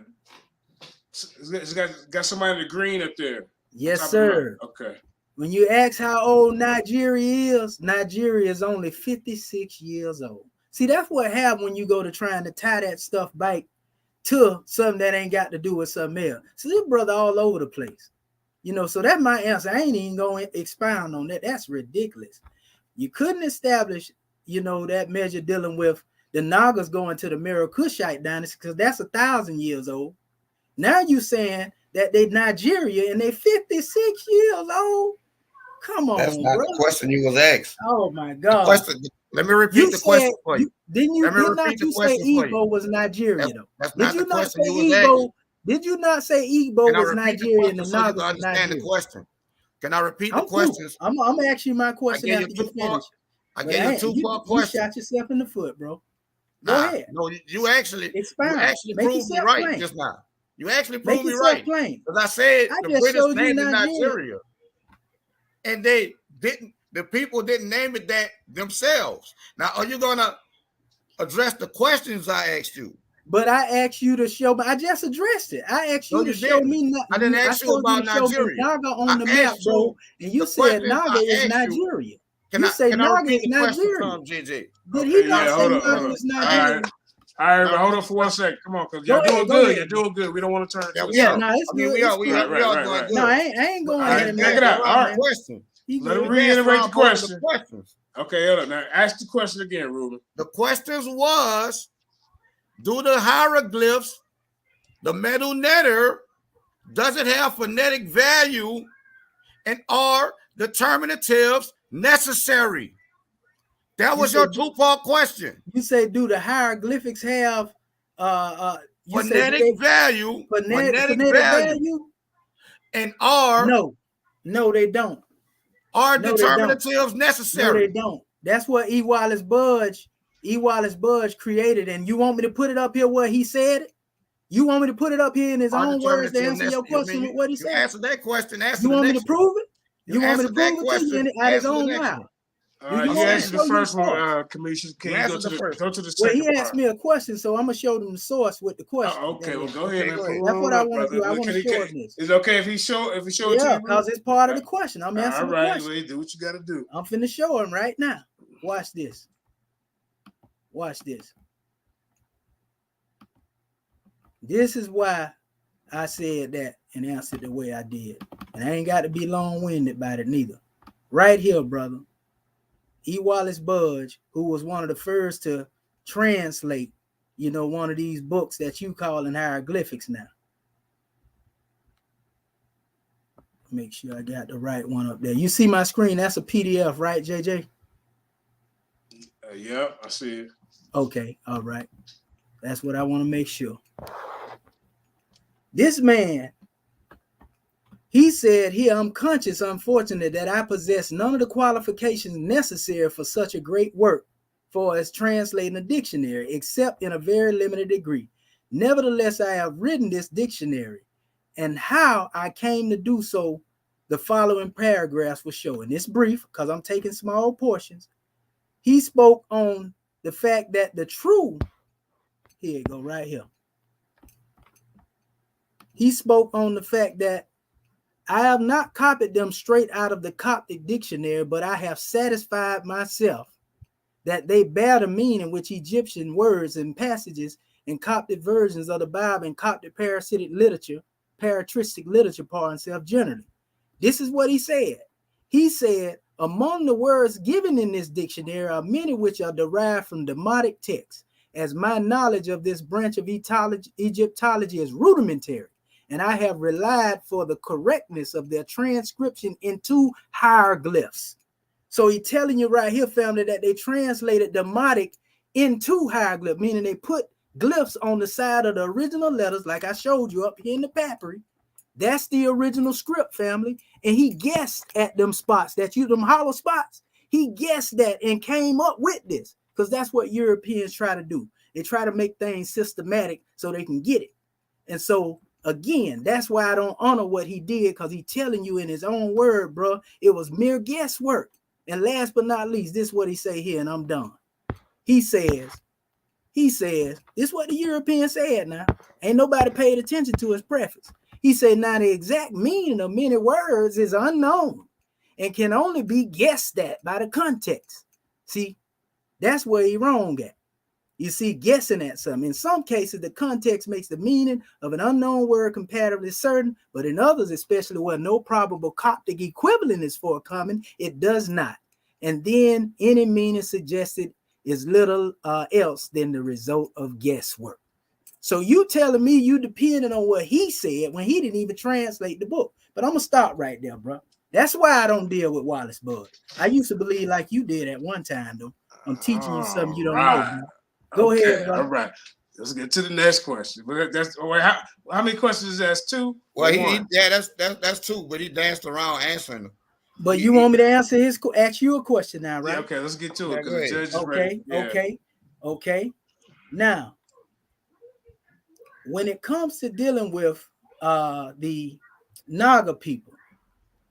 Speaker 3: it's got somebody in the green up there.
Speaker 11: Yes, sir.
Speaker 3: Okay.
Speaker 11: When you ask how old Nigeria is only 56 years old. See, that's what happens when you go to trying to tie that stuff back to something that ain't got to do with something else. So this brother all over the place. You know, so that's my answer. I ain't even going to expound on that. That's ridiculous. You couldn't establish, you know, that measure dealing with the Nagas going to the Mero-Kushite dynasty because that's 1,000 years old. Now you saying that they Nigeria and they 56 years old? Come on,
Speaker 10: that's not
Speaker 11: bro.
Speaker 10: the question you was asked.
Speaker 11: Oh my God!
Speaker 10: Let me repeat the question for you.
Speaker 11: Didn't you? Did not you say Igbo was Nigeria though?
Speaker 10: That's
Speaker 11: did
Speaker 10: not
Speaker 11: you
Speaker 10: the
Speaker 11: not
Speaker 10: question
Speaker 11: say
Speaker 10: you was
Speaker 11: Igbo?
Speaker 10: asked.
Speaker 11: Did you not say Igbo was Nigeria and the
Speaker 10: so you
Speaker 11: Nagas
Speaker 10: can
Speaker 11: was
Speaker 10: understand
Speaker 11: Nigeria?
Speaker 10: the question? Can I repeat the questions?
Speaker 11: I'm gonna ask you my question after you finish.
Speaker 10: I gave you a two-part question.
Speaker 11: You shot yourself in the foot, bro. Go ahead.
Speaker 10: No, you actually proved me right just now. You actually proved me right. Because I said the British named it Nigeria. And they didn't, the people didn't name it that themselves. Now, are you gonna address the questions I asked you?
Speaker 11: But I asked you to show me. I just addressed it. I asked you to show me.
Speaker 10: I didn't ask you about Nigeria.
Speaker 11: Naga on the map, bro. And you said Naga is Nigeria. You say Naga is Nigeria. Did he not say Naga is Nigeria?
Speaker 3: All right, but hold on for 1 second. Come on, because y'all doing good. You're doing good. We don't want to turn.
Speaker 11: Yeah, no, it's good.
Speaker 10: We are doing good.
Speaker 11: No, I ain't going
Speaker 3: ahead. Check it out. All right. Let him reiterate the question. Okay, hold on. Now ask the question again, Ruben.
Speaker 10: The questions was, do the hieroglyphs, the metal netter, does it have phonetic value, and are determinatives necessary? That was your two-part question.
Speaker 11: You say, do the hieroglyphics have
Speaker 10: phonetic value? Phonetic value. And are
Speaker 11: no, they don't.
Speaker 10: Are determinatives necessary?
Speaker 11: No, they don't. That's what E. Wallace Budge created. And you want me to put it up here where he said it? You want me to put it up here in his own words to answer your question with what he said?
Speaker 10: Answer that question.
Speaker 11: You want me to prove it? You want me to prove it to you out his own mouth?
Speaker 3: You answered the first one, Kemetian. Can you go to the second
Speaker 11: Well, he asked me a question, so I'm gonna show them the source with the question.
Speaker 3: Okay, well, go ahead.
Speaker 11: That's what I want to do. I want to show him this.
Speaker 3: Is it okay if he show it to you?
Speaker 11: Yeah, because it's part of the question. I'm answering the question.
Speaker 3: All right, do what you got to do.
Speaker 11: I'm finna show him right now. Watch this. Watch this. This is why I said that and answered the way I did. And I ain't got to be long-winded about it neither. Right here, brother. E. Wallace Budge, who was one of the first to translate, one of these books that you call in hieroglyphics now. Make sure I got the right one up there. You see my screen? That's a PDF, right, JJ?
Speaker 3: Yeah, I see it.
Speaker 11: Okay, all right. That's what I want to make sure. This man, he said here, I'm conscious, unfortunate, that I possess none of the qualifications necessary for such a great work for as translating a dictionary, except in a very limited degree. Nevertheless, I have written this dictionary, and how I came to do so, the following paragraphs will show. And it's brief, because I'm taking small portions. He spoke on the fact that the true, here you go, right here. He spoke on the fact that I have not copied them straight out of the Coptic dictionary, but I have satisfied myself that they bear the meaning which Egyptian words and passages and Coptic versions of the Bible and Coptic patristic literature, par himself generally. This is what he said. He said, among the words given in this dictionary are many which are derived from Demotic texts, as my knowledge of this branch of Egyptology is rudimentary, and I have relied for the correctness of their transcription into hieroglyphs. So he's telling you right here, family, that they translated Demotic into hieroglyph, meaning they put glyphs on the side of the original letters, like I showed you up here in the papyri. That's the original script, family. And he guessed at them spots, them hollow spots. He guessed that and came up with this, because that's what Europeans try to do. They try to make things systematic so they can get it. And so, again, that's why I don't honor what he did, because he's telling you in his own word, bro, it was mere guesswork. And last but not least, this is what he say here, and I'm done. He says, this is what the European said now. Ain't nobody paid attention to his preface. He said, now the exact meaning of many words is unknown and can only be guessed at by the context. See, that's where he wrong at. You see, guessing at something. In some cases, the context makes the meaning of an unknown word comparatively certain, but in others, especially where no probable Coptic equivalent is forthcoming, it does not. And then any meaning suggested is little else than the result of guesswork. So you telling me you depending on what he said when he didn't even translate the book. But I'm going to stop right there, bro. That's why I don't deal with Wallace Bud. I used to believe like you did at one time, though. I'm teaching you something you don't know, bro. Go ahead, bro.
Speaker 3: All right. Let's get to the next question. That's how many questions is that? 2?
Speaker 10: Well, that's 2, but he danced around answering them.
Speaker 11: But you want me to ask you a question now, right?
Speaker 3: Yeah, okay, let's get to it because the judge is ready.
Speaker 11: Okay. Now, when it comes to dealing with the Naga people,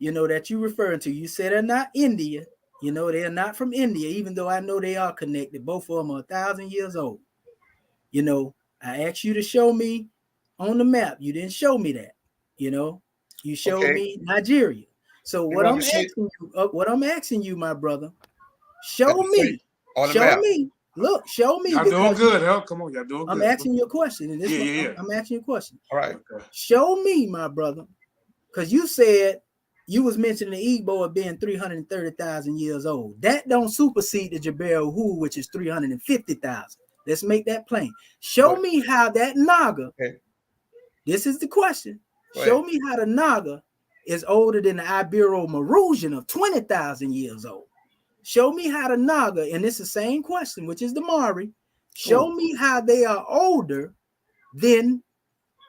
Speaker 11: that you're referring to, you said they're not India. They're not from India, even though I know they are connected. Both of them are 1,000 years old. I asked you to show me on the map. You didn't show me that. You showed me Nigeria. So what I'm asking you, my brother, show me. Look, show me.
Speaker 3: Y'all doing good, hell. Come on, y'all doing good.
Speaker 11: I'm asking you a question. And I'm asking you a question.
Speaker 10: All right.
Speaker 11: Okay. Show me, my brother, because you said you was mentioning the Igbo of being 330,000 years old. That don't supersede the Jebel Hu, which is 350,000. Let's make that plain. Show me how that Naga, this is the question. Show me how the Naga is older than the Ibero-Mauritian of 20,000 years old. Show me how the Naga, and it's the same question, which is the Mauri. Show me how they are older than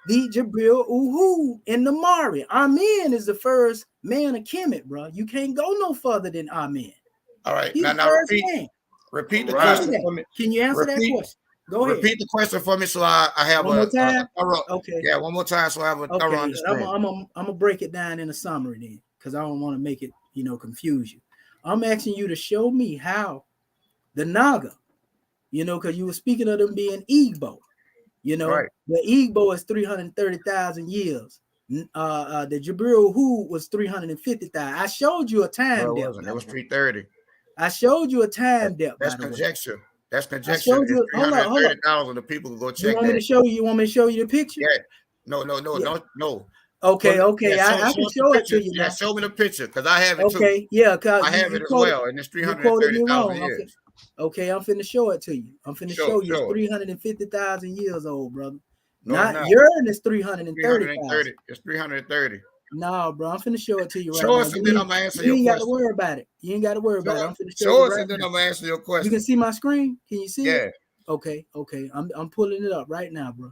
Speaker 11: the Jabril Uhu and the Mauri. Amen is the first man of Kemet, bro. You can't go no further than Amen.
Speaker 10: All right.
Speaker 11: He's
Speaker 10: Now repeat the question for me.
Speaker 11: Can you answer that question? Go ahead.
Speaker 10: Repeat the question for me so I have
Speaker 11: one more time.
Speaker 10: Okay. Yeah, one more time so I have a thorough understanding.
Speaker 11: I'm gonna break it down in a summary then, because I don't want to make it, confuse you. I'm asking you to show me how the Naga, because you were speaking of them being Igbo. The Igbo is 330,000 years. The Jabril Hu was 350,000. I showed you a time depth.
Speaker 10: It was 330.
Speaker 11: I showed you a time depth.
Speaker 10: That's conjecture. That's conjecture. 330,000 the people can go check.
Speaker 11: You want me to show you? You want me to show you the picture?
Speaker 10: Yeah. No.
Speaker 11: Okay. I can show it to you.
Speaker 10: Yeah, show me the picture because I have it too.
Speaker 11: Okay, yeah,
Speaker 10: I have it as well, and it's 330,000 years.
Speaker 11: Okay, I'm finna show it to you. I'm finna show you. It's 350,000 years old, brother. Not yours is 330,000.
Speaker 10: It's 330.
Speaker 11: No, bro, I'm finna show it to you right now.
Speaker 10: Show us and then I'm gonna answer your question.
Speaker 11: You ain't got to worry about it. You ain't got to worry about it. I'm finna
Speaker 10: show us and then I'm gonna answer your question.
Speaker 11: You can see my screen. Can you see it?
Speaker 10: Yeah.
Speaker 11: Okay. I'm pulling it up right now, bro.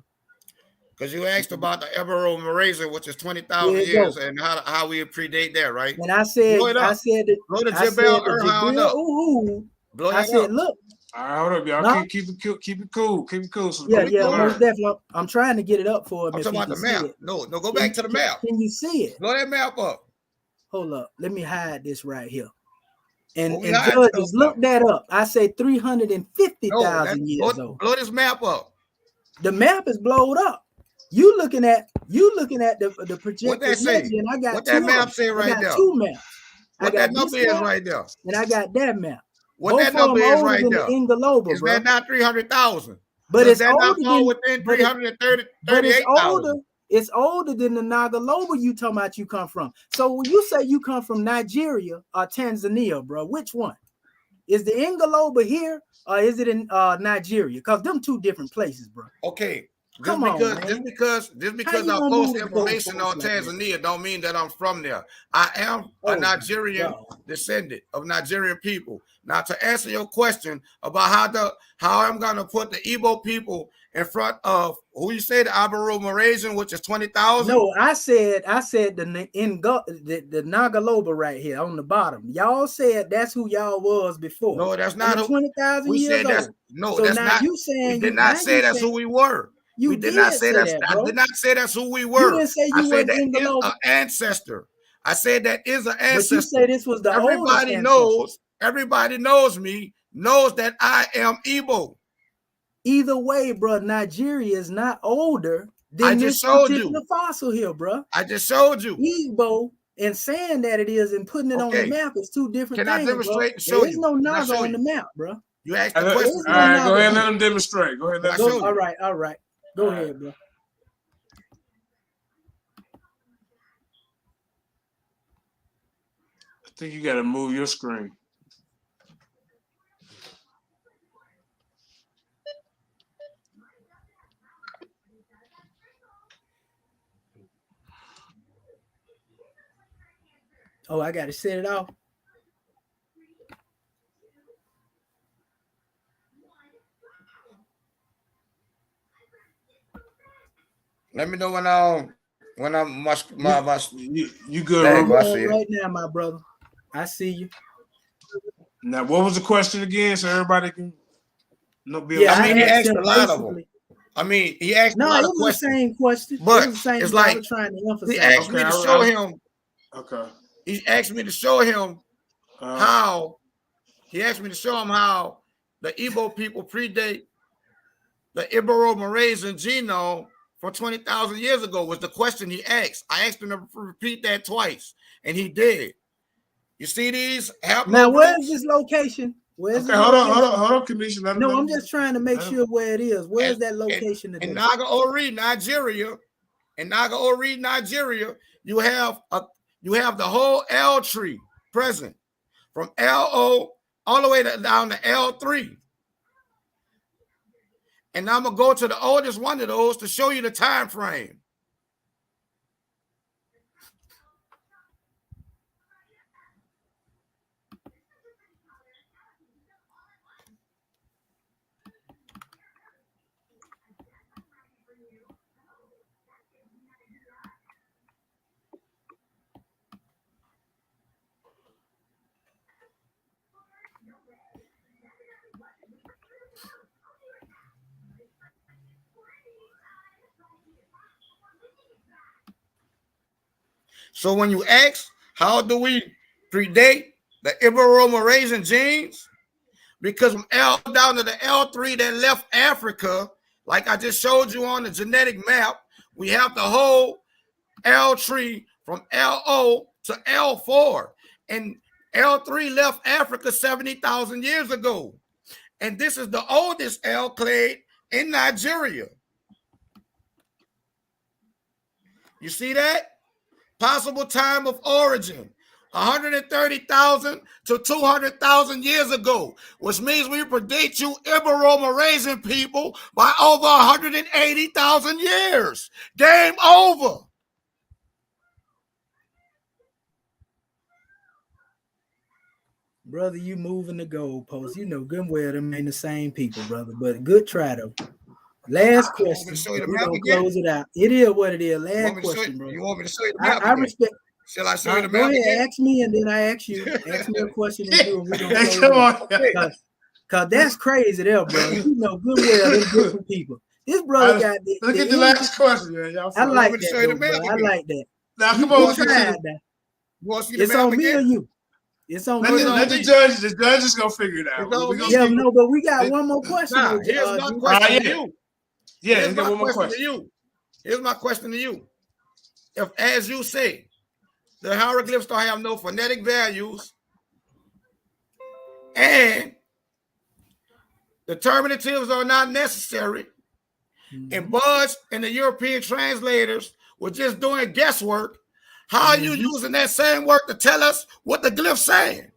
Speaker 10: Because you asked about the Ibero-Mauritian, which is 20,000 years, and how we predate that, right?
Speaker 11: And I said
Speaker 10: blow the Jebel
Speaker 11: Uhu.
Speaker 10: Blow
Speaker 11: I said, look.
Speaker 3: All right, hold up, y'all. Keep it cool. So
Speaker 11: yeah, most definitely. I'm trying to get it up for him.
Speaker 10: I'm talking about the map. No, go back to the map.
Speaker 11: Can you see it?
Speaker 10: Blow that map up.
Speaker 11: Hold up. Let me hide this right here. And judges, look that up. I say 350,000 years old.
Speaker 10: Blow this map up.
Speaker 11: The map is blowed up. You looking at the projected
Speaker 10: what that say?
Speaker 11: And I got
Speaker 10: what that map say right there.
Speaker 11: Two maps.
Speaker 10: What that number is right there.
Speaker 11: And I got that map.
Speaker 10: What that number is right there.
Speaker 11: Ingaloba,
Speaker 10: is that not 300,000?
Speaker 11: But
Speaker 10: Does
Speaker 11: it's
Speaker 10: that not
Speaker 11: older
Speaker 10: fall
Speaker 11: than
Speaker 10: within
Speaker 11: but it, but it's
Speaker 10: 38,000?
Speaker 11: older. It's older than the Nagaloba you talking about you come from. So when you say you come from Nigeria or Tanzania, bro, which one? Is the Ngaloba here or is it in Nigeria? Because them two different places, bro.
Speaker 10: Okay.
Speaker 11: Come on, man.
Speaker 10: Just
Speaker 11: How
Speaker 10: because
Speaker 11: you
Speaker 10: I
Speaker 11: gonna
Speaker 10: post
Speaker 11: move the
Speaker 10: information
Speaker 11: goalposts
Speaker 10: on
Speaker 11: like that?
Speaker 10: Tanzania don't mean that I'm from there. I am a
Speaker 11: Oh,
Speaker 10: Nigerian
Speaker 11: God.
Speaker 10: descendant of Nigerian people. Now, to answer your question about how I'm gonna put the Igbo people in front of who you say the Abaru Malaysian, which is 20,000.
Speaker 11: No, I said the Nagaloba right here on the bottom. Y'all said that's who y'all was before.
Speaker 10: No, that's
Speaker 11: And
Speaker 10: not
Speaker 11: the
Speaker 10: who
Speaker 11: 20,000
Speaker 10: we
Speaker 11: years
Speaker 10: said. That's
Speaker 11: old.
Speaker 10: no,
Speaker 11: So
Speaker 10: that's
Speaker 11: now
Speaker 10: not.
Speaker 11: you
Speaker 10: We
Speaker 11: saying
Speaker 10: did not say that's who we were.
Speaker 11: You
Speaker 10: We did not say
Speaker 11: say
Speaker 10: that's.
Speaker 11: that,
Speaker 10: I
Speaker 11: bro.
Speaker 10: did not say that's who we
Speaker 11: You
Speaker 10: were.
Speaker 11: didn't say
Speaker 10: I
Speaker 11: you
Speaker 10: said
Speaker 11: was
Speaker 10: that is
Speaker 11: Ngaloba.
Speaker 10: an ancestor. I said that is an ancestor.
Speaker 11: But you say this was the oldest ancestor.
Speaker 10: Everybody knows me, knows that I am Igbo.
Speaker 11: Either way, bro, Nigeria is not older
Speaker 10: I
Speaker 11: than
Speaker 10: just
Speaker 11: this
Speaker 10: showed
Speaker 11: particular
Speaker 10: you.
Speaker 11: fossil here, bro.
Speaker 10: I just showed you.
Speaker 11: Igbo and saying that it is and putting it on the
Speaker 10: Okay.
Speaker 11: map is two different
Speaker 10: Can I
Speaker 11: things, bro.
Speaker 10: demonstrate and
Speaker 11: There
Speaker 10: show
Speaker 11: is
Speaker 10: you?
Speaker 11: no
Speaker 10: Can I
Speaker 11: Naga
Speaker 10: show
Speaker 11: on the
Speaker 10: you?
Speaker 11: map, bro.
Speaker 10: You asked the
Speaker 3: All
Speaker 10: question.
Speaker 3: right, go ahead and let them demonstrate. Go ahead.
Speaker 10: Can I show you?
Speaker 11: All right. Go ahead, bro.
Speaker 3: I think you got to move your screen.
Speaker 11: Oh, I got to set it off.
Speaker 10: Let me know when I'm
Speaker 3: you good,
Speaker 11: I'm
Speaker 3: bro?
Speaker 11: right now, my brother. I see you.
Speaker 3: Now, what was the question again, so everybody can be
Speaker 11: Yeah,
Speaker 10: I mean, he asked a lot of them.
Speaker 11: basically.
Speaker 10: I mean, he asked a
Speaker 11: No,
Speaker 10: lot
Speaker 11: it
Speaker 10: of
Speaker 11: was
Speaker 10: questions.
Speaker 11: the same question.
Speaker 10: But
Speaker 11: It was the same
Speaker 10: it's
Speaker 11: thing I
Speaker 10: like
Speaker 11: was trying to emphasize.
Speaker 10: he asked me to show him.
Speaker 3: Okay.
Speaker 10: He asked me to show him how. He asked me to show him how the Igbo people predate the Ibero-Malaysian genome from 20,000 years ago. Was the question he asked. I asked him to repeat that twice, and he did. You see these?
Speaker 11: Now, where's this location? Where's
Speaker 3: Okay,
Speaker 11: this
Speaker 3: hold
Speaker 11: location?
Speaker 3: on, Kemetian.
Speaker 11: No, I'm just trying to make sure where it is. Where's that location today?
Speaker 10: In Naga-Ori, Nigeria, you have the whole L tree present from LO all the way down to L3. And I'm gonna go to the oldest one of those to show you the time frame. So when you ask, how do we predate the Ibero-Malaysian genes? Because from L down to the L3 that left Africa, like I just showed you on the genetic map, we have the whole L tree from LO to L4. And L3 left Africa 70,000 years ago. And this is the oldest L clade in Nigeria. You see that? Possible time of origin, 130,000 to 200,000 years ago, which means we predate you Ibero-Malaysian people by over 180,000 years. Game over.
Speaker 11: Brother, you moving the goalposts. You know good and well them ain't the same people, brother. But good try though. Last question. We're gonna close it out. It is what it is. Last question, bro.
Speaker 10: You want me to show you the map
Speaker 11: I
Speaker 10: again?
Speaker 11: respect.
Speaker 10: Shall I show you the
Speaker 11: Go
Speaker 10: map
Speaker 11: ahead,
Speaker 10: again?
Speaker 11: ask me, and then I ask you. Ask me a question and you, and we're gonna close it out. Cause that's crazy there, bro. You know good well them different people. This brother got the,
Speaker 3: look at the last question, man. Y'all
Speaker 11: I like that, though, bro. I like that. Now, come on, tried that. It's on me or you? It's on me.
Speaker 3: Let the judges. The judges gonna figure it out.
Speaker 11: Yeah, no, but we got one more question.
Speaker 10: Now, here's my question to you.
Speaker 3: Yeah,
Speaker 10: here's my question to you. Here's my question to you. If, as you say, the hieroglyphs don't have no phonetic values, and Determinatives are not necessary. And Budge and the European translators were just doing guesswork. How are you using that same work to tell us what the glyph's saying?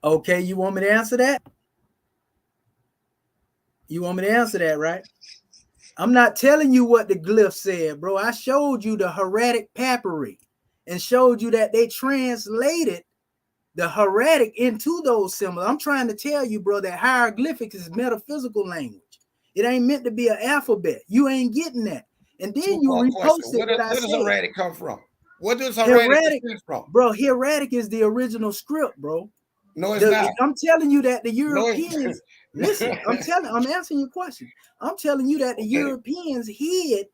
Speaker 11: Okay, you want me to answer that? You want me to answer that, right? I'm not telling you what the glyph said, bro. I showed you the hieratic papyri and showed you that they translated the hieratic into those symbols. I'm trying to tell you, bro, that hieroglyphics is metaphysical language. It ain't meant to be an alphabet. You ain't getting that. And then you repost it.
Speaker 10: Where does hieratic come from? What does hieratic come from?
Speaker 11: Bro, hieratic is the original script, bro.
Speaker 10: No, it's not.
Speaker 11: I'm telling you that the Europeans, listen, I'm answering your question. I'm telling you that the Europeans hid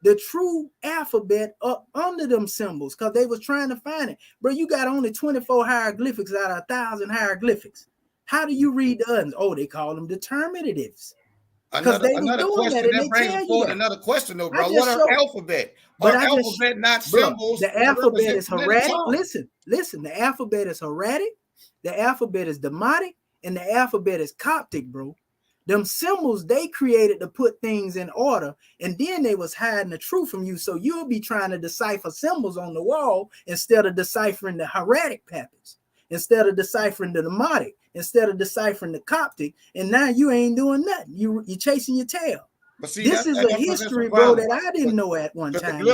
Speaker 11: the true alphabet up under them symbols because they was trying to find it. Bro, you got only 24 hieroglyphics out of 1,000 hieroglyphics. How do you read the others? Oh, they call them determinatives.
Speaker 10: Another question that brings forward another question, though, bro. What are alphabet? But alphabet not symbols.
Speaker 11: The alphabet is hieratic. Listen, the alphabet is hieratic, the alphabet is Demotic, and the alphabet is Coptic, bro. Them symbols they created to put things in order, and then they was hiding the truth from you. So you'll be trying to decipher symbols on the wall instead of deciphering the hieratic papyrus, instead of deciphering the Demotic, instead of deciphering the Coptic, and now you ain't doing nothing. You're chasing your tail. But see, this is a history, bro, that I didn't know at one time.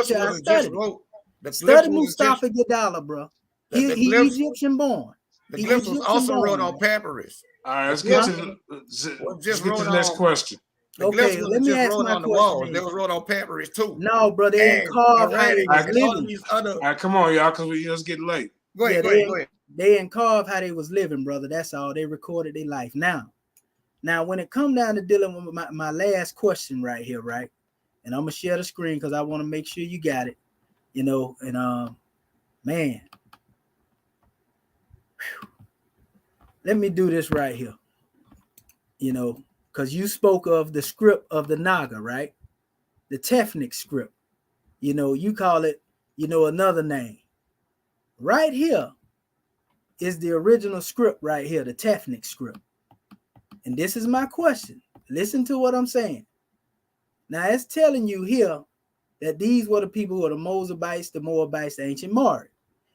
Speaker 11: Study Mustafa Gadala, bro. He Egyptian born.
Speaker 10: The glyphs was also wrote on papyrus.
Speaker 3: All right, let's get to the next question.
Speaker 11: Okay, let me ask my question.
Speaker 10: They was wrote on papyrus too.
Speaker 11: No, bro, they ain't carved how they was living.
Speaker 3: All right, come on, y'all, because we just getting late.
Speaker 10: Go ahead.
Speaker 11: They ain't carved how they was living, brother. That's all. They recorded their life. Now, when it come down to dealing with my last question right here, right? And I'm gonna share the screen because I want to make sure you got it. You know, and man. Whew. Let me do this right here. You know, because you spoke of the script of the Naga, right? The Tefnik script. You know, you call it, you know, another name. Right here is the original script right here, the Tefnik script. And this is my question. Listen to what I'm saying. Now, it's telling you here that these were the people who are the Moabites, the Moabites, the ancient Mauri.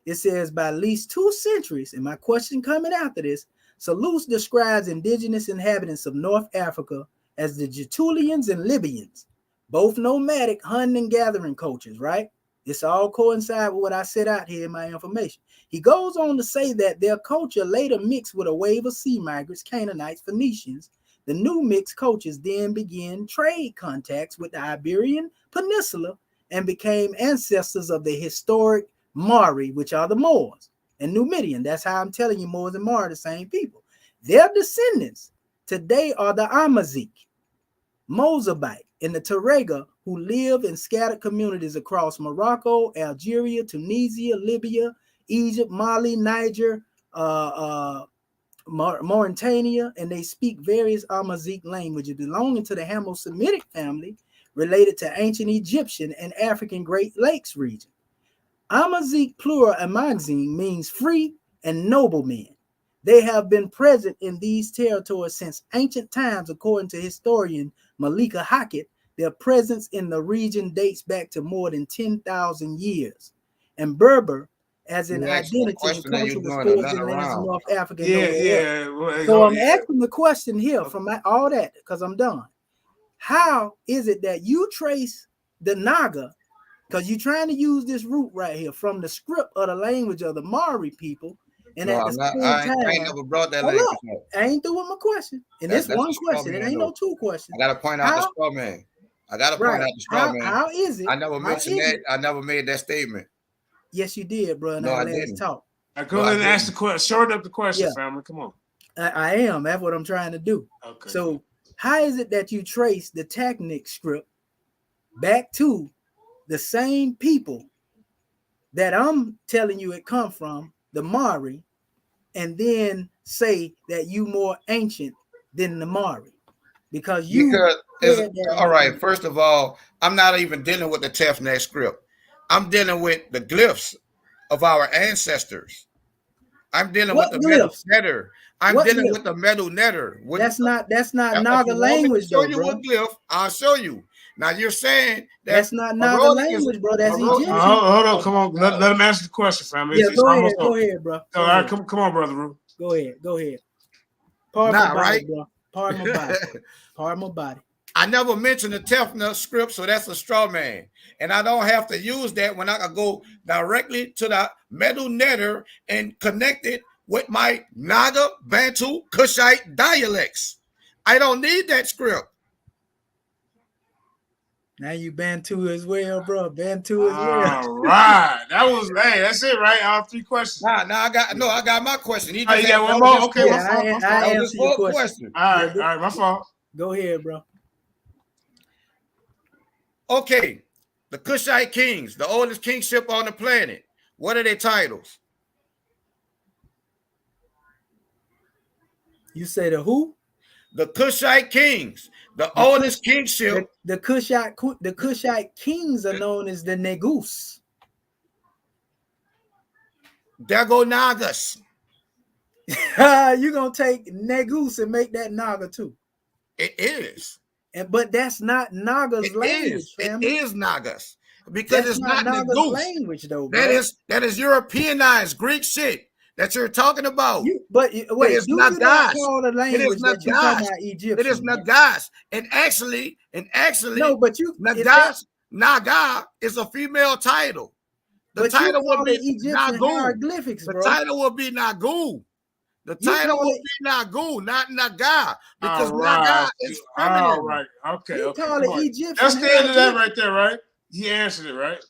Speaker 11: It says by at least 2 centuries, and my question coming after this, Selous describes indigenous inhabitants of North Africa as the Getulians and Libyans, both nomadic hunting and gathering cultures, right? This all coincides with what I set out here in my information. He goes on to say that their culture later mixed with a wave of sea migrants, Canaanites, Phoenicians. The new mixed cultures then began trade contacts with the Iberian Peninsula and became ancestors of the historic Mauri, which are the Moors, and Numidian. That's how I'm telling you, Moors and Mauri are the same people. Their descendants today are the Amazigh, Mozabite, and the Tarega, who live in scattered communities across Morocco, Algeria, Tunisia, Libya, Egypt, Mali, Niger, Mauritania, and they speak various Amazigh languages belonging to the Hamo-Semitic family related to ancient Egyptian and African Great Lakes region. Amazigh plural Amazigh means free and noble men. They have been present in these territories since ancient times, according to historian Malika Hackett. Their presence in the region dates back to more than 10,000 years. And Berber, as an identity and culture, was forged in lands of North Africa. So I'm asking the question here from all that, because I'm done. How is it that you trace the Naga, because you're trying to use this root right here from the script of the language of the Maori people, and at the same time,
Speaker 10: I ain't never brought that language up.
Speaker 11: I ain't through with my question. And that's one question. It ain't no 2 questions.
Speaker 10: I gotta point out the straw man.
Speaker 11: How is it?
Speaker 10: I never mentioned that. I never made that statement.
Speaker 11: Yes, you did, bro.
Speaker 10: No, I didn't.
Speaker 11: Talk.
Speaker 3: Go ahead and ask the question. Short up the question, family. Come on.
Speaker 11: I am. That's what I'm trying to do.
Speaker 3: Okay.
Speaker 11: So how is it that you trace the Tefnik script back to the same people that I'm telling you it come from, the Maori, and then say that you more ancient than the Maori? Because
Speaker 10: all right, first of all, I'm not even dealing with the Tefnik script. I'm dealing with the glyphs of our ancestors. I'm dealing
Speaker 11: What
Speaker 10: with the metal
Speaker 11: glyphs?
Speaker 10: netter. I'm
Speaker 11: What
Speaker 10: dealing
Speaker 11: glyph?
Speaker 10: with the metal netter.
Speaker 11: That's not
Speaker 10: If
Speaker 11: Naga
Speaker 10: you want me to
Speaker 11: language
Speaker 10: show
Speaker 11: though,
Speaker 10: you
Speaker 11: bro.
Speaker 10: what glyph, I'll show you. Now you're saying that
Speaker 11: That's not Naga
Speaker 10: Marodi is
Speaker 11: language, bro. That's
Speaker 10: Marodi.
Speaker 11: Egyptian.
Speaker 3: Hold on, come on. Let him answer the question, family.
Speaker 11: Yeah,
Speaker 3: It's almost
Speaker 11: go
Speaker 3: over.
Speaker 11: ahead, bro.
Speaker 3: All right, come on, brother Ru.
Speaker 11: Go ahead. Pardon my
Speaker 10: Nah,
Speaker 11: body,
Speaker 10: right?
Speaker 11: bro. Pardon my body. Pardon my body.
Speaker 10: I never mentioned the Tefnut script, so that's a straw man. And I don't have to use that when I can go directly to the metal netter and connect it with my Naga, Bantu, Kushite dialects. I don't need that script.
Speaker 11: Now you Bantu as well, bro. Bantu as well.
Speaker 3: All right. That's it, right? All three questions.
Speaker 10: Nah, I got my question. He
Speaker 3: Oh,
Speaker 10: just
Speaker 3: you got one
Speaker 10: that was
Speaker 3: more?
Speaker 10: his
Speaker 3: Okay,
Speaker 10: fourth-
Speaker 3: my fault.
Speaker 11: I
Speaker 10: That was his
Speaker 11: answer your
Speaker 10: fourth
Speaker 11: question.
Speaker 3: All
Speaker 11: Yeah,
Speaker 3: right, my fault.
Speaker 11: Go ahead, bro.
Speaker 10: Okay, the Kushite kings, the oldest kingship on the planet. What are their titles?
Speaker 11: You say the who?
Speaker 10: The Kushite kings, the oldest kingship.
Speaker 11: The Kushite kings are known as the Negus.
Speaker 10: There go Nagas.
Speaker 11: You gonna take Negus and make that Naga too?
Speaker 10: It is.
Speaker 11: But that's not Naga's language, family.
Speaker 10: It is Nagas because
Speaker 11: that's
Speaker 10: it's not
Speaker 11: Naga's
Speaker 10: Negus
Speaker 11: language, though, bro.
Speaker 10: That is Europeanized Greek shit that you're talking about.
Speaker 11: Wait,
Speaker 10: it is
Speaker 11: do you not
Speaker 10: Nagas.
Speaker 11: call the language
Speaker 10: It is
Speaker 11: that you talking
Speaker 10: Nagas.
Speaker 11: about Egyptian?
Speaker 10: It is Nagas. And actually,
Speaker 11: no, but you
Speaker 10: Nagas, Naga is a female title. The title will be
Speaker 11: Egyptian hieroglyphics,
Speaker 10: The
Speaker 11: bro.
Speaker 10: title will be Nagu. The title will be Nagu, not Naga, because Naga is feminine.
Speaker 3: All right. Okay.
Speaker 11: You
Speaker 3: okay.
Speaker 11: call it Egyptian.
Speaker 3: That's the end of that right there, right? He answered it, right?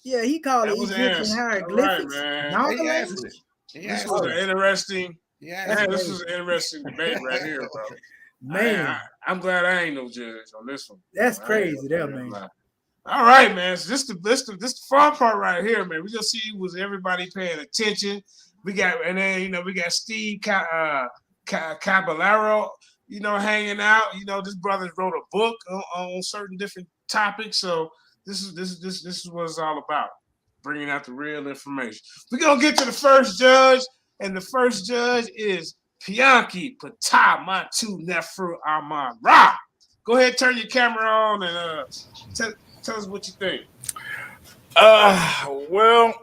Speaker 11: Yeah, he called it Egyptian hieroglyphics.
Speaker 3: Right, man. This was an interesting. This was an interesting debate right here, bro.
Speaker 11: Man,
Speaker 3: I'm glad I ain't no judge on this one.
Speaker 11: That's crazy, there, man.
Speaker 3: All right, man. So this the fun part right here, man. We just see was everybody paying attention. We got we got Steve Caballero, hanging out. This brother wrote a book on certain different topics. So this is what it's all about, bringing out the real information. We're gonna get to the first judge, and the first judge is Pianki Patah Matu Nefru Ahmad Ra. Go ahead, turn your camera on, and tell us what you think.
Speaker 7: Well,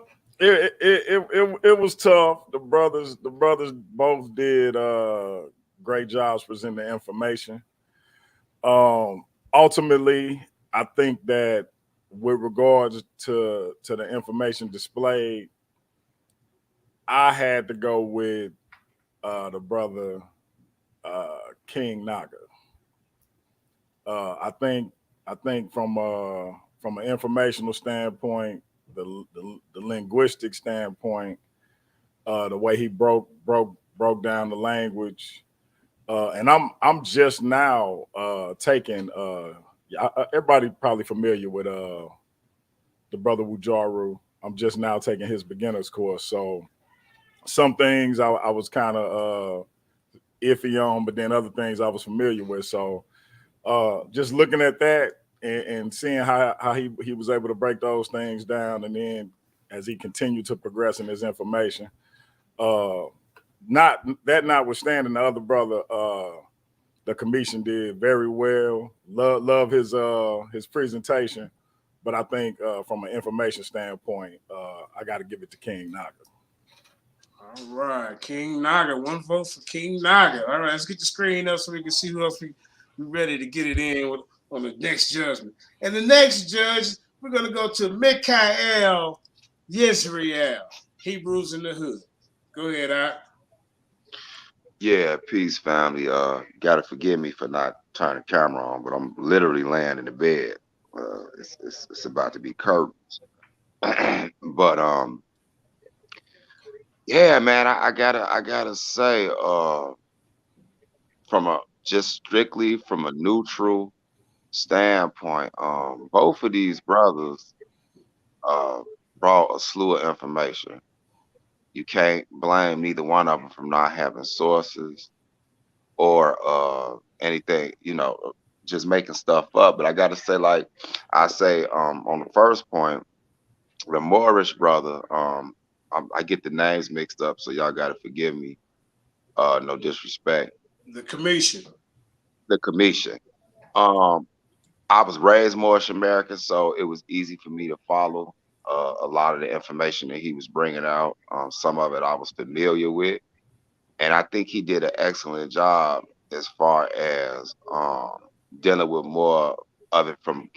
Speaker 7: it was tough. The brothers both did great jobs presenting the information. Ultimately, I think that with regards to the information displayed, I had to go with the brother King Naga. I think from an informational standpoint, the linguistic standpoint, the way he broke down the language, and I'm just now taking. Everybody probably familiar with the brother Wujaru. I'm just now taking his beginner's course, so some things I was kind of iffy on, but then other things I was familiar with. So just looking at that and seeing how he was able to break those things down, and then as he continued to progress in his information, notwithstanding, the other brother, the Kemetian, did very well. Love his presentation, but I think from an information standpoint, I got to give it to King Naga.
Speaker 3: All right, King Naga. One vote for King Naga. All right, let's get the screen up so we can see who else we ready to get it in on the next judgment. And the next judge, we're going to go to Mikael Yisrael, Hebrews in the Hood. Go ahead, Art.
Speaker 4: Yeah, peace, family. Gotta forgive me for not turning the camera on, but I'm literally laying in the bed. It's about to be curtains. But yeah, man, I gotta say, just strictly from a neutral standpoint, both of these brothers brought a slew of information. You can't blame neither one of them from not having sources or anything, just making stuff up. But I gotta say, on the first point, the Moorish brother, I get the names mixed up, so y'all gotta forgive me. No disrespect.
Speaker 3: The Kemetian.
Speaker 4: The Kemetian. Um, I was raised Moorish American, so it was easy for me to follow a lot of the information that he was bringing out. Some of it I was familiar with, and I think he did an excellent job as far as dealing with more of it from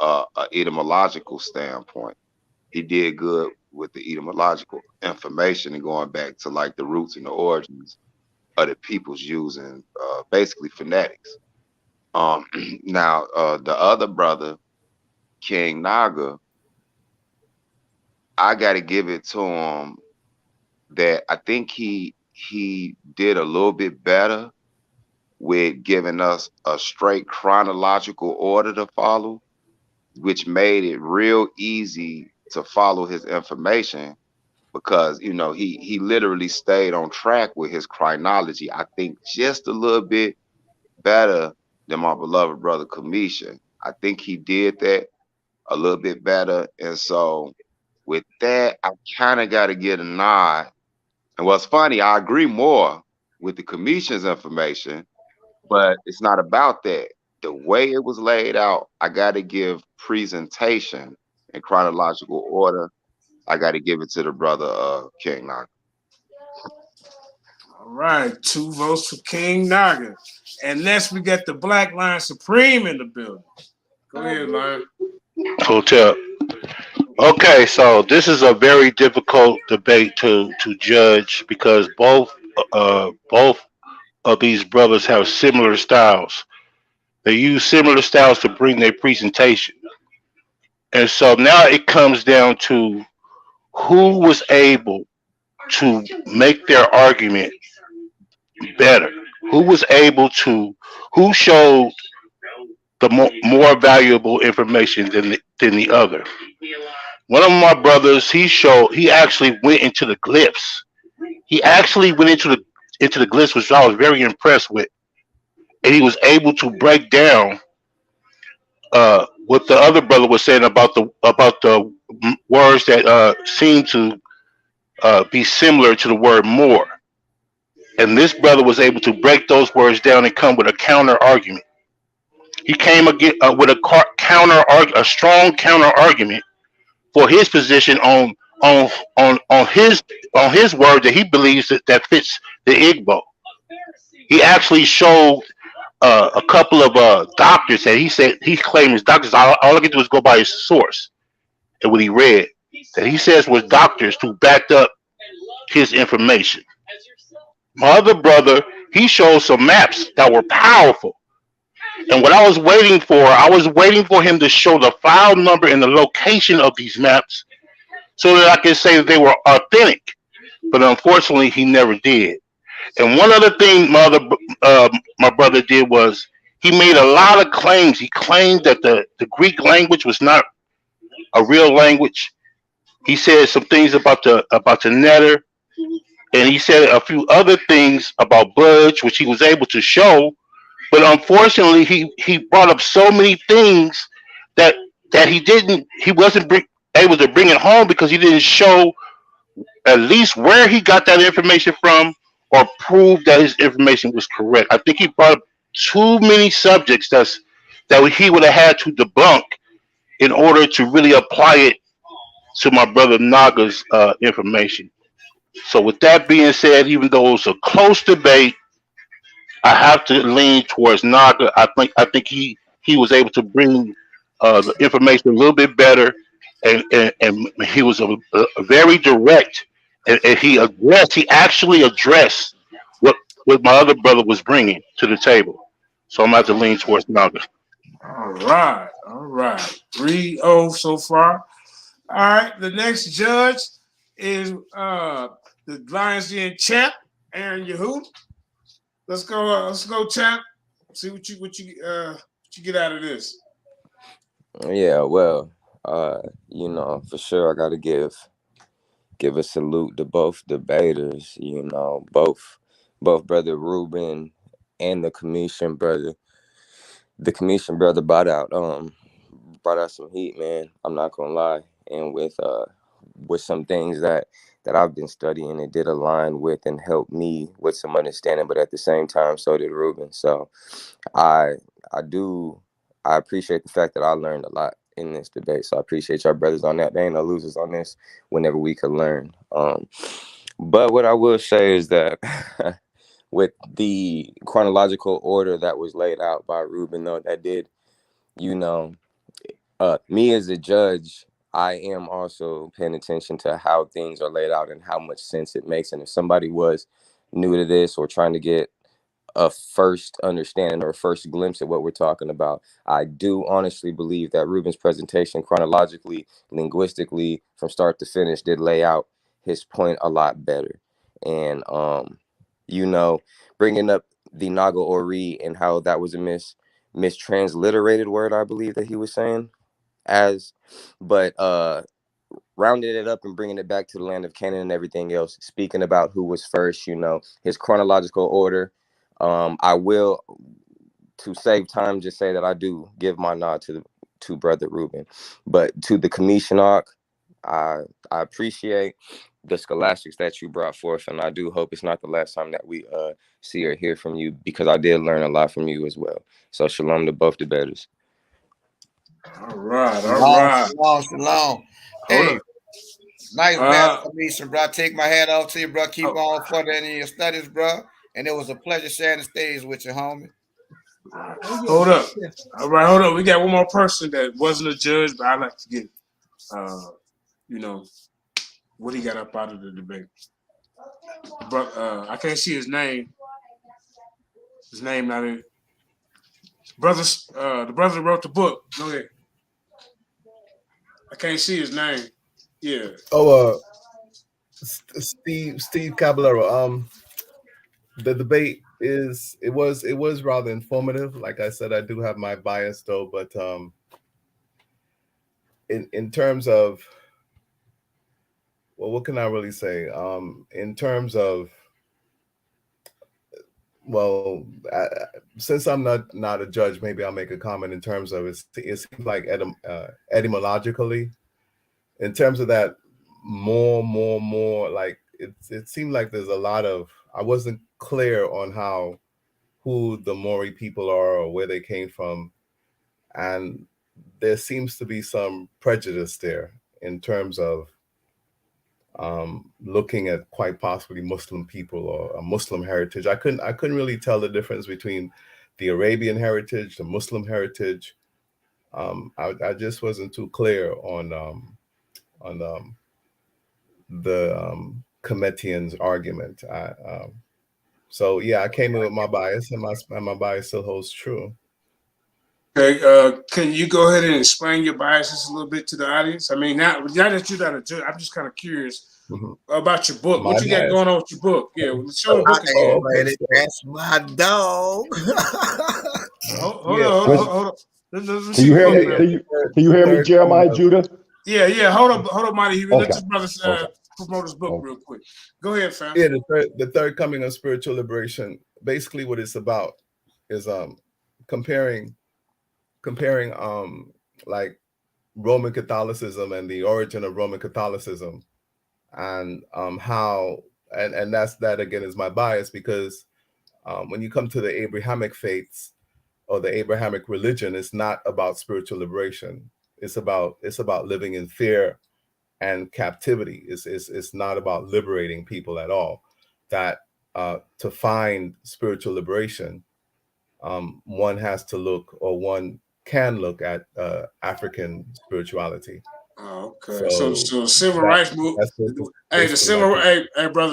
Speaker 4: a etymological standpoint. He did good with the etymological information and going back to like the roots and the origins of the peoples using basically phonetics. Um, now the other brother, King Naga, I got to give it to him that I think he did a little bit better with giving us a straight chronological order to follow, which made it real easy to follow his information because he literally stayed on track with his chronology. I think just a little bit better than my beloved brother Kamisha. I think he did that a little bit better, and so with that, I kind of got to get a nod. And what's funny, I agree more with the Commission's information, but it's not about that. The way it was laid out, I got to give presentation in chronological order. I got to give it to the brother King Naga.
Speaker 3: All right, 2 votes for King Naga. And next we got the Black Lion Supreme in the building. Go ahead, Lion.
Speaker 6: Hotel. Okay, so this is a very difficult debate to judge because both of these brothers have similar styles. They use similar styles to bring their presentation, and so now it comes down to who was able to make their argument better, who was able to, who showed the more valuable information than the other. One of my brothers, he actually went into the glyphs. He actually went into the glyphs, which I was very impressed with, and he was able to break down what the other brother was saying about the words that seem to be similar to the word more. And this brother was able to break those words down and come with a counter argument. He came again with a strong counter argument for his position on his word that he believes that fits the Igbo. He actually showed a couple of doctors that he said he claimed his doctors. All I can do is go by his source and what he read that he says was doctors who backed up his information. My other brother, he showed some maps that were powerful. And what I was waiting for him to show the file number and the location of these maps so that I could say that they were authentic. But unfortunately, he never did. And one other thing my brother did was he made a lot of claims. He claimed that the Greek language was not a real language. He said some things about the netter, and he said a few other things about Budge, which he was able to show. But unfortunately, he brought up so many things that he wasn't able to bring it home because he didn't show at least where he got that information from or prove that his information was correct. I think he brought up too many subjects that he would have had to debunk in order to really apply it to my brother Naga's information. So with that being said, even though it was a close debate, I have to lean towards Naga. I think he was able to bring the information a little bit better, and he was a very direct, and he actually addressed what my other brother was bringing to the table. So I'm going to have to lean towards Naga.
Speaker 3: All right. 3-0 so far. All right, the next judge is the Lions Den champ, Aaron Yahoo. Let's go, champ. See what you get out of this.
Speaker 5: Yeah, well, for sure I gotta give a salute to both debaters, both brother Ruben and the Commission brother. The Commission brother brought out some heat, man. I'm not gonna lie. And with some things that that I've been studying, it did align with and help me with some understanding, but at the same time, so did Ruben. So I appreciate the fact that I learned a lot in this debate. So I appreciate y'all brothers on that. There ain't no losers on this whenever we can learn. But what I will say is that with the chronological order that was laid out by Ruben, though, that did, me as a judge, I am also paying attention to how things are laid out and how much sense it makes. And if somebody was new to this or trying to get a first understanding or a first glimpse at what we're talking about, I do honestly believe that Ruben's presentation chronologically, linguistically, from start to finish, did lay out his point a lot better. And, bringing up the Naga Ori and how that was a mistransliterated word, I believe that he was saying, but rounding it up and bringing it back to the land of Canaan and everything else, speaking about who was first, his chronological order. I will, to save time, just say that I do give my nod to Brother Ruben, but to the Kemetian arc, I appreciate the scholastics that you brought forth, and I do hope it's not the last time that we see or hear from you, because I did learn a lot from you as well. So shalom to both debaters.
Speaker 3: All right.
Speaker 10: Shalom. Hey, nice battle, Kemetian, bro. Take my hat off to you, bro. Keep on furthering in your studies, bro. And it was a pleasure sharing the stage with you, homie.
Speaker 3: Hold up. All right, hold up. We got one more person that wasn't a judge, but I'd like to get, what he got up out of the debate. But I can't see his name. His name not in. Brothers, the brother that wrote the book. Go ahead. I can't see his name. Yeah.
Speaker 9: Oh, Steve Caballero. The debate was rather informative. Like I said, I do have my bias though, but in terms of, well, what can I really say? In terms of, well, since I'm not a judge, maybe I'll make a comment in terms of it seems like etymologically, in terms of that, more like it seemed like there's a lot of, I wasn't clear on who the Mauri people are or where they came from, and there seems to be some prejudice there in terms of looking at quite possibly Muslim people or a Muslim heritage. I couldn't really tell the difference between the Arabian heritage, the Muslim heritage. I just wasn't too clear on the Kemetian's argument. So yeah, I came in with my bias, and my bias still holds true.
Speaker 3: Okay, can you go ahead and explain your biases a little bit to the audience? I mean, now that you're not a judge, I'm just kind of curious about your book. What you got going on with your book? Yeah, show the book again.
Speaker 10: That's my dog.
Speaker 3: Hold on.
Speaker 12: Can you hear me? Can you hear me, Jeremiah Judah?
Speaker 3: Yeah. Hold up, Mighty. Let this brother promote his book real quick. Go ahead, fam.
Speaker 9: Yeah, the third coming of spiritual liberation. Basically, what it's about is comparing like Roman Catholicism and the origin of Roman Catholicism, and how and that again is my bias, because when you come to the Abrahamic faiths or the Abrahamic religion, it's not about spiritual liberation. It's about living in fear and captivity. It's not about liberating people at all. That to find spiritual liberation, one has to look, or one can look at African spirituality.
Speaker 3: Oh, okay. So civil rights movement. The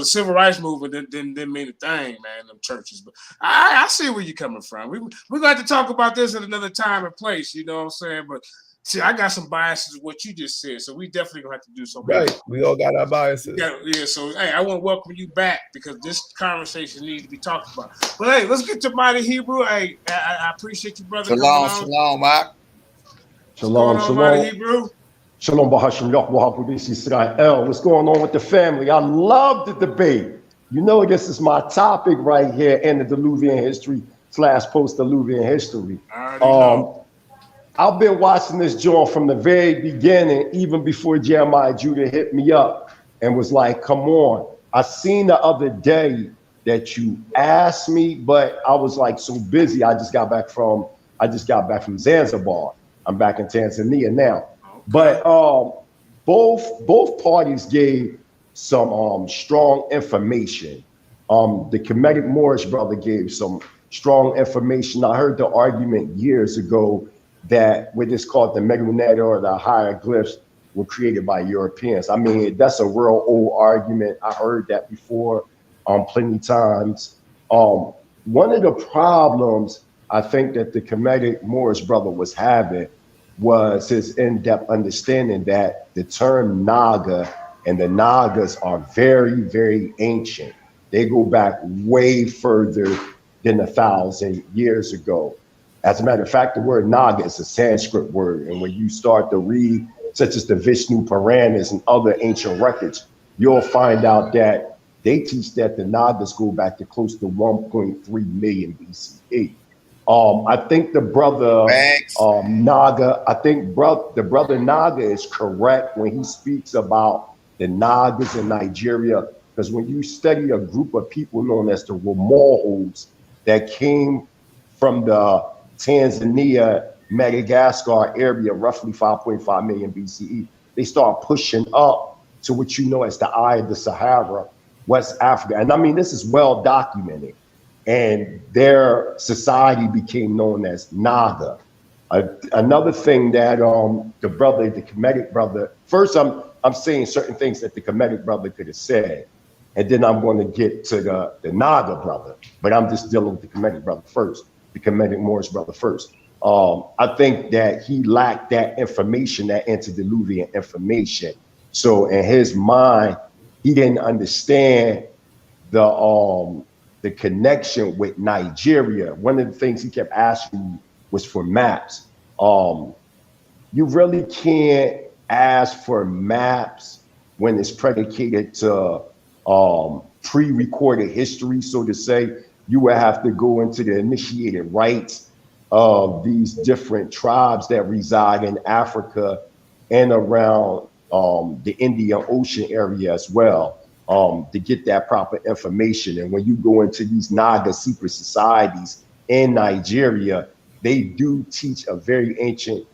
Speaker 3: civil rights movement didn't mean a thing, man. Them churches, but I see where you're coming from. We're going to talk about this at another time and place. You know what I'm saying? But see, I got some biases with what you just said, so we definitely gonna have to do something.
Speaker 9: Right, we all got our biases.
Speaker 3: Yeah. So hey, I want to welcome you back, because this conversation needs to be talked about. But hey, let's get to Mighty Hebrew. Hey, I appreciate you, brother.
Speaker 10: Shalom, Mark.
Speaker 12: Shalom.
Speaker 3: Mighty Hebrew.
Speaker 12: Shalom, Bahashim Yahweh Israel. What's going on with the family? I love the debate. You know, this is my topic right here in the Diluvian history / post-Diluvian history. I've been watching this joint from the very beginning, even before Jeremiah Judah hit me up. and was like, come on. I seen the other day that you asked me, but I was like so busy. I just got back from Zanzibar. I'm back in Tanzania now. But both parties gave some strong information. The Kemetic Moorish brother gave some strong information. I heard the argument years ago that what is called the Medunet or the hieroglyphs were created by Europeans. I mean, that's a real old argument. I heard that before plenty times. One of the problems I think that the Kemetic Moorish brother was having was his in-depth understanding that the term Naga and the Nagas are very, very ancient. They go back way further than 1,000 years ago. As a matter of fact, the word Naga is a Sanskrit word. And when you start to read, such as the Vishnu Puranas and other ancient records, you'll find out that they teach that the Nagas go back to close to 1.3 million BCE. I think the brother Naga, the brother Naga is correct when he speaks about the Nagas in Nigeria, because when you study a group of people known as the Ramohos that came from the Tanzania, Madagascar area, roughly 5.5 million BCE, they start pushing up to what you know as the Eye of the Sahara, West Africa. And I mean, this is well documented. And their society became known as Naga. Another thing that the Kemetic brother, first I'm saying certain things that the Kemetic brother could have said, and then I'm going to get to the Naga brother, but I'm just dealing with the Kemetic brother first, the Kemetic Moorish brother first. I think that he lacked that information, that antediluvian information. So in his mind, he didn't understand the connection with Nigeria. One of the things he kept asking me was for maps. You really can't ask for maps when it's predicated to pre-recorded history, so to say. You would have to go into the initiated rites of these different tribes that reside in Africa and around the Indian Ocean area as well, to get that proper information. And when you go into these Naga secret societies in Nigeria, they do teach a very ancient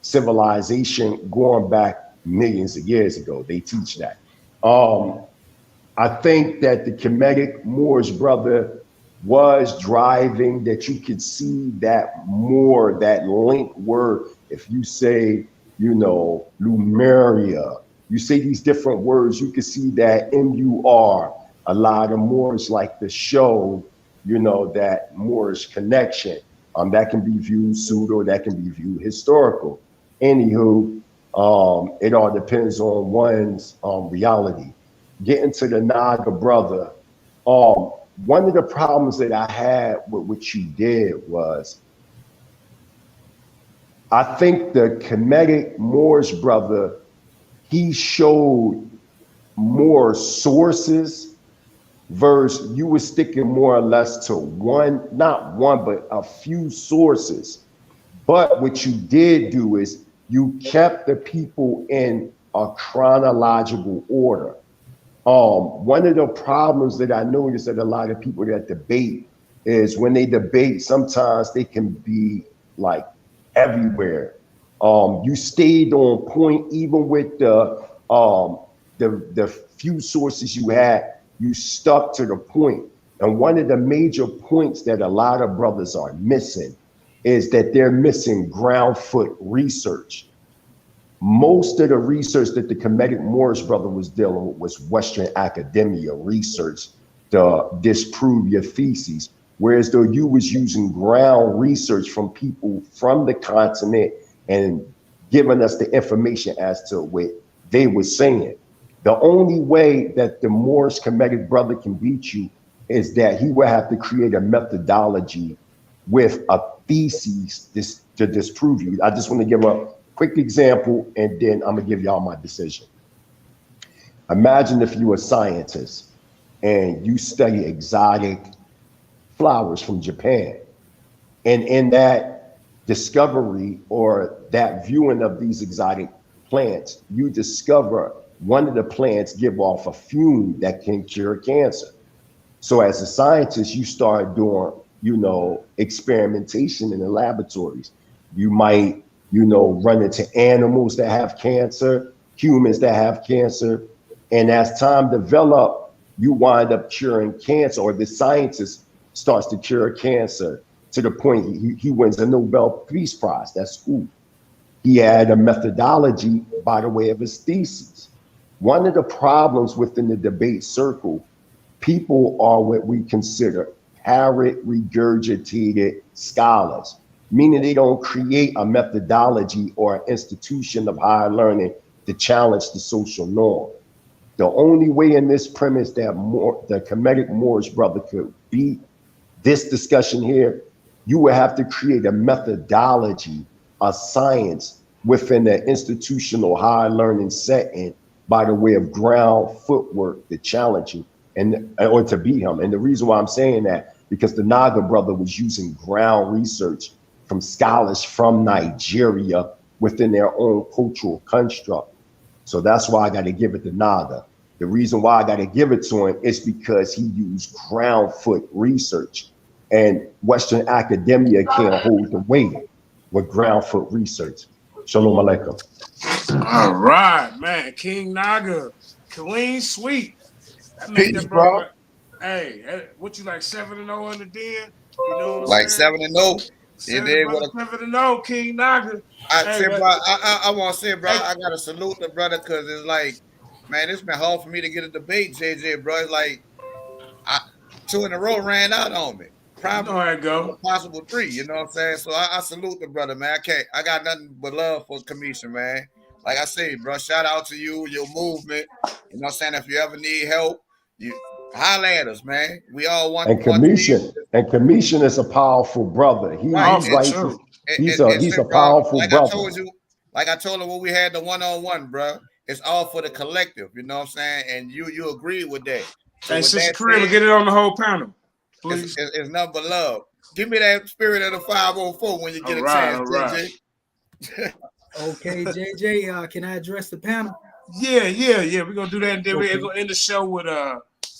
Speaker 12: civilization going back millions of years ago. They teach that. I think that the Kemetic Moorish brother was driving that you could see that more, that link word. If you say, you know, Lumeria, you say these different words, you can see that MUR. A lot of Moors like to show, you know, that Moorish connection. That can be viewed pseudo, that can be viewed historical. Anywho, it all depends on one's reality. Getting to the Naga brother, one of the problems that I had with what you did was, I think the Kemetic Moorish brother, he showed more sources versus you were sticking more or less to one, not one, but a few sources. But what you did do is you kept the people in a chronological order. One of the problems that I noticed that a lot of people that debate is when they debate, sometimes they can be like everywhere. You stayed on point even with the few sources you had. You stuck to the point. And one of the major points that a lot of brothers are missing is that they're missing ground foot research. Most of the research that the Kemetic Moorish brother was dealing with was Western academia research to disprove your theses. Whereas though you was using ground research from people from the continent and giving us the information as to what they were saying. The only way that the Moorish Kemetic brother can beat you is that he will have to create a methodology with a thesis to disprove you. I just want to give a quick example, and then I'm gonna give y'all my decision. Imagine if you were a scientist and you study exotic flowers from Japan. And in that discovery or that viewing of these exotic plants, you discover one of the plants give off a fume that can cure cancer. So as a scientist, you start doing, experimentation in the laboratories. You might, run into animals that have cancer, humans that have cancer. And as time develop, you wind up curing cancer, or the scientist starts to cure cancer to the point he wins a Nobel Peace Prize. That's cool. He had a methodology by the way of his thesis. One of the problems within the debate circle, people are what we consider parrot regurgitated scholars, meaning they don't create a methodology or an institution of higher learning to challenge the social norm. The only way in this premise that the Kemetic Moorish brother could beat this discussion here, you would have to create a methodology, a science within the institutional higher learning setting by the way of ground footwork to challenge you or to beat him. And the reason why I'm saying that, because the Naga brother was using ground research from scholars from Nigeria within their own cultural construct. So that's why I got to give it to Naga. The reason why I got to give it to him is because he used ground foot research, and Western academia can't hold the weight with ground foot research. Shalom Aleichem.
Speaker 3: All right, man. King Naga, clean sweep. That made
Speaker 10: Peace,
Speaker 3: that brother.
Speaker 10: bro.
Speaker 3: Hey, what you like 7-0 in the den? You know what I'm
Speaker 10: Like
Speaker 3: saying?
Speaker 10: 7-0. You did what?
Speaker 3: 7-0, King Naga.
Speaker 10: I
Speaker 3: Hey,
Speaker 10: say,
Speaker 3: man.
Speaker 10: bro. I want to say, bro. I gotta salute the brother because it's like, man, it's been hard for me to get a debate, JJ, bro. It's like, 2 in a row ran out on me.
Speaker 3: You know how it go.
Speaker 10: Possible 3. You know what I'm saying? So I salute the brother, man. I got nothing but love for Kemetian, man. Like I say, bro, shout out to you, your movement. You know what I'm saying? If you ever need help, you holler at us, man. We all want
Speaker 12: And Kemetian is a powerful brother. He writes. He's a powerful brother.
Speaker 10: Like I told him when we had the one-on-one, bro. It's all for the collective. You know what I'm saying? And you agree with that. So
Speaker 3: hey,
Speaker 10: with
Speaker 3: Sister
Speaker 10: that
Speaker 3: Kareem,
Speaker 10: said,
Speaker 3: get it on the whole panel, please.
Speaker 10: It's nothing but love. Give me that spirit of the 504 when you get a chance, JJ.
Speaker 11: Okay, JJ, can I address the panel?
Speaker 3: Yeah. We're gonna do that, and then we're gonna end the show with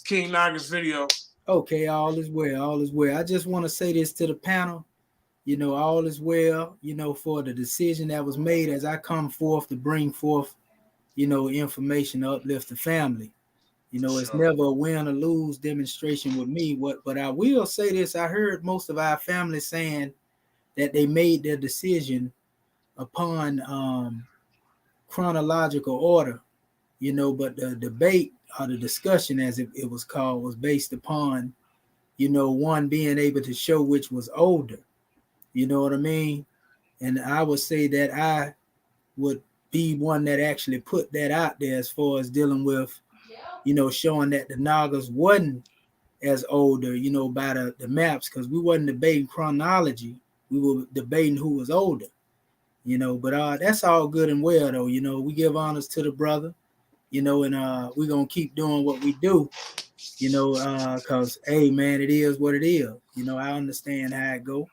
Speaker 3: King Naga's video.
Speaker 11: Okay, all is well. I just want to say this to the panel. All is well, for the decision that was made as I come forth to bring forth, information to uplift the family. It's never a win or lose demonstration with me. But I will say this: I heard most of our family saying that they made their decision upon chronological order, but the debate or the discussion, as it was called, was based upon, one being able to show which was older. You know what I mean? And I would say that I would be one that actually put that out there as far as dealing with, showing that the Nagas wasn't as older, by the maps, because we wasn't debating chronology. We were debating who was older, but that's all good and well, though. We give honors to the brother, and we're going to keep doing what we do, because, hey, man, it is what it is. I understand how it go,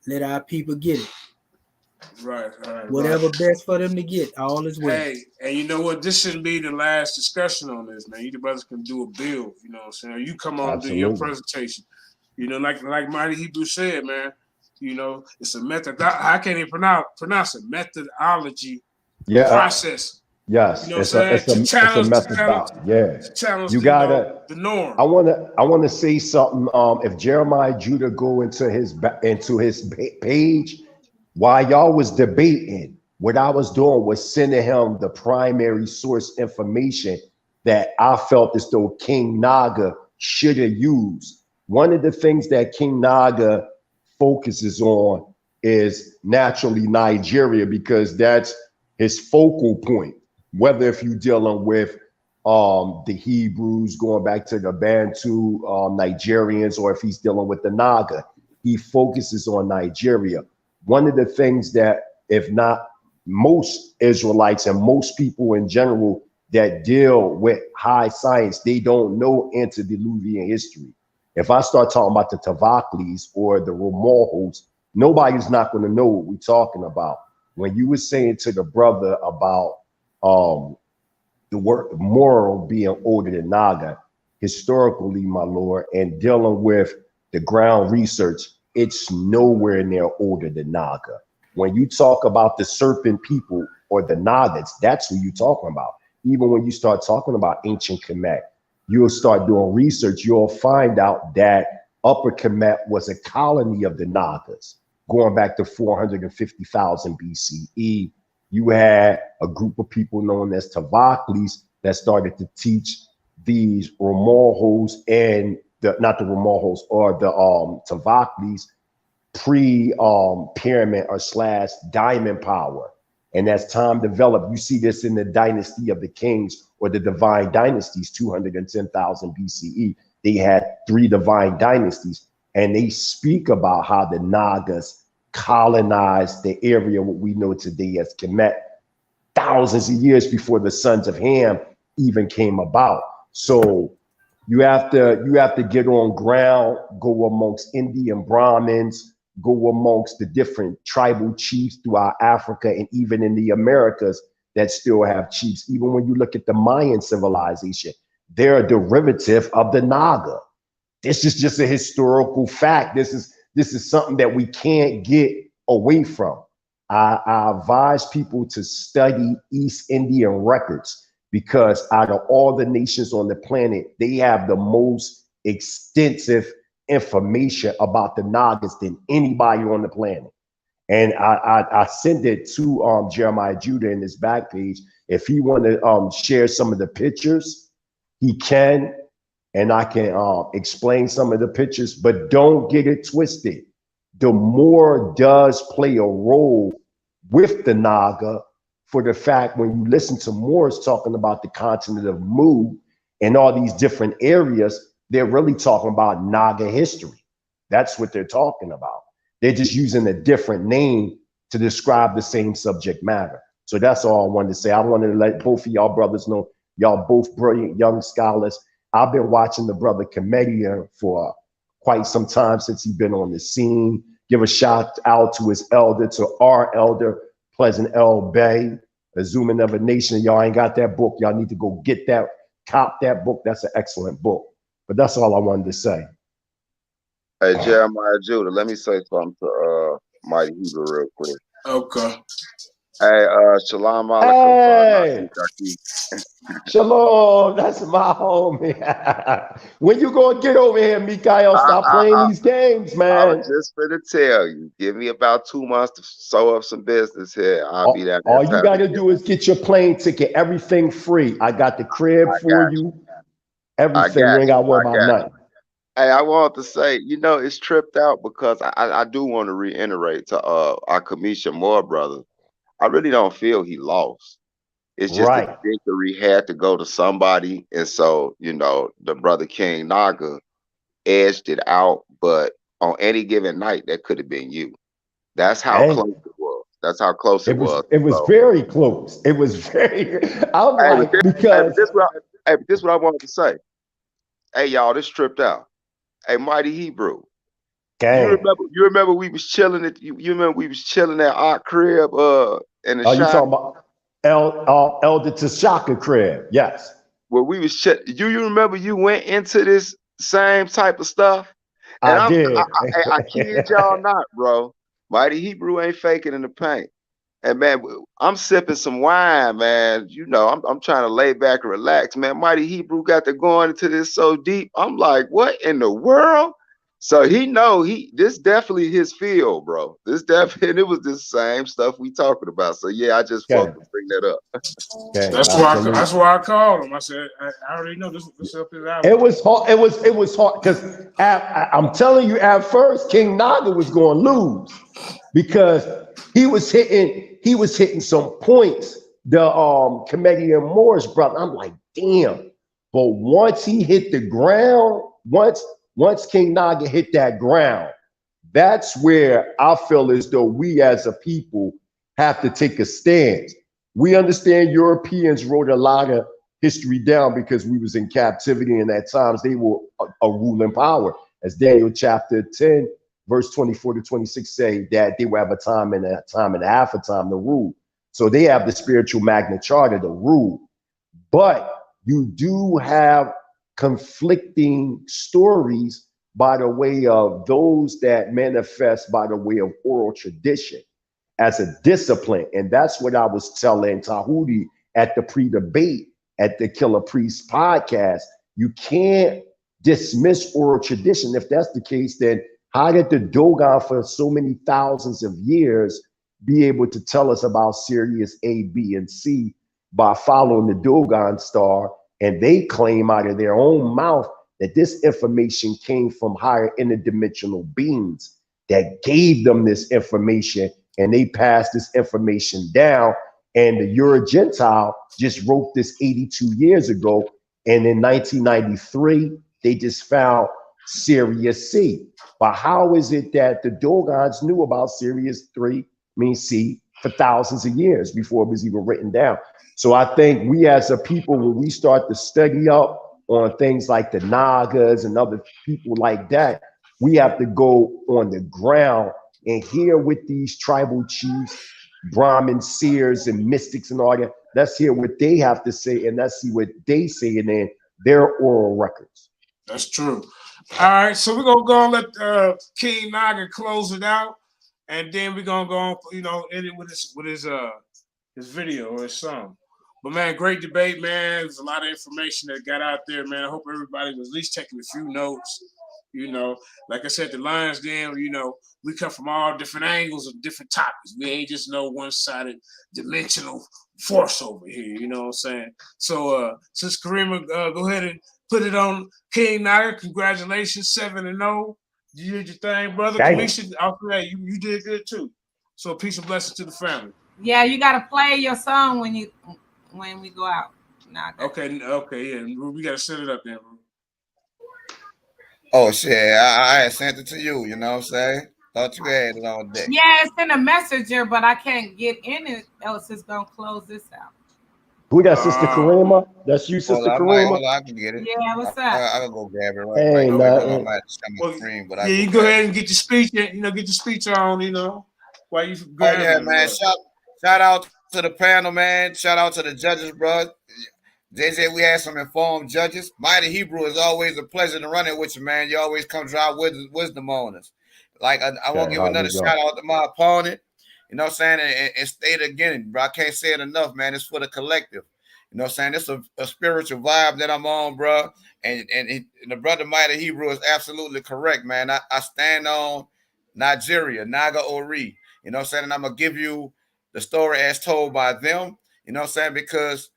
Speaker 11: let our people get it.
Speaker 3: Right.
Speaker 11: Whatever best for them to get, all is well.
Speaker 3: Hey, and you know what? This shouldn't be the last discussion on this, man. You the brothers can do a build, you know what I'm saying? You come on and do your presentation. Like Mighty Hebrew said, man, it's a method. I can't even pronounce it. Methodology process.
Speaker 12: Yes,
Speaker 3: it's a
Speaker 12: methodology. Yeah,
Speaker 3: you gotta the norm.
Speaker 12: I want to say something. If Jeremiah Judah go into his page, while y'all was debating, what I was doing was sending him the primary source information that I felt as though King Naga should have used. One of the things that King Naga focuses on is naturally Nigeria, because that's his focal point. Whether if you're dealing with the Hebrews going back to the Bantu Nigerians, or if he's dealing with the Naga, he focuses on Nigeria. One of the things that, if not most Israelites and most people in general that deal with high science, they don't know antediluvian history. If I start talking about the Tavaklis or the Romorhos, nobody's not going to know what we're talking about. When you were saying to the brother about the word moral being older than Naga, historically, my lord, and dealing with the ground research, it's nowhere near older than Naga. When you talk about the serpent people or the Nagas, that's who you're talking about. Even when you start talking about ancient Kemet, you'll start doing research, you'll find out that Upper Kemet was a colony of the Nagas, going back to 450,000 BCE. You had a group of people known as Tavaklis that started to teach these Ramorhos and not the Ramorhos or the Tavaklis pre-pyramid or slash diamond power. And as time developed, you see this in the dynasty of the kings or the divine dynasties, 210,000 BCE. They had 3 divine dynasties, and they speak about how the Nagas colonized the area, what we know today as Kemet, thousands of years before the sons of Ham even came about. So you have to get on ground, go amongst Indian Brahmins, go amongst the different tribal chiefs throughout Africa and even in the Americas that still have chiefs. Even when you look at the Mayan civilization, they're a derivative of the Naga. This is just a historical fact. This is something that we can't get away from. I advise people to study East Indian records because out of all the nations on the planet, they have the most extensive information about the Nagas than anybody on the planet. And I sent it to Jeremiah Judah in his back page. If he want to share some of the pictures, he can, and I can explain some of the pictures, but don't get it twisted. The Moor does play a role with the Naga for the fact when you listen to Moors talking about the continent of Mu and all these different areas, they're really talking about Naga history. That's what they're talking about. They're just using a different name to describe the same subject matter. So that's all I wanted to say. I wanted to let both of y'all brothers know y'all both brilliant young scholars. I've been watching the brother Kemetian for quite some time since he's been on the scene. Give a shout out to his elder, to our elder, Pleasant L. Bay, A Zooming of a Nation. Y'all ain't got that book. Y'all need to go get that, cop that book. That's an excellent book. But that's all I wanted to say.
Speaker 4: Hey, Jeremiah Judah, let me say something to Mighty Hebrew real quick.
Speaker 3: Okay.
Speaker 4: Hey, Shalom Alaikum.
Speaker 12: Hey, Shalom, that's my homie. When you gonna get over here, Mikael? Stop playing these games, man.
Speaker 4: I was just gonna tell you, give me about 2 months to sew up some business here. I'll be there.
Speaker 12: All you gotta do is get your plane ticket, everything free. I got the crib for you. Everything, you ain't gotta worry about nothing.
Speaker 4: Hey, I want to say, you know, it's tripped out because I do want to reiterate to our Kemetian Moore brother. I really don't feel he lost. It's just the victory had to go to somebody. And so, you know, the brother King Naga edged it out. But on any given night, that could have been you. That's how close it was. That's how close it was.
Speaker 12: It was very close. It was very, I'm like, because.
Speaker 4: This is what I wanted to say. Hey, y'all, this tripped out. Hey, Mighty Hebrew. You remember we was chilling at you remember we was chilling at our crib in the shop.
Speaker 12: You talking about Elder Tashaka crib? Yes.
Speaker 4: Well, we was you remember you went into this same type of stuff? And
Speaker 12: I did.
Speaker 4: I kid y'all not, bro. Mighty Hebrew ain't faking in the paint. And man, I'm sipping some wine, man. You know, I'm trying to lay back and relax, man. Mighty Hebrew got to going into this so deep. I'm like, what in the world? So he know this definitely his field, bro. This definitely, and it was the same stuff we talking about. So yeah, I just wanted to bring that up.
Speaker 3: That's why I called him. I said, I already know this up his alley.
Speaker 12: It was hard. It was hard because I'm telling you, at first King Naga was going to lose because he was hitting some points. The Kemetian Moorish brother, I'm like, damn. But once he hit the ground, once King Naga hit that ground, that's where I feel as though we as a people have to take a stance. We understand Europeans wrote a lot of history down because we was in captivity, and at times they were a ruling power. As Daniel chapter 10, verse 24 to 26 say that they will have a time and a half a time to rule. So they have the spiritual Magna Charta to rule. But you do have conflicting stories by the way of those that manifest by the way of oral tradition as a discipline. And that's what I was telling Tahuti at the pre-debate at the Killer Priest podcast. You can't dismiss oral tradition. If that's the case, then how did the Dogon for so many thousands of years be able to tell us about Sirius A, B, and C by following the Dogon star? And they claim out of their own mouth that this information came from higher interdimensional beings that gave them this information, and they passed this information down. And the Euro Gentile just wrote this 82 years ago. And in 1993, they just found Sirius C. But how is it that the Dogons knew about Sirius C for thousands of years before it was even written down? So I think we as a people, when we start to study up on things like the Nagas and other people like that, we have to go on the ground and hear what these tribal chiefs, Brahmin seers and mystics and all that, let's hear what they have to say, and let's see what they say in their oral records.
Speaker 3: That's true. All right, so we're gonna go and let King Naga close it out, and then we're gonna go on, end it with his video or his song. But man, great debate, man. There's a lot of information that got out there, man. I hope everybody was at least taking a few notes. Like I said, the Lions Den, we come from all different angles of different topics. We ain't just no one-sided dimensional force over here, you know what I'm saying? So since Karima, go ahead and put it on King Naga. Congratulations, 7-0. You did your thing, brother. Kemetian, you did good too. So peace and blessings to the family.
Speaker 8: Yeah, you gotta play your song when we go out.
Speaker 3: Okay, yeah. We gotta set it up then, bro.
Speaker 10: Oh shit, I had sent it to you, you know what I'm saying? Thought you had it all day.
Speaker 8: Yeah, it's in a messenger, but I can't get in it, else it's gonna close this out.
Speaker 12: Who that, Sister Karima? That's you, Sister Karima?
Speaker 10: I can get it.
Speaker 8: Yeah, what's up?
Speaker 10: I'll go grab it right now. I might share my screen, but
Speaker 3: you go ahead and get your speech, get your speech on, while you grab
Speaker 10: yeah, man. Shout out to the panel, man. Shout out to the judges, bro. JJ, we had some informed judges. Mighty Hebrew is always a pleasure to run it with you, man. You always come drop wisdom on us. Like, I want to give another shout out to my opponent. You know what I'm saying? And state again, bro. I can't say it enough, man. It's for the collective. You know what I'm saying? It's a spiritual vibe that I'm on, bro. And the brother Mighty Hebrew is absolutely correct, man. I stand on Nigeria, Naga Ori. You know what I'm saying? And I'm going to give you the story as told by them. You know what I'm saying? Because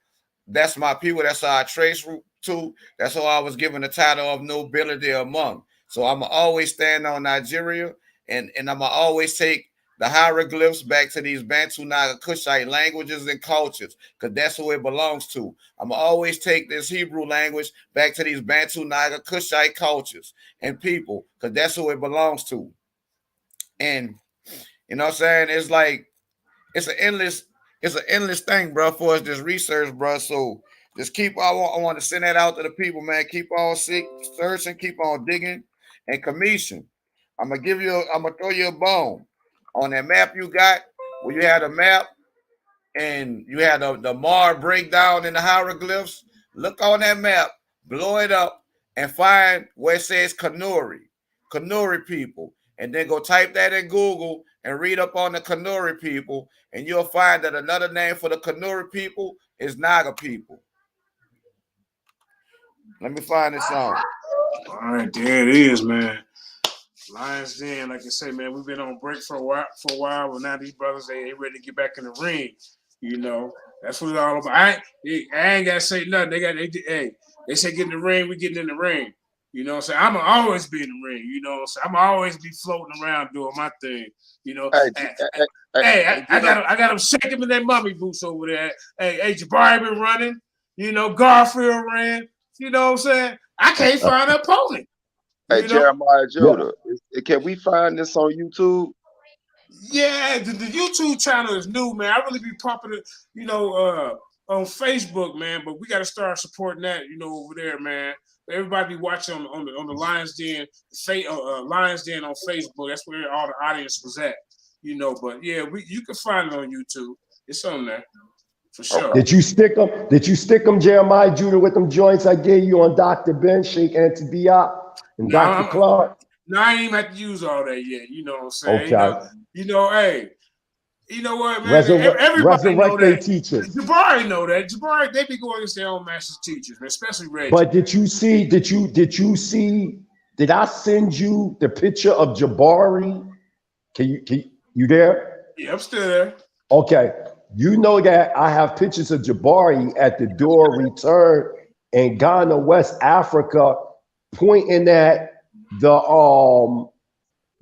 Speaker 10: that's my people. That's how I trace to. That's how I was given the title of nobility among. So I'm going to always stand on Nigeria. And I'm going to always take the hieroglyphs back to these Bantu Naga Kushite languages and cultures, because that's who it belongs to. I'm going to always take this Hebrew language back to these Bantu Naga Kushite cultures and people, because that's who it belongs to. And you know what I'm saying? It's like, it's an endless thing, bro, for us, this research, bro. So just I want to send that out to the people, man. Keep on searching, keep on digging. And Kemetian, I'm gonna throw you a bone. On that map you got, where you had a map and you had the Mar breakdown in the hieroglyphs, look on that map, blow it up, and find where it says Kanuri people. And then go type that in Google and read up on the Kanuri people, and you'll find that another name for the Kanuri people is Naga people. Let me find this song.
Speaker 3: All right, there it is, man. Lions Den, like I say, man, we've been on break for a while, but now these brothers, they ready to get back in the ring. That's what it's all about. I ain't gotta say nothing. They say get in the ring, we getting in the ring. You know what I'm saying? I'm gonna always be in the ring. You know what I'm saying? I'm gonna always be floating around doing my thing. I got them shaking in their mummy boots over there. Hey, Jabari been running. Garfield ran. You know what I'm saying? I can't find an opponent.
Speaker 4: Hey, Jeremiah Judah, can we find this on YouTube?
Speaker 3: Yeah, the YouTube channel is new, man. I really be pumping it, on Facebook, man. But we got to start supporting that, over there, man. Everybody be watching on the Lions Den, Lions Den on Facebook. That's where all the audience was at, But yeah, you can find it on YouTube. It's on there. For sure.
Speaker 12: Did you stick them? Did you stick them, Jeremiah Judah, with them joints I gave you on Dr. Ben, Sheikh Antibiot, and Dr. Clark?
Speaker 3: No, I ain't even have to use all that yet. You know what I'm saying?
Speaker 12: Okay.
Speaker 3: Hey, you know what, man?
Speaker 12: Everybody know that.
Speaker 3: Teachers. Jabari know that. Jabari, they be going against their own master's teachers, man, especially Reggie.
Speaker 12: But did you see? Did I send you the picture of Jabari? Can you there?
Speaker 3: Yeah, I'm still there.
Speaker 12: Okay. You know that I have pictures of Jabari at the door return in Ghana, West Africa, pointing at the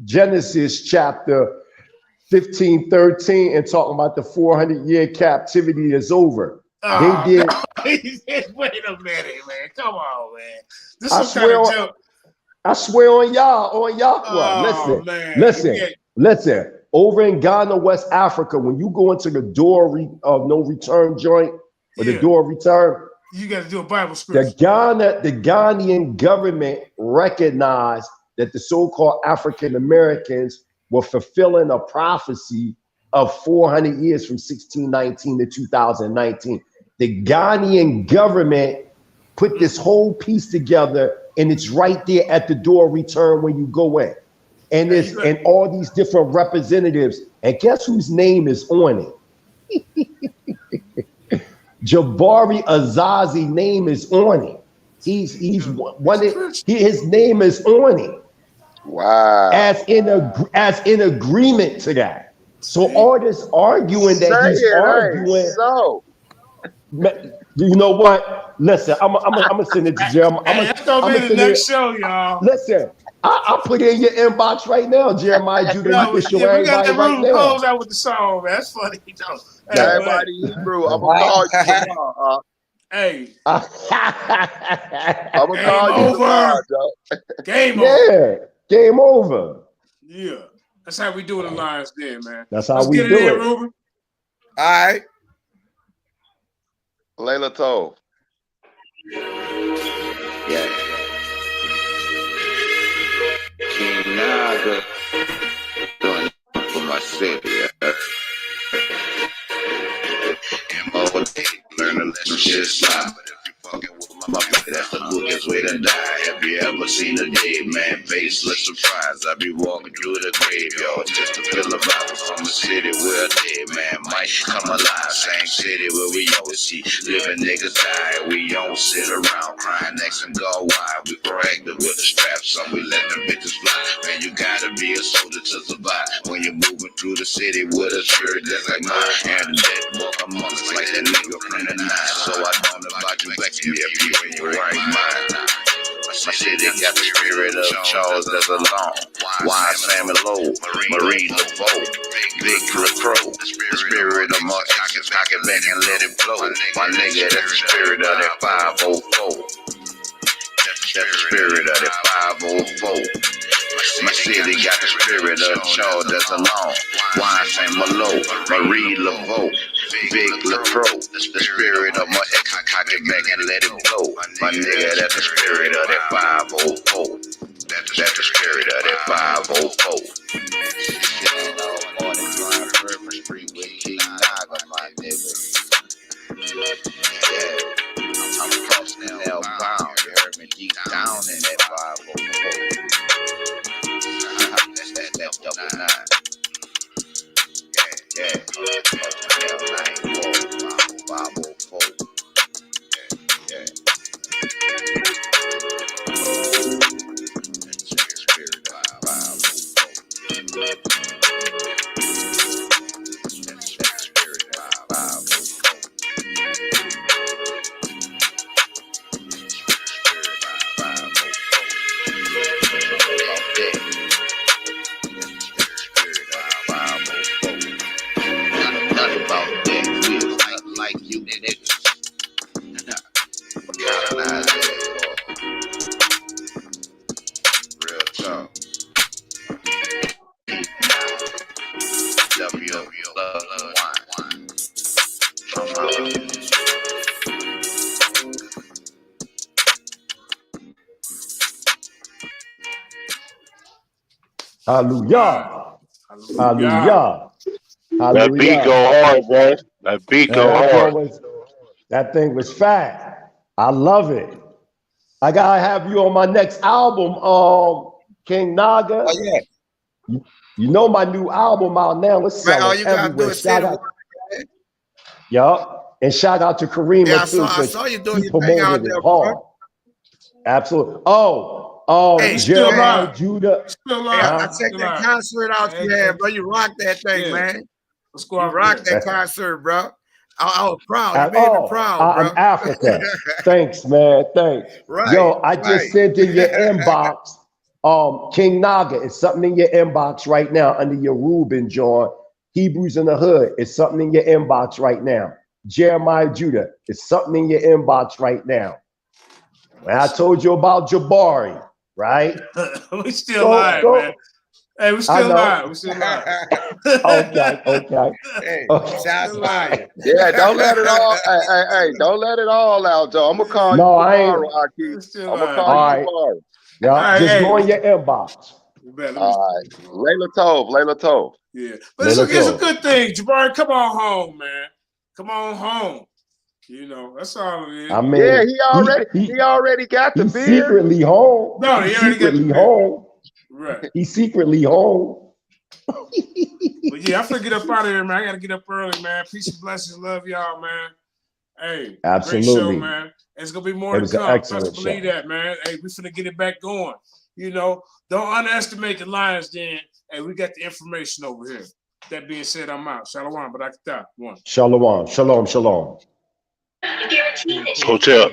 Speaker 12: Genesis chapter 15, 13, and talking about the 400-year captivity is over. They did.
Speaker 3: Wait a minute, man. Come on, man. This
Speaker 12: I
Speaker 3: is kind of joke.
Speaker 12: I swear on y'all. Listen. Over in Ghana, West Africa, when you go into the door of no return joint or the door of return,
Speaker 3: you got to do a Bible scripture.
Speaker 12: The Ghanaian government recognized that the so-called African Americans were fulfilling a prophecy of 400 years from 1619 to 2019. The Ghanaian government put this whole piece together, and it's right there at the door of return when you go in. And and all these different representatives, and guess whose name is on it? Jabari Azazi name is on it. His name is on it.
Speaker 10: Wow.
Speaker 12: As in agreement to that. So all this arguing that he's arguing.
Speaker 10: So
Speaker 12: you know what? Listen, I'm gonna send it to Jeremiah.
Speaker 3: That's gonna be the next show, y'all.
Speaker 12: Listen. I'll put it in your inbox right now, Jeremiah Judah. You can show
Speaker 3: we got
Speaker 12: everybody
Speaker 3: that
Speaker 12: right now.
Speaker 3: Close out with the song, man. That's funny.
Speaker 10: Everybody Hebrew. I'm gonna call you tomorrow.
Speaker 3: Hey.
Speaker 10: I'm gonna call you tomorrow, Joe.
Speaker 3: Game over.
Speaker 12: Game over.
Speaker 3: Yeah. That's how we do it in Lions Den, man.
Speaker 12: That's how we do it.
Speaker 3: Ruben.
Speaker 10: All right. Layla Tove.
Speaker 13: Yeah. King Naga doing for my city. Learn a lesson, shit stop. But if you fucking with my baby, that's the boogie's way to die. Have you ever seen a dead man face? Look surprised. I be walking through the graveyard just to feel the vibes from a city where a dead man might come alive. Same city where we always see living niggas die. We don't sit around crying next and go wild. We proactive with the straps on. We let them bitches fly. Man, you gotta be a soldier to survive when you're moving through the city with a spirit that's like mine. And the dead walk among us like that nigga from the 9. So I don't invite you back to me if you in your right mind. My city got the spirit of Charles that's alone. Why Sam and Lowe, Marie LeBeau, Big LaCroix, the spirit of Mark, cock it back and let it blow. My nigga, that's the spirit of that 504. That's the spirit of that 504. My city got the spirit of Charles that's alone. Why Sam Malo, Marie LeBeau, Big LaCroix, the spirit of my ex, cock it back and let it blow. My nigga, that's the spirit of that 504. That's the spirit of that 504. On the Grand River Street with King Naga, my nigga. Yeah, I'm crossing L bound. You heard me deep down in that 504. That's that double 9. Yeah. 504. Yeah. Spirit of 504. Like you niggas. Colonize that. Real talk. W love wine. From my
Speaker 12: Hallelujah. Hallelujah.
Speaker 6: That beat go
Speaker 12: Hallelujah.
Speaker 6: hard, boy. That beat
Speaker 12: Man,
Speaker 6: go hard.
Speaker 12: that thing was fat. I love it. I gotta have you on my next album, King Naga.
Speaker 10: Oh yeah,
Speaker 12: You know my new album out now. It's
Speaker 10: man. All
Speaker 12: selling
Speaker 10: you gotta do
Speaker 12: everywhere.
Speaker 10: is say
Speaker 12: Shout
Speaker 10: the
Speaker 12: out,
Speaker 10: word. Man.
Speaker 12: yup. And shout out to
Speaker 10: Yeah,
Speaker 12: Karima too,
Speaker 10: I
Speaker 12: because
Speaker 10: saw you
Speaker 12: she
Speaker 10: doing your thing out
Speaker 12: promoted it
Speaker 10: there, bro.
Speaker 12: hard. Absolutely.
Speaker 10: Hey,
Speaker 3: He's still
Speaker 10: hey,
Speaker 12: Jeremiah
Speaker 3: alive.
Speaker 12: Judah.
Speaker 3: He's still
Speaker 10: hey,
Speaker 3: alive.
Speaker 10: I
Speaker 12: Huh?
Speaker 3: He's
Speaker 10: checked
Speaker 3: still
Speaker 10: that
Speaker 3: alive.
Speaker 10: concert out
Speaker 3: Hey,
Speaker 10: you
Speaker 3: hey,
Speaker 10: had, bro. You rocked that thing,
Speaker 3: yeah.
Speaker 10: man.
Speaker 3: Let's go
Speaker 10: You
Speaker 3: out
Speaker 10: rocked
Speaker 3: there.
Speaker 10: that concert, bro. I was proud. You made me proud,
Speaker 12: Out
Speaker 10: bro.
Speaker 12: in Africa. Thanks, man. Thanks.
Speaker 10: Right,
Speaker 12: Yo, I
Speaker 10: right.
Speaker 12: just sent in your inbox. King Naga, it's something in your inbox right now under your Reuben joint. Hebrews in the Hood, it's something in your inbox right now. Jeremiah Judah, it's something in your inbox right now. And I told you about Jabari, right?
Speaker 3: We still alive, man. Hey, we
Speaker 12: I
Speaker 3: still
Speaker 12: know.
Speaker 3: alive. We still alive.
Speaker 12: Okay.
Speaker 10: Hey,
Speaker 12: Okay.
Speaker 10: shots
Speaker 3: Still alive.
Speaker 10: fired.
Speaker 4: Yeah, don't let it all. Hey, don't let it all out, Joe. I'm gonna call
Speaker 12: No,
Speaker 4: you
Speaker 12: I ain't.
Speaker 4: tomorrow, Aki.
Speaker 3: Still
Speaker 4: I'm gonna
Speaker 3: alive,
Speaker 4: call
Speaker 12: All
Speaker 4: you
Speaker 3: man.
Speaker 12: right.
Speaker 4: tomorrow.
Speaker 12: Yeah,
Speaker 3: All right,
Speaker 12: just
Speaker 3: hey.
Speaker 12: go in your inbox.
Speaker 3: Let me
Speaker 4: All right, Layla Tov.
Speaker 3: Yeah, but it's a good thing, Jabari. Come on home, man. Come on home. You know, that's all it is.
Speaker 12: I mean,
Speaker 4: Yeah, he already got the
Speaker 12: he's
Speaker 4: beer.
Speaker 12: secretly home.
Speaker 3: No,
Speaker 12: He's
Speaker 3: he already got the
Speaker 12: secretly
Speaker 3: beer.
Speaker 12: home.
Speaker 3: Right.
Speaker 12: He's secretly home.
Speaker 3: But yeah, I'm finna get up out of here, man. I gotta get up early, man. Peace and blessings. Love y'all, man. Hey,
Speaker 12: Absolutely.
Speaker 3: great show, man. It's gonna be more
Speaker 12: It
Speaker 3: to
Speaker 12: was an
Speaker 3: come.
Speaker 12: excellent
Speaker 3: Trust and believe
Speaker 12: show.
Speaker 3: that, man. Hey, we finna get it back going. You know, don't underestimate the Lions Den. Hey, we got the information over here. That being said, I'm out. Shalom, but I can stop. One.
Speaker 12: Shalom. Shalom. Shalom.
Speaker 6: Hotel.